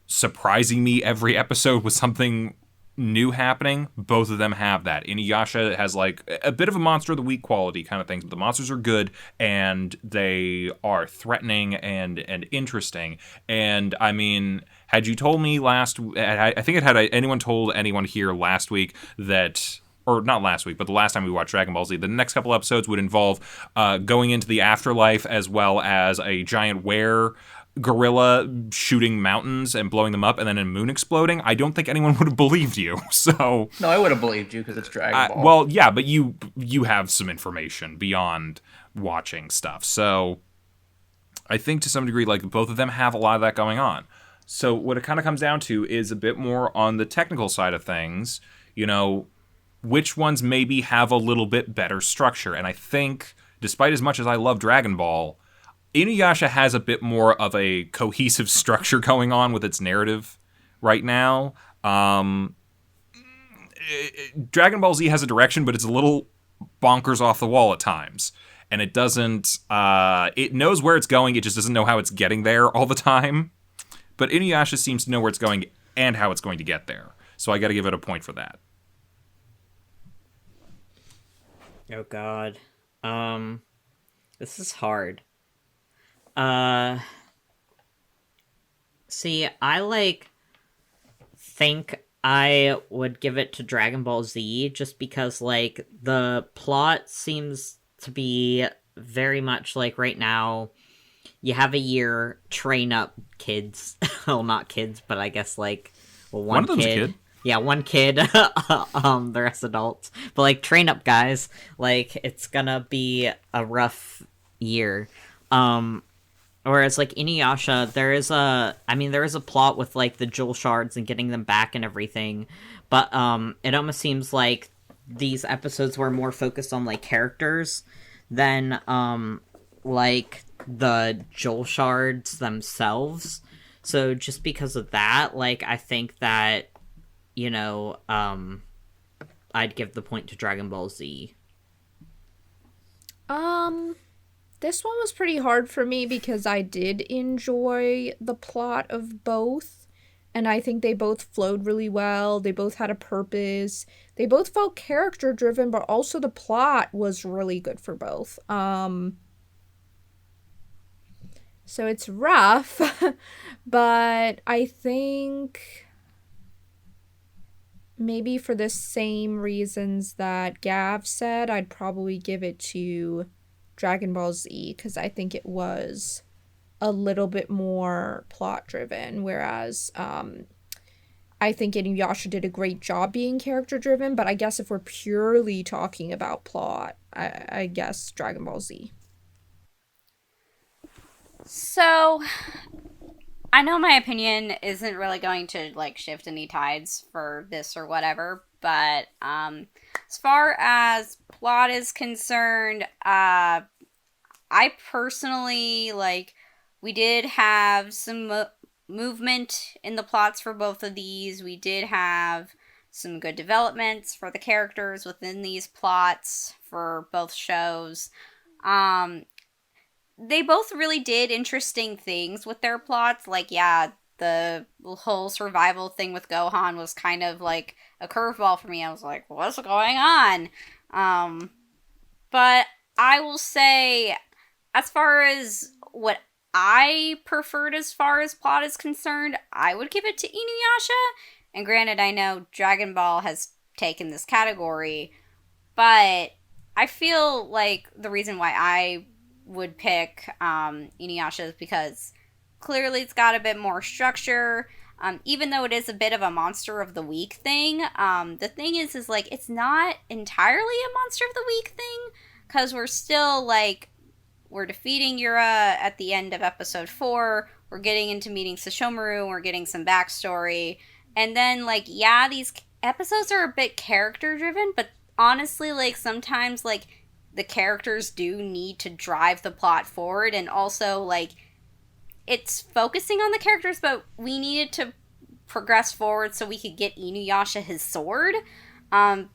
surprising me every episode with something new happening, both of them have that. InuYasha has a bit of a monster of the week quality kind of things, but the monsters are good and they are threatening and interesting. And I mean, had you told me I think it had anyone told anyone here last week that, or not last week, but the last time we watched Dragon Ball Z, the next couple episodes would involve going into the afterlife as well as a giant gorilla shooting mountains and blowing them up and then a moon exploding, I don't think anyone would have believed you. So no, I would have believed you because it's Dragon Ball. Well, yeah, but you have some information beyond watching stuff. So I think to some degree, both of them have a lot of that going on. So what it kind of comes down to is a bit more on the technical side of things, which ones maybe have a little bit better structure. And I think, despite as much as I love Dragon Ball, InuYasha has a bit more of a cohesive structure going on with its narrative right now. Dragon Ball Z has a direction, but it's a little bonkers off the wall at times. And it doesn't... it knows where it's going, it just doesn't know how it's getting there all the time. But InuYasha seems to know where it's going and how it's going to get there. So I gotta give it a point for that. Oh god. This is hard. See, I think I would give it to Dragon Ball Z just because the plot seems to be very much right now you have a year, train up kids. Well, not kids, but I guess one of them's kid. a kid. Yeah, one kid, the rest adults. But, like, train up, guys. Like, it's gonna be a rough year. Whereas, like, InuYasha, there is a plot with, like, the jewel shards and getting them back and everything. But, it almost seems like these episodes were more focused on, like, characters than, like, the jewel shards themselves. So, just because of that, like, I think that, you know, I'd give the point to Dragon Ball Z. This one was pretty hard for me because I did enjoy the plot of both. And I think they both flowed really well. They both had a purpose. They both felt character driven, but also the plot was really good for both. So it's rough, but I think maybe for the same reasons that Gav said, I'd probably give it to Dragon Ball Z, because I think it was a little bit more plot driven, whereas I think InuYasha did a great job being character driven, but I guess if we're purely talking about plot, I guess Dragon Ball Z. So, I know my opinion isn't really going to, like, shift any tides for this or whatever, but as far as plot is concerned, I personally, like, we did have some movement in the plots for both of these. We did have some good developments for the characters within these plots for both shows. They both really did interesting things with their plots. Like, yeah, the whole survival thing with Gohan was kind of like a curveball for me. I was like, what's going on? But I will say, as far as what I preferred as far as plot is concerned, I would give it to InuYasha. And granted, I know Dragon Ball has taken this category, but I feel like the reason why I would pick InuYasha is because clearly it's got a bit more structure. Even though it is a bit of a monster of the week thing, the thing is like, it's not entirely a monster of the week thing, because we're still, like, we're defeating Yura at the end of episode 4, we're getting into meeting Sesshomaru, we're getting some backstory, and then, like, yeah, these episodes are a bit character driven, but honestly, like, sometimes, like, the characters do need to drive the plot forward, and also, like, it's focusing on the characters, but we needed to progress forward so we could get InuYasha his sword,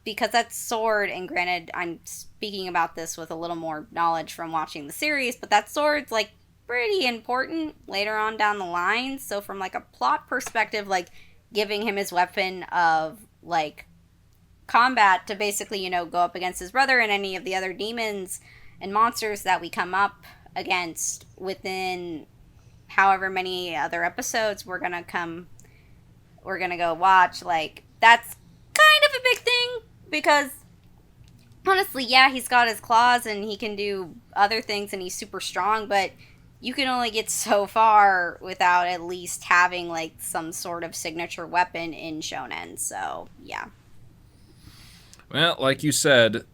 because that sword, and granted, I'm speaking about this with a little more knowledge from watching the series, but that sword's, like, pretty important later on down the line, so from, like, a plot perspective, like, giving him his weapon of, like, combat to basically, you know, go up against his brother and any of the other demons and monsters that we come up against within however many other episodes we're gonna go watch. Like, that's kind of a big thing, because honestly, yeah, he's got his claws and he can do other things and he's super strong, but you can only get so far without at least having, like, some sort of signature weapon in Shonen. So yeah. Well, like you said,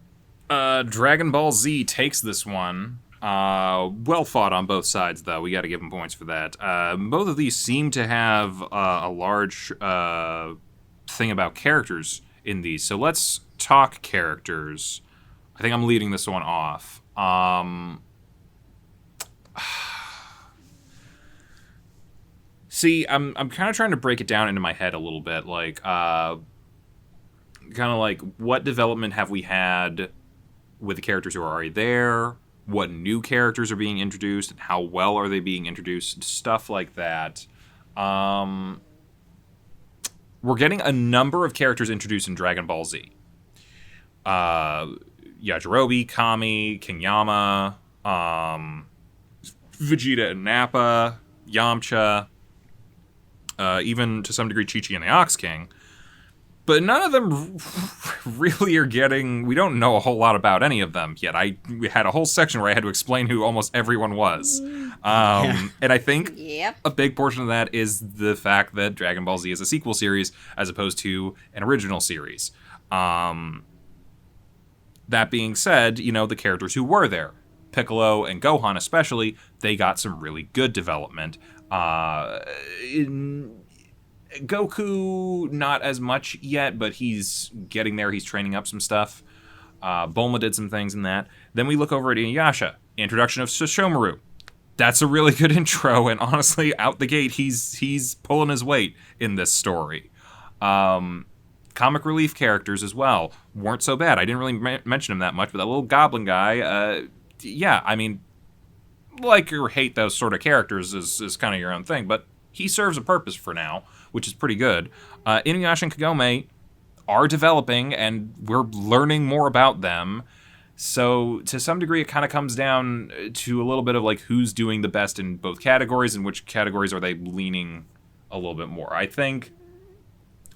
Dragon Ball Z takes this one. Well fought on both sides, though. We got to give them points for that. Both of these seem to have a large thing about characters in these. So let's talk characters. I think I'm leading this one off. See, I'm kind of trying to break it down into my head a little bit. Like, kind of like, what development have we had with the characters who are already there? What new characters are being introduced, and how well are they being introduced? Stuff like that. We're getting a number of characters introduced in Dragon Ball Z. Yajirobe, Kami, Kinyama, Vegeta and Nappa, Yamcha, even to some degree Chi-Chi and the Ox King. But none of them really are getting... We don't know a whole lot about any of them yet. We had a whole section where I had to explain who almost everyone was. And I think Yep. a big portion of that is the fact that Dragon Ball Z is a sequel series as opposed to an original series. That being said, the characters who were there, Piccolo and Gohan especially, they got some really good development. Goku, not as much yet, but he's getting there. He's training up some stuff. Bulma did some things in that. Then we look over at InuYasha, introduction of Sesshomaru. That's a really good intro, and honestly, out the gate, he's pulling his weight in this story. Comic relief characters as well weren't so bad. I didn't really mention him that much, but that little goblin guy, like or hate those sort of characters is kind of your own thing, but he serves a purpose for now, which is pretty good. InuYasha and Kagome are developing, and we're learning more about them. So to some degree, it kind of comes down to a little bit of like who's doing the best in both categories and which categories are they leaning a little bit more. I think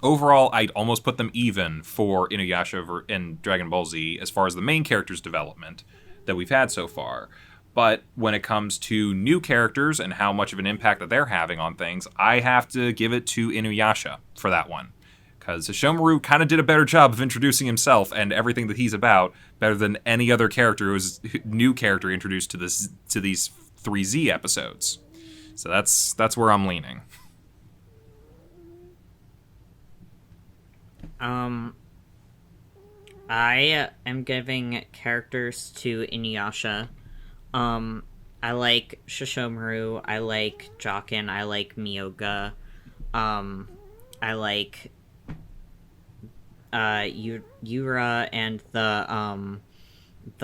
overall, I'd almost put them even for InuYasha and Dragon Ball Z as far as the main character's development that we've had so far. But when it comes to new characters and how much of an impact that they're having on things, I have to give it to InuYasha for that one. Because Sesshomaru kind of did a better job of introducing himself and everything that he's about better than any other character who was new character introduced to these 3Z episodes. So that's where I'm leaning. I am giving characters to InuYasha. I like Sesshomaru, I like Jokin, I like Myoga, I like Yura and the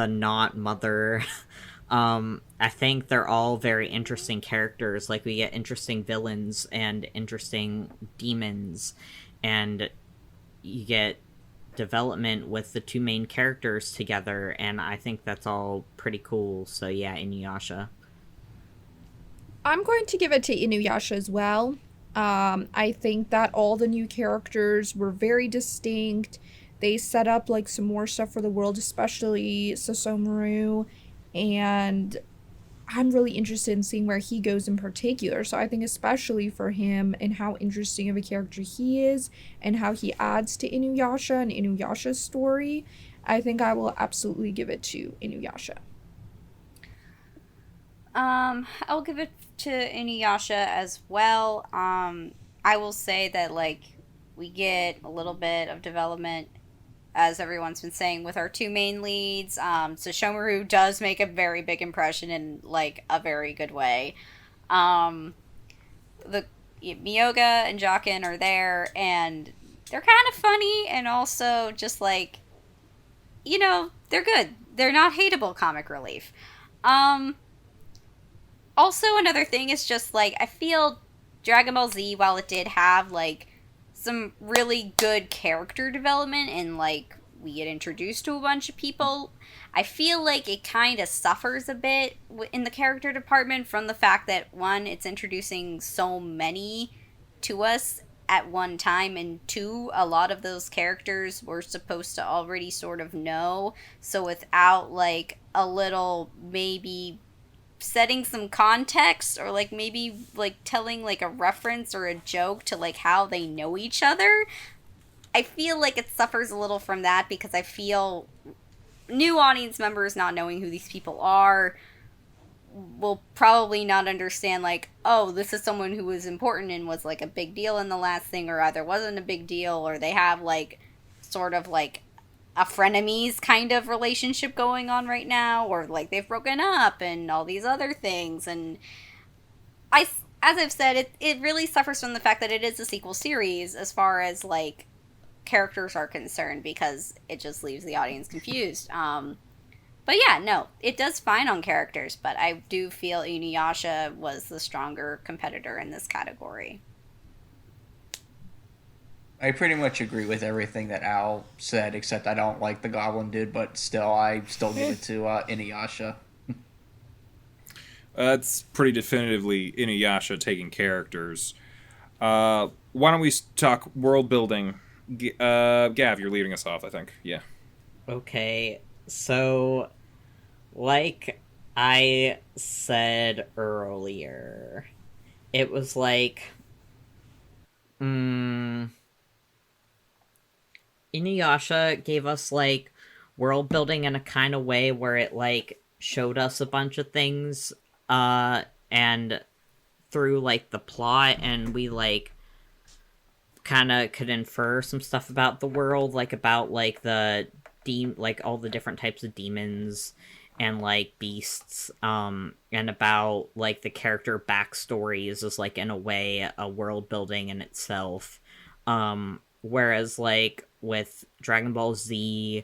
not mother. I think they're all very interesting characters. Like, we get interesting villains and interesting demons, and you get development with the two main characters together, and I think that's all pretty cool. So yeah, InuYasha. I'm going to give it to InuYasha as well. I think that all the new characters were very distinct. They set up like some more stuff for the world, especially Sesshomaru, and I'm really interested in seeing where he goes in particular. So I think especially for him and how interesting of a character he is and how he adds to InuYasha and InuYasha's story, I think I will absolutely give it to InuYasha. I'll give it to InuYasha as well. I will say that, like, we get a little bit of development, as everyone's been saying, with our two main leads. So Shomaru does make a very big impression in, like, a very good way. The Myoga and Jokin are there, and they're kind of funny, and also just, like, they're good. They're not hateable comic relief. Also, another thing is just, like, I feel Dragon Ball Z, while it did have, like, some really good character development and, like, we get introduced to a bunch of people, I feel like it kind of suffers a bit in the character department from the fact that, one, it's introducing so many to us at one time, and two, a lot of those characters we're supposed to already sort of know, so without, like, a little maybe setting some context or like maybe like telling like a reference or a joke to like how they know each other, I feel like it suffers a little from that, because I feel new audience members not knowing who these people are will probably not understand, like, oh, this is someone who was important and was like a big deal in the last thing, or either wasn't a big deal, or they have like sort of like a frenemies kind of relationship going on right now, or like they've broken up and all these other things. And as I've said, it really suffers from the fact that it is a sequel series as far as like characters are concerned, because it just leaves the audience confused. But yeah, no, it does fine on characters, but I do feel InuYasha was the stronger competitor in this category. I pretty much agree with everything that Al said, except I don't like the Goblin Dude, but still, I still give it to InuYasha. It's pretty definitively InuYasha taking characters. Why don't we talk world building? Gav, you're leading us off, I think. Yeah. Okay, so, like, I said earlier. It was like, InuYasha gave us like world building in a kind of way where it like showed us a bunch of things, and through like the plot, and we like kind of could infer some stuff about the world, like about like like all the different types of demons and like beasts, and about like the character backstories is like in a way a world building in itself. Whereas like with Dragon Ball Z,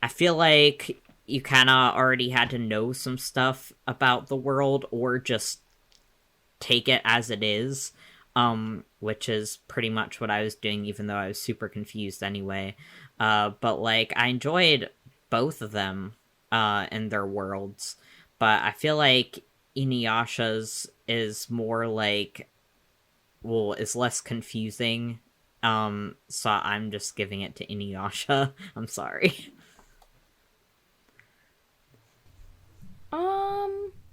I feel like you kind of already had to know some stuff about the world or just take it as it is, which is pretty much what I was doing, even though I was super confused anyway. But like I enjoyed both of them in their worlds, but I feel like InuYasha's is more like, well, is less confusing. So I'm just giving it to InuYasha. I'm sorry.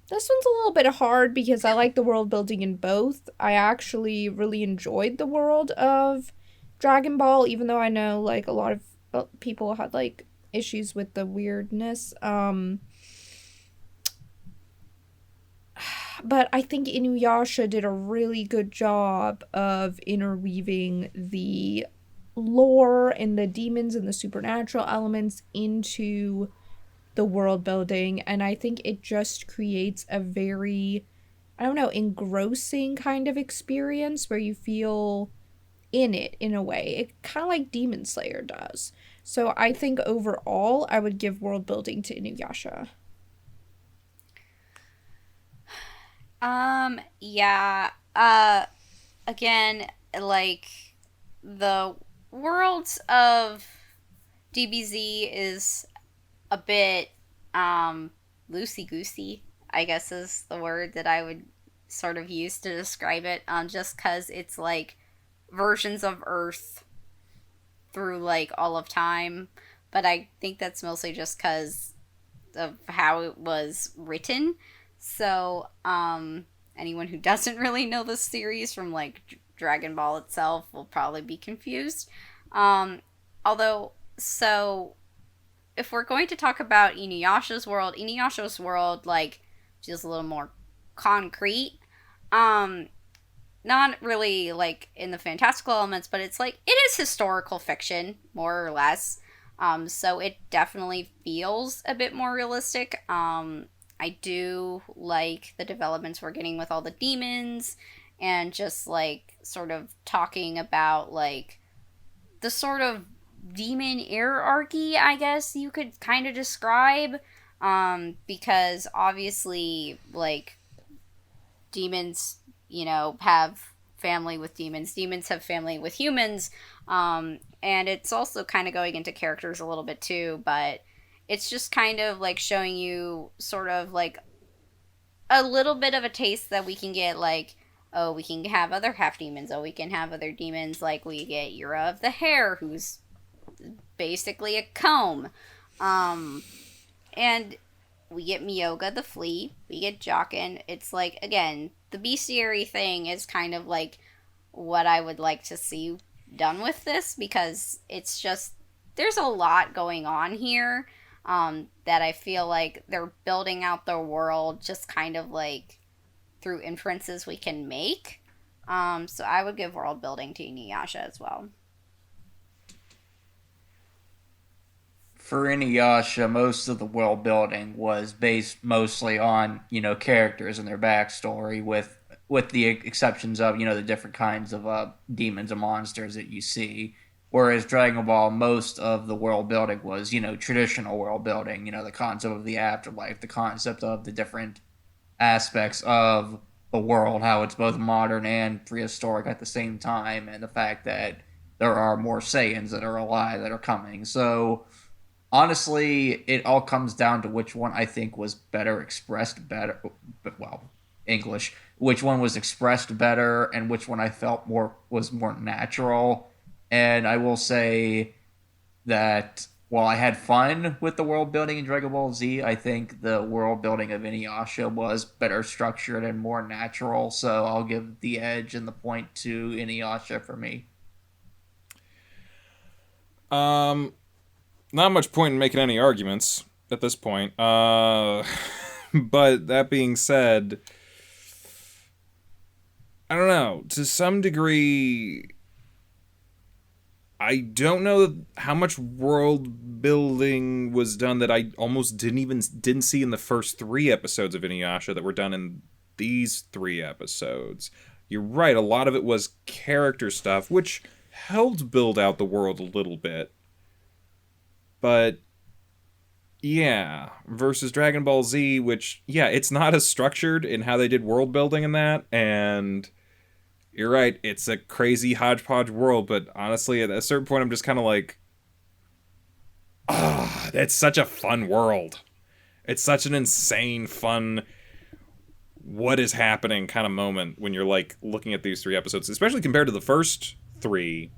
This one's a little bit hard because I like the world building in both. I actually really enjoyed the world of Dragon Ball, even though I know like a lot of people had like issues with the weirdness. But I think InuYasha did a really good job of interweaving the lore and the demons and the supernatural elements into the world building, and I think it just creates a very, I don't know, engrossing kind of experience where you feel in it in a way. It kind of like Demon Slayer does. So I think overall I would give world building to InuYasha. Yeah. Again, like the worlds of DBZ is a bit loosey goosey, I guess is the word that I would sort of use to describe it. Just because it's like versions of Earth through like all of time, but I think that's mostly just because of how it was written. So, anyone who doesn't really know the series from like Dragon Ball itself will probably be confused. Although, so if we're going to talk about InuYasha's world like feels a little more concrete. Not really like in the fantastical elements, but it's like it is historical fiction more or less. So it definitely feels a bit more realistic. I do like the developments we're getting with all the demons and just like sort of talking about like the sort of demon hierarchy, I guess you could kind of describe. Because obviously like demons, have family with demons. Demons have family with humans. And it's also kind of going into characters a little bit too, but it's just kind of like showing you sort of like a little bit of a taste that we can get, like, oh, we can have other half demons. Oh, we can have other demons, like we get Yura of the Hair, who's basically a comb. And we get Myoga the Flea. We get Jockin. It's like, again, the bestiary thing is kind of like what I would like to see done with this, because it's just, there's a lot going on here. That I feel like they're building out the world just kind of like through inferences we can make. So I would give world building to InuYasha as well. For InuYasha, most of the world building was based mostly on characters and their backstory, with the exceptions of the different kinds of demons and monsters that you see. Whereas Dragon Ball, most of the world building was, traditional world building, the concept of the afterlife, the concept of the different aspects of the world, how it's both modern and prehistoric at the same time, and the fact that there are more Saiyans that are alive that are coming. So, honestly, it all comes down to which one I think was English, which one was expressed better, and which one I felt was more natural. And I will say that while I had fun with the world building in Dragon Ball Z, I think the world building of InuYasha was better structured and more natural. So I'll give the edge and the point to InuYasha for me. Not much point in making any arguments at this point. But that being said, I don't know. To some degree, I don't know how much world building was done that I almost didn't see in the first 3 episodes of InuYasha that were done in these 3 episodes. You're right, a lot of it was character stuff, which helped build out the world a little bit. But yeah, versus Dragon Ball Z, which, yeah, it's not as structured in how they did world building in that, and you're right, it's a crazy hodgepodge world, but honestly, at a certain point, I'm just kind of like, that's such a fun world. It's such an insane, fun, what is happening kind of moment when you're, like, looking at these 3 episodes, especially compared to the first 3,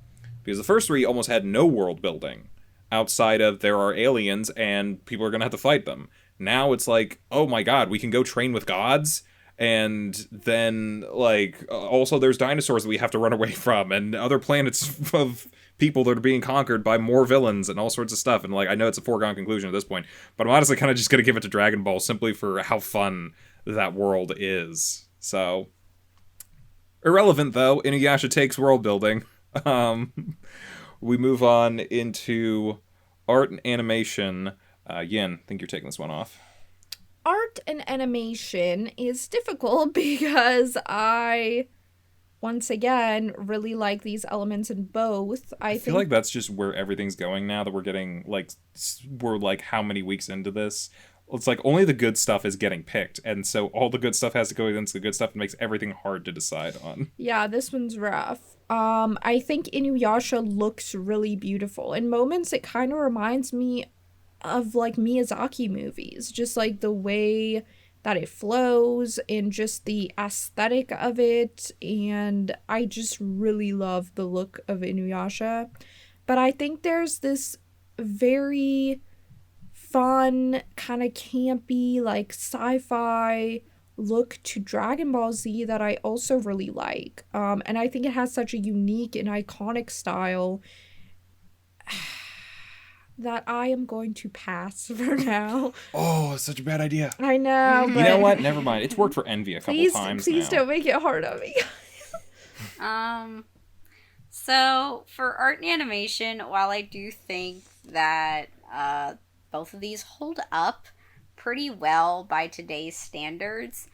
because the first 3 almost had no world building, outside of there are aliens, and people are gonna have to fight them. Now it's like, oh my god, we can go train with gods? And then, like, also there's dinosaurs that we have to run away from, and other planets of people that are being conquered by more villains and all sorts of stuff. And, like, I know it's a foregone conclusion at this point, but I'm honestly kind of just going to give it to Dragon Ball simply for how fun that world is. So, irrelevant, though. InuYasha takes world building. We move on into art and animation. Yin, I think you're taking this one off. Art and animation is difficult because I, once again, really like these elements in both. I feel like that's just where everything's going now, that we're getting, like, we're, like, how many weeks into this? It's like only the good stuff is getting picked, and so all the good stuff has to go against the good stuff and makes everything hard to decide on. Yeah, this one's rough. I think InuYasha looks really beautiful. In moments, it kind of reminds me of, like, Miyazaki movies, just like the way that it flows and just the aesthetic of it, and I just really love the look of InuYasha. But I think there's this very fun, kind of campy, like sci-fi look to Dragon Ball Z that I also really like, and I think it has such a unique and iconic style that I am going to pass for now. Oh, it's such a bad idea. I know, but... You know what? Never mind. It's worked for Envy a couple times Please now. don't make it hard on me. So, for art and animation, while I do think that both of these hold up pretty well by today's standards,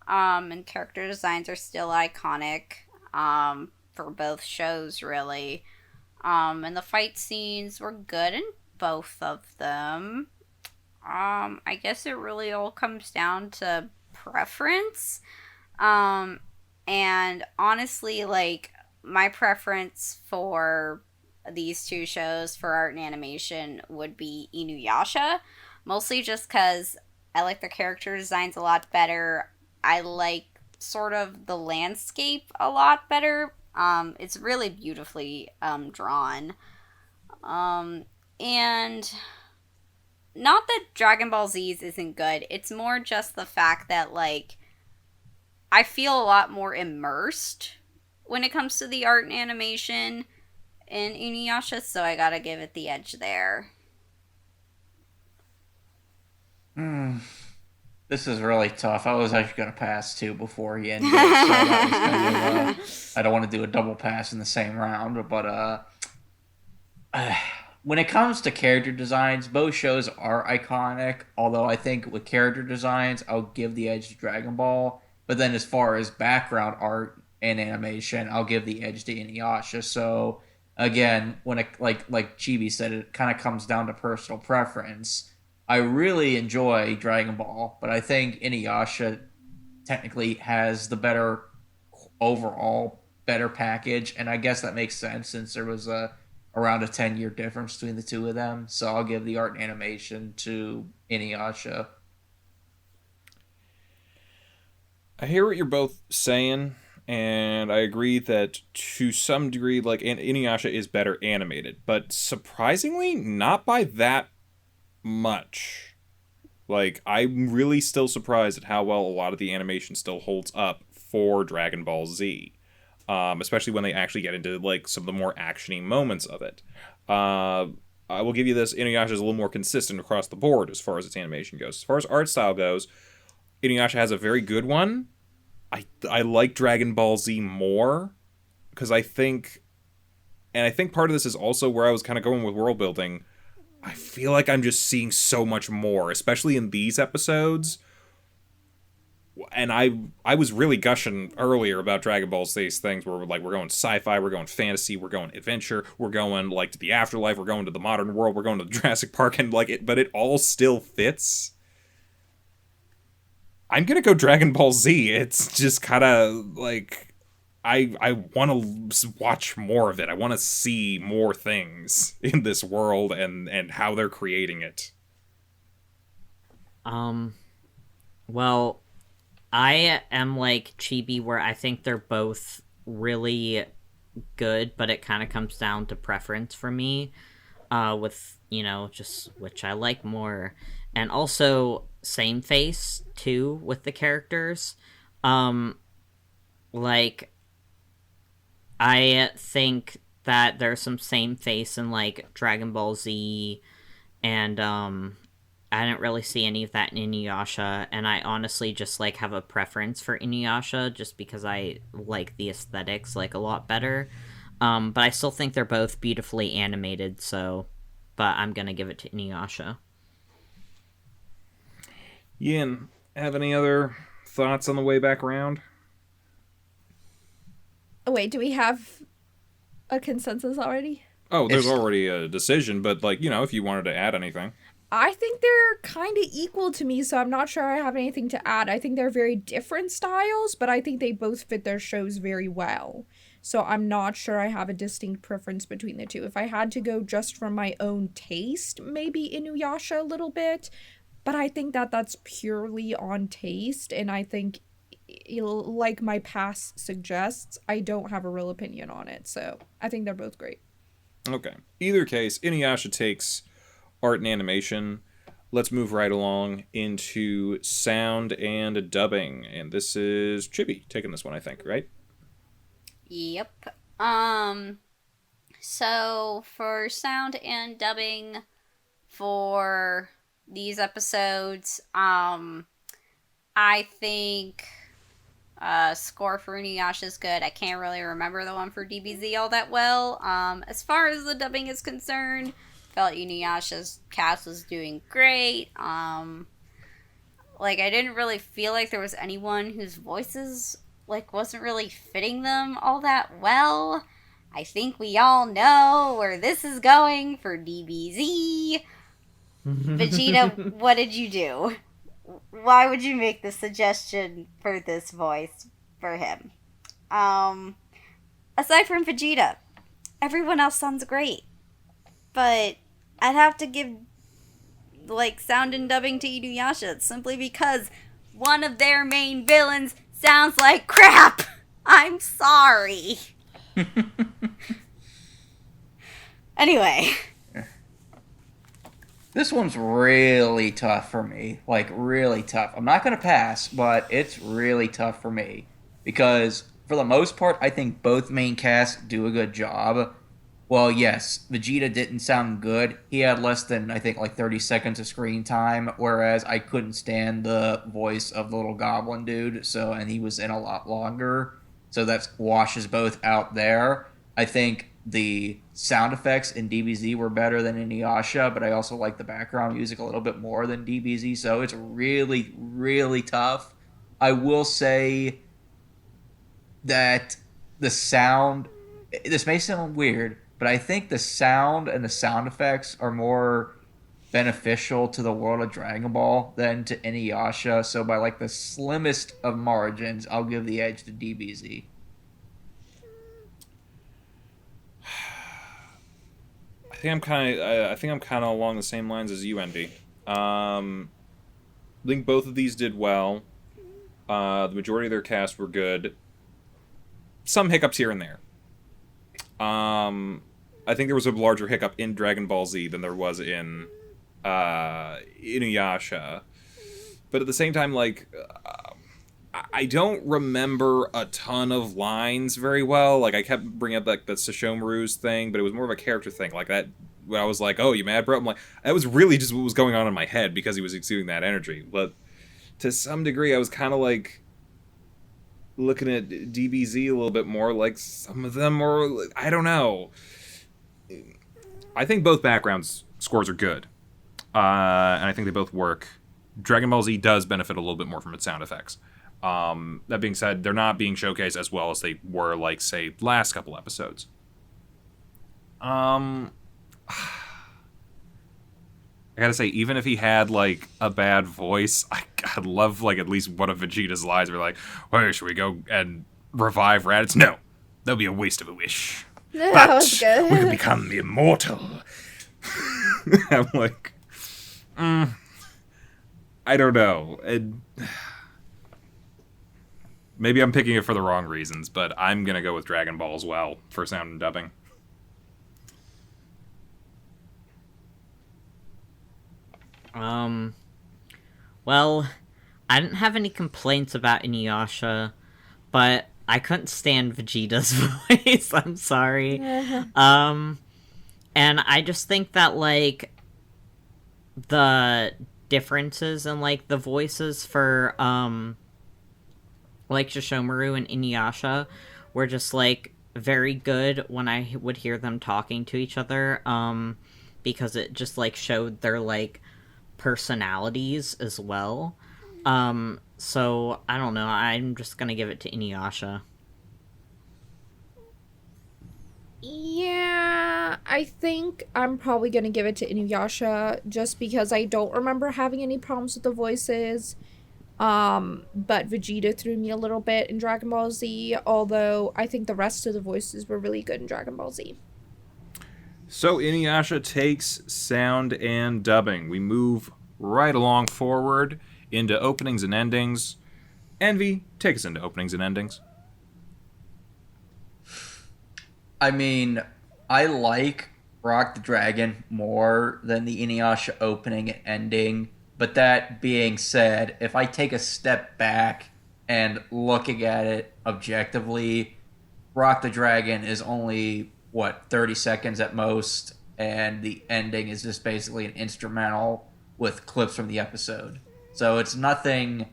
and character designs are still iconic for both shows, really. And the fight scenes were good in both of them. I guess it really all comes down to preference. And honestly, like, my preference for these 2 shows for art and animation would be InuYasha, mostly just because I like their character designs a lot better. I like sort of the landscape a lot better. It's really beautifully drawn. And not that Dragon Ball Z's isn't good, it's more just the fact that, like, I feel a lot more immersed when it comes to the art and animation in InuYasha, so I gotta give it the edge there. This is really tough. I was actually going to pass too before he ended. So that was kind of, I don't want to do a double pass in the same round, but when it comes to character designs, both shows are iconic. Although I think with character designs, I'll give the edge to Dragon Ball. But then as far as background art and animation, I'll give the edge to InuYasha. So again, when it, like Chibi said, it kind of comes down to personal preference. I really enjoy Dragon Ball, but I think InuYasha technically has the better overall better package, and I guess that makes sense since there was around a 10-year difference between the 2 of them. So I'll give the art and animation to InuYasha. I hear what you're both saying, and I agree that to some degree, like, InuYasha is better animated, but surprisingly, not by that much. Like, I'm really still surprised at how well a lot of the animation still holds up for Dragon Ball Z. Especially when they actually get into, like, some of the more actiony moments of it. I will give you this, InuYasha is a little more consistent across the board as far as its animation goes. As far as art style goes, InuYasha has a very good one. I like Dragon Ball Z more, because I think part of this is also where I was kind of going with world building. I feel like I'm just seeing so much more, especially in these episodes. And I was really gushing earlier about Dragon Ball Z's things where we're going sci-fi, we're going fantasy, we're going adventure, we're going like to the afterlife, we're going to the modern world, we're going to Jurassic Park, and like it, but it all still fits. I'm gonna go Dragon Ball Z. It's just kind of like I want to watch more of it. I want to see more things in this world and how they're creating it. Well, I am like Chibi, where I think they're both really good, but it kind of comes down to preference for me, with, just which I like more. And also, same face, too, with the characters. Like, I think that there's some same face in, like, Dragon Ball Z, and, I didn't really see any of that in InuYasha, and I honestly just, like, have a preference for InuYasha, just because I like the aesthetics, like, a lot better. But I still think they're both beautifully animated, but I'm gonna give it to InuYasha. Yin, have any other thoughts on the way back around? Oh, wait, do we have a consensus already? Oh, there's already a decision, but, like, if you wanted to add anything. I think they're kind of equal to me, so I'm not sure I have anything to add. I think they're very different styles, but I think they both fit their shows very well. So I'm not sure I have a distinct preference between the two. If I had to go just from my own taste, maybe InuYasha a little bit, but I think that that's purely on taste, and I think, like my past suggests, I don't have a real opinion on it, so I think they're both great. Okay. Either case, InuYasha takes art and animation. Let's move right along into sound and dubbing, and this is Chibi taking this one, I think, right? Yep. So for sound and dubbing for these episodes, I think score for InuYasha is good. I can't really remember the one for DBZ all that well. As far as the dubbing is concerned, felt InuYasha's cast was doing great. Like, I didn't really feel like there was anyone whose voices, like, wasn't really fitting them all that well. I think we all know where this is going for DBZ. Vegeta, what did you do? Why would you make the suggestion for this voice for him? Aside from Vegeta, everyone else sounds great. But I'd have to give, like, sound and dubbing to InuYasha simply because one of their main villains sounds like crap. I'm sorry. Anyway. This one's really tough for me. Like, really tough. I'm not going to pass, but it's really tough for me. Because, for the most part, I think both main casts do a good job. Well, yes, Vegeta didn't sound good. He had less than, I think, like 30 seconds of screen time, whereas I couldn't stand the voice of the little goblin dude, and he was in a lot longer. So that washes both out there. I think the sound effects in DBZ were better than in InuYasha, but I also like the background music a little bit more than DBZ, so it's really, really tough. I will say that the sound, this may sound weird, but I think the sound and the sound effects are more beneficial to the world of Dragon Ball than to InuYasha, so by like the slimmest of margins, I'll give the edge to DBZ. I think I'm kind of along the same lines as you, Envy. I think both of these did well. The majority of their cast were good. some hiccups here and there. I think there was a larger hiccup in Dragon Ball Z than there was in InuYasha. But at the same time, like, I don't remember a ton of lines very well. Like, I kept bringing up, like, the Sesshomaru's thing, but it was more of a character thing. Like, that, when I was like, oh, you mad, bro? I'm like, that was really just what was going on in my head because he was exuding that energy. But to some degree, I was kind of, like, looking at DBZ a little bit more. Like, some of them are, I don't know. I think both backgrounds scores are good. And I think they both work. Dragon Ball Z does benefit a little bit more from its sound effects. That being said, they're not being showcased as well as they were, like, say, last couple episodes. I gotta say, even if he had, like, a bad voice, I'd love, like, at least one of Vegeta's lines were like, "Hey, should we go and revive Raditz?" No, that'll be a waste of a wish. That was good. We can become immortal. I'm like, I don't know. Maybe I'm picking it for the wrong reasons, but I'm gonna go with Dragon Ball as well for sound and dubbing. Well, I didn't have any complaints about InuYasha, but I couldn't stand Vegeta's voice. I'm sorry. And I just think that, like, the differences in, like, the voices for, like, Sesshomaru and InuYasha were just, like, very good when I would hear them talking to each other, because it just, like, showed their, like, personalities as well. So, I don't know, I'm just gonna give it to InuYasha. Yeah, I think I'm probably gonna give it to InuYasha just because I don't remember having any problems with the voices. But Vegeta threw me a little bit in Dragon Ball Z, although I think the rest of the voices were really good in Dragon Ball Z. So InuYasha takes sound and dubbing. We move right along forward into openings and endings. Envy, take us into openings and endings. I mean, I like Rock the Dragon more than the InuYasha opening and ending. But that being said, if I take a step back and looking at it objectively, Rock the Dragon is only, 30 seconds at most, and the ending is just basically an instrumental with clips from the episode. So it's nothing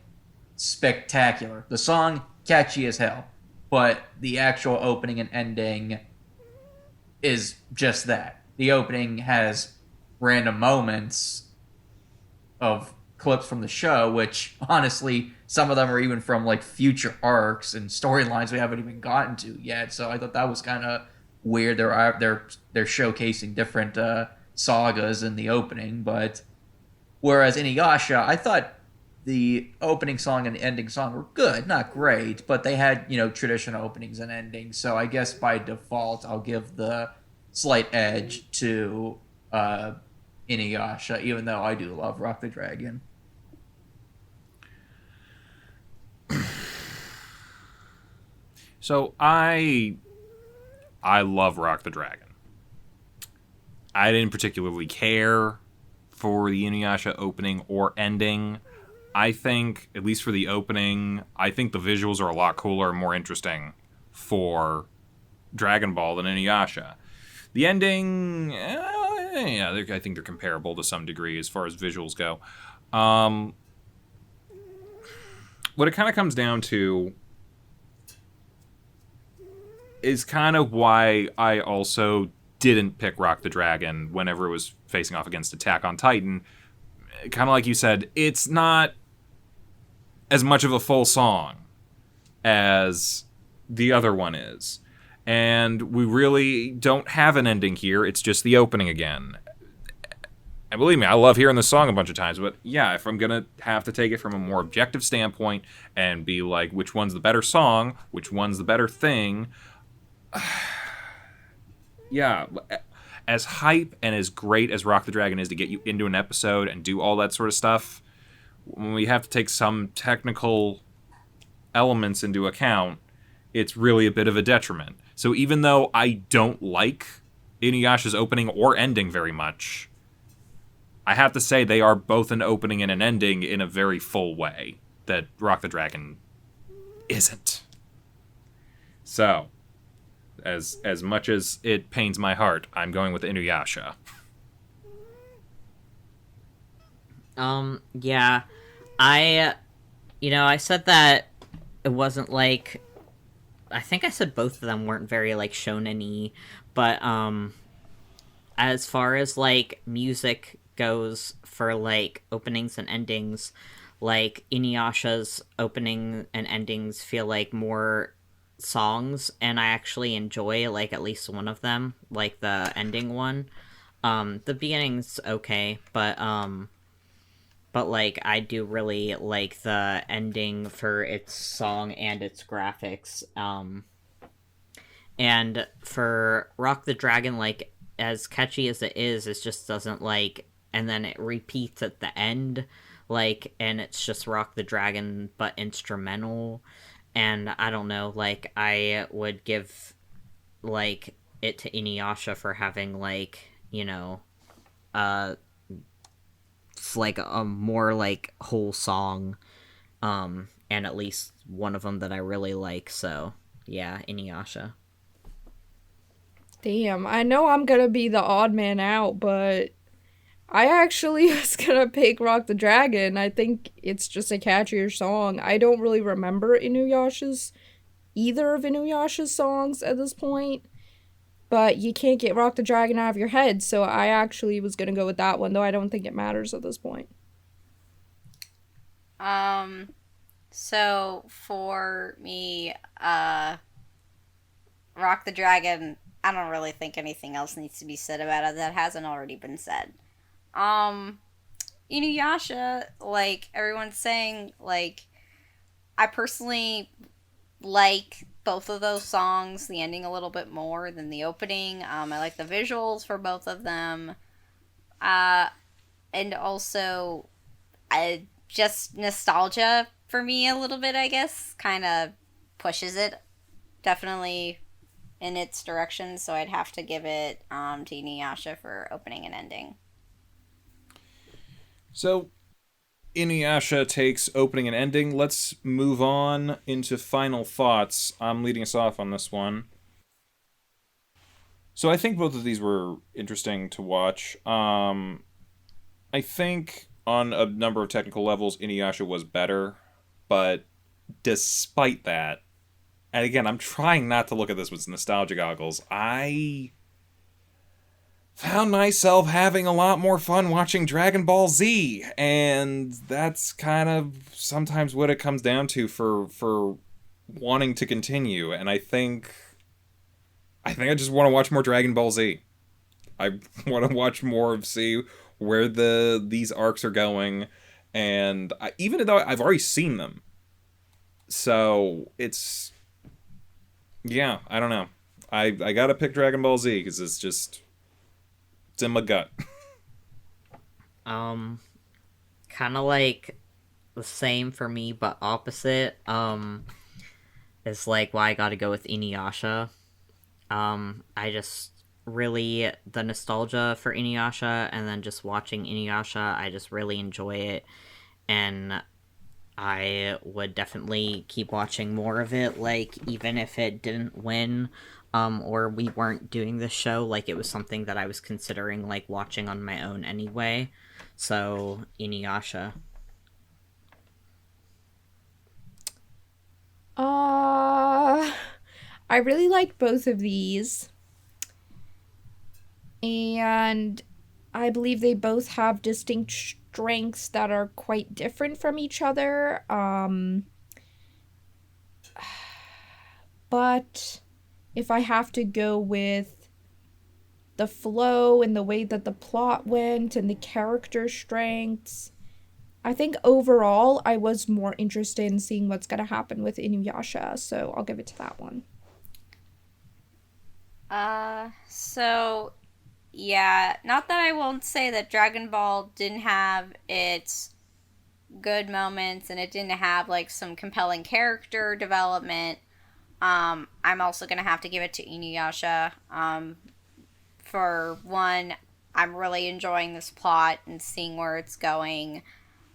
spectacular. The song, catchy as hell, but the actual opening and ending is just that. The opening has random moments of clips from the show, which honestly, some of them are even from like future arcs and storylines we haven't even gotten to yet. So I thought that was kind of weird. They're showcasing different sagas in the opening, but whereas InuYasha, I thought the opening song and the ending song were good, not great, but they had, traditional openings and endings. So I guess by default, I'll give the slight edge to InuYasha, even though I do love Rock the Dragon. So I love Rock the Dragon. I didn't particularly care for the InuYasha opening or ending. I think, at least for the opening, I think the visuals are a lot cooler and more interesting for Dragon Ball than InuYasha. The ending, I think they're comparable to some degree as far as visuals go. What it kind of comes down to is kind of why I also didn't pick Rock the Dragon whenever it was facing off against Attack on Titan. Kind of like you said, it's not as much of a full song as the other one is. And we really don't have an ending here. It's just the opening again. And believe me, I love hearing the song a bunch of times. But yeah, if I'm going to have to take it from a more objective standpoint and be like, which one's the better song, which one's the better thing, yeah, as hype and as great as Rock the Dragon is to get you into an episode and do all that sort of stuff, when we have to take some technical elements into account, it's really a bit of a detriment. So even though I don't like InuYasha's opening or ending very much, I have to say they are both an opening and an ending in a very full way that Rock the Dragon isn't. So, as much as it pains my heart, I'm going with InuYasha. Yeah. I said that it wasn't like, I think I said both of them weren't very, like, shonen-y, but, as far as, like, music goes for, like, openings and endings, like, InuYasha's opening and endings feel like more songs, and I actually enjoy, like, at least one of them, like the ending one. The beginning's okay, but like, I do really like the ending for its song and its graphics. And for Rock the Dragon, like, as catchy as it just doesn't, like, and then it repeats at the end, like, and it's just Rock the Dragon, but instrumental. And I don't know, like, I would give, like, it to InuYasha for having, like, like a more, like, whole song, and at least one of them that I really like. So yeah, InuYasha. Damn, I know I'm gonna be the odd man out, but I actually was gonna pick Rock the Dragon. I think it's just a catchier song. I don't really remember either of InuYasha's songs at this point, but you can't get Rock the Dragon out of your head, so I actually was gonna go with that one, though I don't think it matters at this point. So for me, Rock the Dragon, I don't really think anything else needs to be said about it that hasn't already been said. InuYasha, like everyone's saying, like, I personally like both of those songs, the ending a little bit more than the opening. I like the visuals for both of them. And also, just nostalgia for me a little bit, I guess, kind of pushes it definitely in its direction, so I'd have to give it to InuYasha for opening and ending. So, InuYasha takes opening and ending. Let's move on into final thoughts. I'm leading us off on this one. So I think both of these were interesting to watch. I think on a number of technical levels, InuYasha was better, but despite that, and again, I'm trying not to look at this with nostalgia goggles, I found myself having a lot more fun watching Dragon Ball Z, and that's kind of sometimes what it comes down to for wanting to continue. And I think I just want to watch more Dragon Ball Z. I want to watch more of see where these arcs are going, and even though I've already seen them, so it's, yeah, I don't know. I gotta pick Dragon Ball Z because it's in my gut. Kind of like the same for me, but opposite. It's like why I gotta go with InuYasha. I just really, the nostalgia for InuYasha, and then just watching InuYasha, I just really enjoy it, and I would definitely keep watching more of it, like, even if it didn't win, or we weren't doing this show, like, it was something that I was considering, like, watching on my own anyway. So, InuYasha. I really like both of these, and I believe they both have distinct strengths that are quite different from each other. But if I have to go with the flow and the way that the plot went and the character strengths, I think overall I was more interested in seeing what's going to happen with InuYasha, so I'll give it to that one. So, yeah, not that I won't say that Dragon Ball didn't have its good moments and it didn't have, like, some compelling character development, I'm also gonna have to give it to InuYasha. For one, I'm really enjoying this plot and seeing where it's going.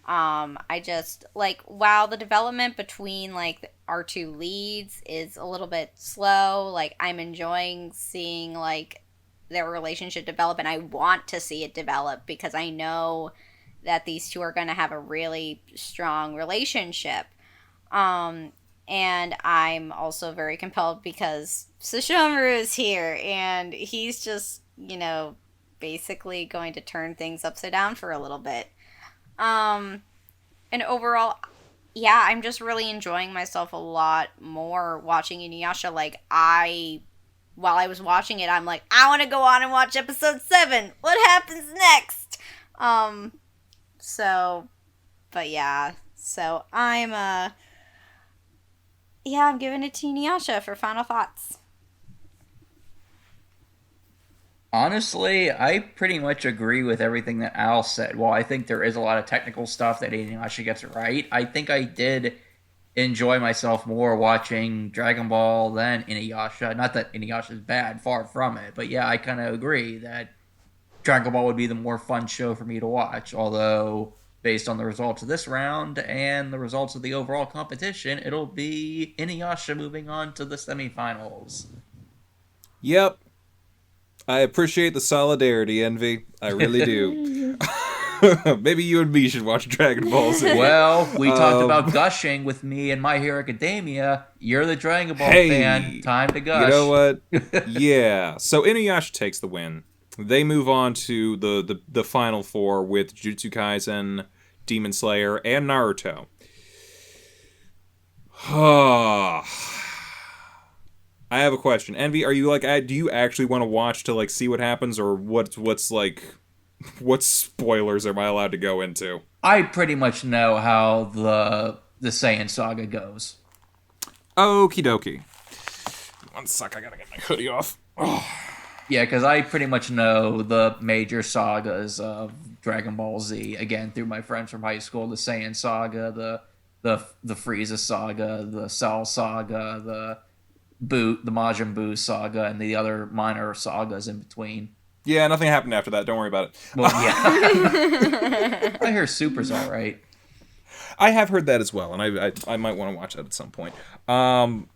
I just, like, while the development between, like, our two leads is a little bit slow, like, I'm enjoying seeing, like, their relationship develop, and I want to see it develop because I know that these two are going to have a really strong relationship. And I'm also very compelled because Sesshomaru is here, and he's just, basically going to turn things upside down for a little bit. And overall, yeah, I'm just really enjoying myself a lot more watching InuYasha. Like, while I was watching it, I'm like, I want to go on and watch episode 7. What happens next? But yeah, so I'm giving it to InuYasha for final thoughts. Honestly, I pretty much agree with everything that Al said. While I think there is a lot of technical stuff that InuYasha gets right, I think I did enjoy myself more watching Dragon Ball than InuYasha. Not that InuYasha is bad, far from it, but yeah, I kind of agree that Dragon Ball would be the more fun show for me to watch, although based on the results of this round and the results of the overall competition, it'll be InuYasha moving on to the semifinals. Yep. I appreciate the solidarity, Envy. I really do. Maybe you and me should watch Dragon Ball Z. Well, we talked about gushing with me and My Hero Academia. You're the Dragon Ball fan. Time to gush. You know what? Yeah. So InuYasha takes the win. They move on to the final four with Jujutsu Kaisen, Demon Slayer, and Naruto. I have a question. Envy, are you do you actually want to watch to like see what happens, or what spoilers am I allowed to go into? I pretty much know how the Saiyan saga goes. Okie dokie. One sec, I gotta get my hoodie off. Oh. Yeah, because I pretty much know the major sagas of Dragon Ball Z, again, through my friends from high school. The Saiyan saga, the Frieza saga, the Cell saga, the Majin Buu saga, and the other minor sagas in between. Yeah, nothing happened after that. Don't worry about it. Well, yeah. I hear Super's all right. I have heard that as well, and I might want to watch that at some point. God,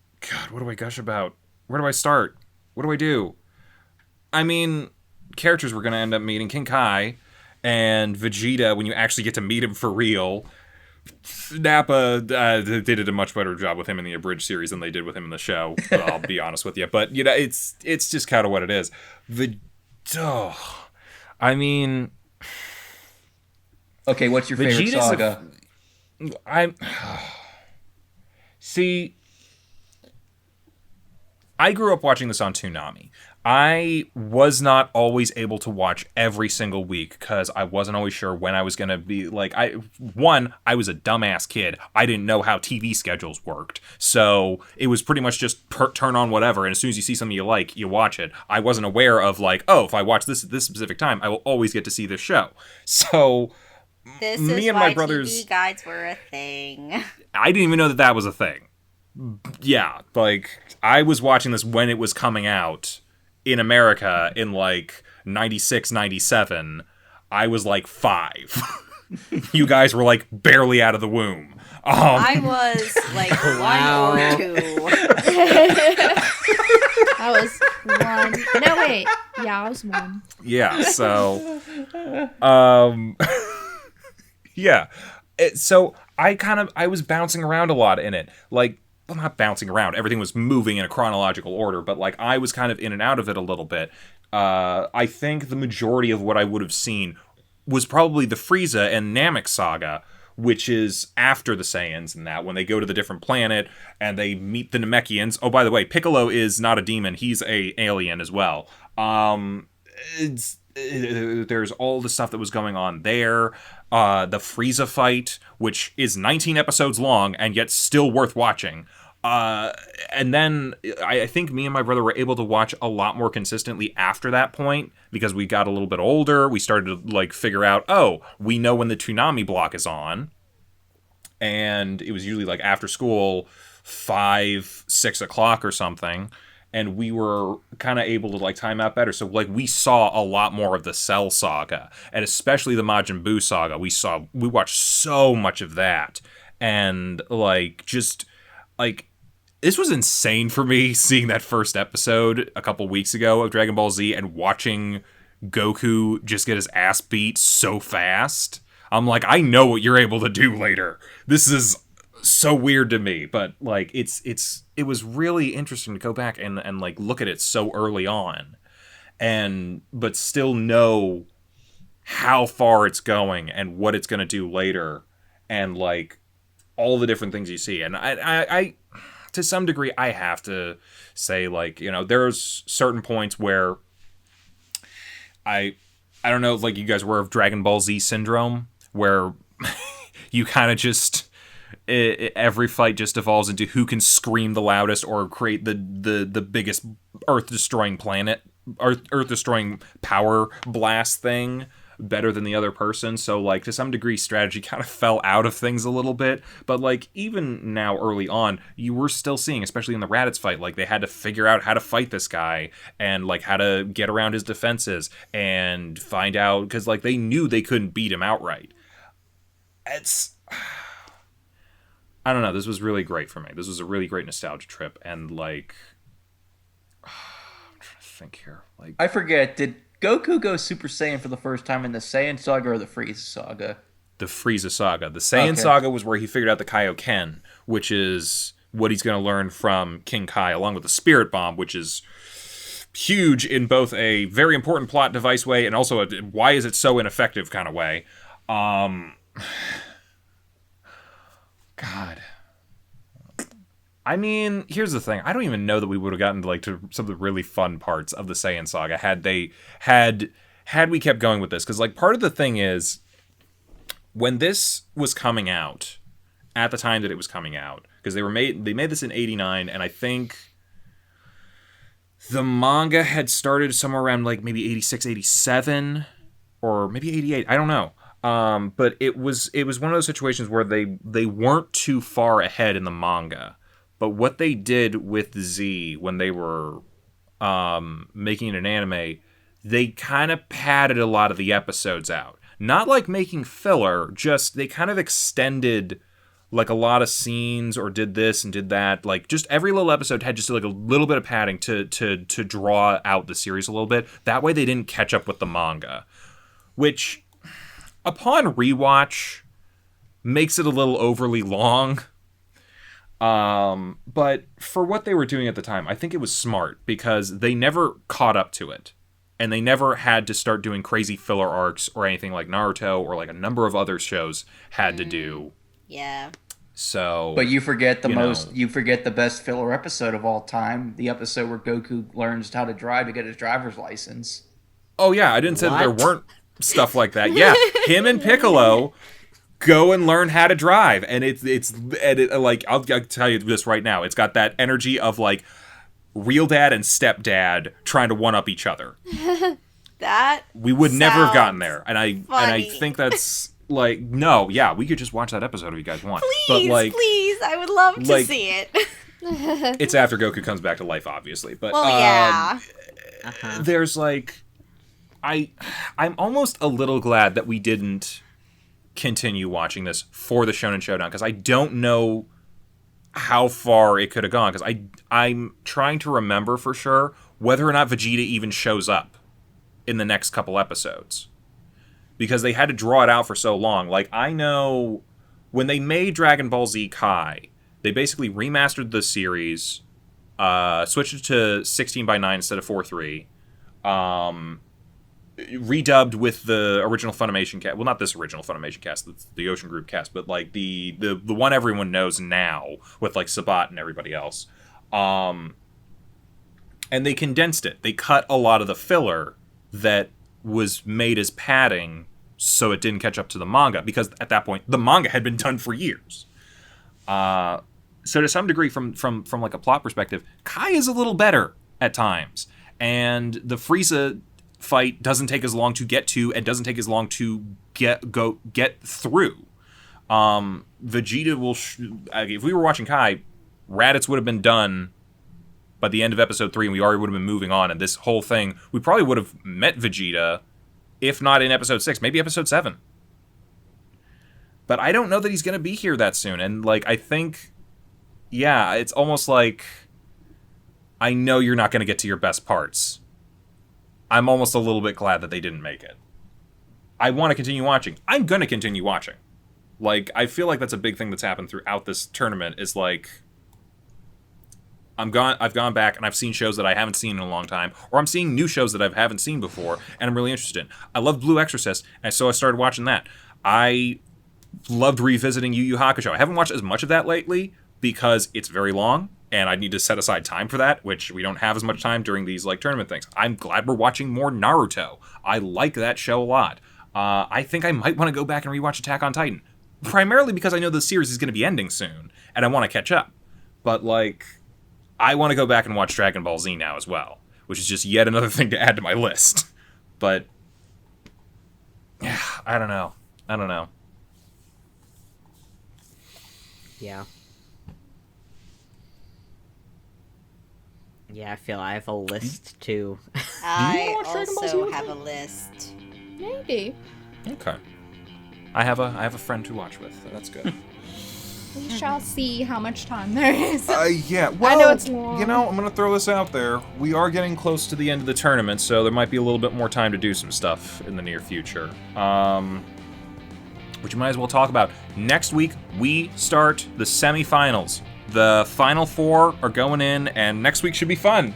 what do I gush about? Where do I start? What do I do? I mean, characters we're going to end up meeting. King Kai and Vegeta, when you actually get to meet him for real. Nappa, they did a much better job with him in the abridged series than they did with him in the show. I'll be honest with you. But, it's just kind of what it is. I mean... Okay, what's your favorite saga? See, I grew up watching this on Toonami. I was not always able to watch every single week because I wasn't always sure when I was going to be, I was a dumbass kid. I didn't know how TV schedules worked. So it was pretty much just turn on whatever, and as soon as you see something you like, you watch it. I wasn't aware of, if I watch this at this specific time, I will always get to see this show. So... This me is and why my brothers, TV guides were a thing. I didn't even know that was a thing. Yeah, I was watching this when it was coming out in America in 96, 97. I was 5. You guys were barely out of the womb. I was 1 or 2. I was 1. No, wait. Yeah, I was 1. Yeah, so... yeah. So I was bouncing around a lot in it. Well, not bouncing around. Everything was moving in a chronological order, but I was kind of in and out of it a little bit. I think the majority of what I would have seen was probably the Frieza and Namek saga, which is after the Saiyans and that, when they go to the different planet and they meet the Namekians. Oh, by the way, Piccolo is not a demon. He's a alien as well. There's all the stuff that was going on there. The Frieza fight, which is 19 episodes long and yet still worth watching. And then I think me and my brother were able to watch a lot more consistently after that point because we got a little bit older. We started to figure out, we know when the Toonami block is on. And it was usually after school 5, 6 o'clock or something, and we were kind of able to like time out better. So like we saw a lot more of the Cell saga, and especially the Majin Buu saga. We watched so much of that, and like just like this was insane for me seeing that first episode a couple weeks ago of Dragon Ball Z and watching Goku just get his ass beat so fast. I'm like, I know what you're able to do later. This is so weird to me, but like it was really interesting to go back and like look at it so early on, but still know how far it's going and what it's going to do later, and like all the different things you see. And I to some degree I have to say, like, you know, there's certain points where I don't know, like you guys were of Dragon Ball Z syndrome, where you kind of just every fight just evolves into who can scream the loudest or create the biggest earth destroying power blast thing better than the other person. So like to some degree strategy kind of fell out of things a little bit, but like even now early on you were still seeing, especially in the Raditz fight, like they had to figure out how to fight this guy and like how to get around his defenses and find out, because like they knew they couldn't beat him outright. I don't know, this was really great for me. This was a really great nostalgia trip, and like I'm trying to think here. Like I forget, did Goku go Super Saiyan for the first time in the Saiyan saga or the Frieza saga? The Frieza saga. The Saiyan saga was where he figured out the Kaioken, which is what he's going to learn from King Kai, along with the Spirit Bomb, which is huge in both a very important plot device way and also a why is it so ineffective kind of way. God. I mean, here's the thing. I don't even know that we would have gotten to some of the really fun parts of the Saiyan saga had we kept going with this. Because like part of the thing is, when this was coming out, at the time that it was coming out, because they made this in '89, and I think the manga had started somewhere around like maybe '86, '87, or maybe '88. I don't know. But it was one of those situations where they weren't too far ahead in the manga. But what they did with Z when they were making it an anime, they kind of padded a lot of the episodes out. Not like making filler, just they kind of extended like a lot of scenes or did this and did that. Like just every little episode had just like a little bit of padding to draw out the series a little bit. That way they didn't catch up with the manga, which upon rewatch makes it a little overly long. But for what they were doing at the time, I think it was smart because they never caught up to it. And they never had to start doing crazy filler arcs or anything like Naruto or like a number of other shows had to do. Yeah. So, but you forget you forget the best filler episode of all time, the episode where Goku learns how to drive to get his driver's license. Oh yeah, I didn't say that there weren't stuff like that. Yeah, him and Piccolo go and learn how to drive, and it's like I'll tell you this right now. It's got that energy of like real dad and stepdad trying to one up each other. That we would never have gotten there, and funny. I think that's like no, yeah, we could just watch that episode if you guys want. Please, but like, please, I would love to see it. It's after Goku comes back to life, obviously, but well, yeah. There's like, I'm almost a little glad that we didn't continue watching this for the Shonen Showdown, because I don't know how far it could have gone, because I'm trying to remember for sure whether or not Vegeta even shows up in the next couple episodes, because they had to draw it out for so long. Like, I know when they made Dragon Ball Z Kai, they basically remastered the series, switched it to 16:9 instead of 4:3, redubbed with the original Funimation cast. Well, not this original Funimation cast, the Ocean Group cast, but like the one everyone knows now with like Sabat and everybody else. And they condensed it. They cut a lot of the filler that was made as padding so it didn't catch up to the manga, because at that point the manga had been done for years. So to some degree, from like a plot perspective, Kai is a little better at times, and the Frieza fight doesn't take as long to get to, and doesn't take as long to get through. Vegeta will if we were watching Kai, Raditz would have been done by the end of episode 3, and we already would have been moving on, and this whole thing, we probably would have met Vegeta, if not in episode 6, maybe episode 7. But I don't know that he's going to be here that soon, and, like, I think, yeah, it's almost like, I know you're not going to get to your best parts. I'm almost a little bit glad that they didn't make it. I want to continue watching. I'm going to continue watching. Like, I feel like that's a big thing that's happened throughout this tournament, is, like, I've gone back and I've seen shows that I haven't seen in a long time, or I'm seeing new shows that I haven't seen before, and I'm really interested in. I love Blue Exorcist, and so I started watching that. I loved revisiting Yu Yu Hakusho. I haven't watched as much of that lately because it's very long, and I need to set aside time for that, which we don't have as much time during these like tournament things. I'm glad we're watching more Naruto. I like that show a lot. I think I might want to go back and rewatch Attack on Titan, primarily because I know the series is going to be ending soon, and I want to catch up. But, like, I want to go back and watch Dragon Ball Z now as well, which is just yet another thing to add to my list. But, yeah, I don't know. Yeah. Yeah, I feel I have a list, too. I watch Dragon Ball Z also with have me? a list. Maybe. Okay. I have a friend to watch with, so that's good. We shall see how much time there is. Yeah, well, I know it's long. you know, I'm going to throw this out there. We are getting close to the end of the tournament, so there might be a little bit more time to do some stuff in the near future. Which you might as well talk about. Next week, we start the semifinals. The final 4 are going in, and next week should be fun.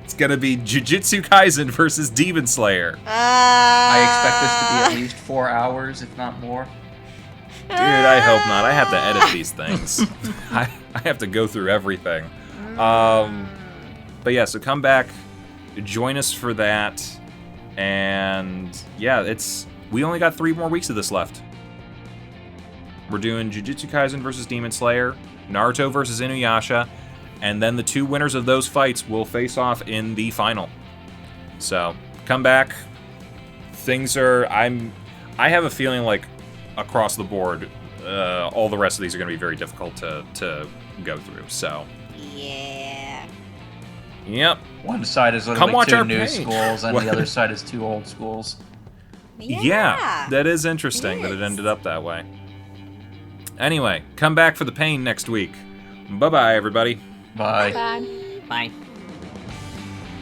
It's going to be Jujutsu Kaisen versus Demon Slayer. I expect this to be at least 4 hours, if not more. Dude, I hope not. I have to edit these things. I have to go through everything. But yeah, so come back, join us for that, and yeah, we only got 3 more weeks of this left. We're doing Jujutsu Kaisen versus Demon Slayer, Naruto versus InuYasha, and then the 2 winners of those fights will face off in the final. So come back. I have a feeling like across the board, all the rest of these are going to be very difficult to go through. So, Yeah. yep. One side is Come literally watch 2 our new page. schools, and What? the other side is 2 old schools. Yeah, that is interesting that it is. ended up that way. Anyway, come back for the pain next week. Bye-bye, everybody. Bye. Bye. Bye.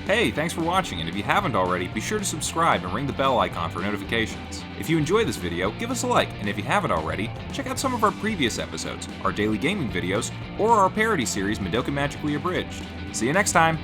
Hey, thanks for watching, and if you haven't already, be sure to subscribe and ring the bell icon for notifications. If you enjoyed this video, give us a like, and if you haven't already, check out some of our previous episodes, our daily gaming videos, or our parody series Madoka Magically Abridged. See you next time!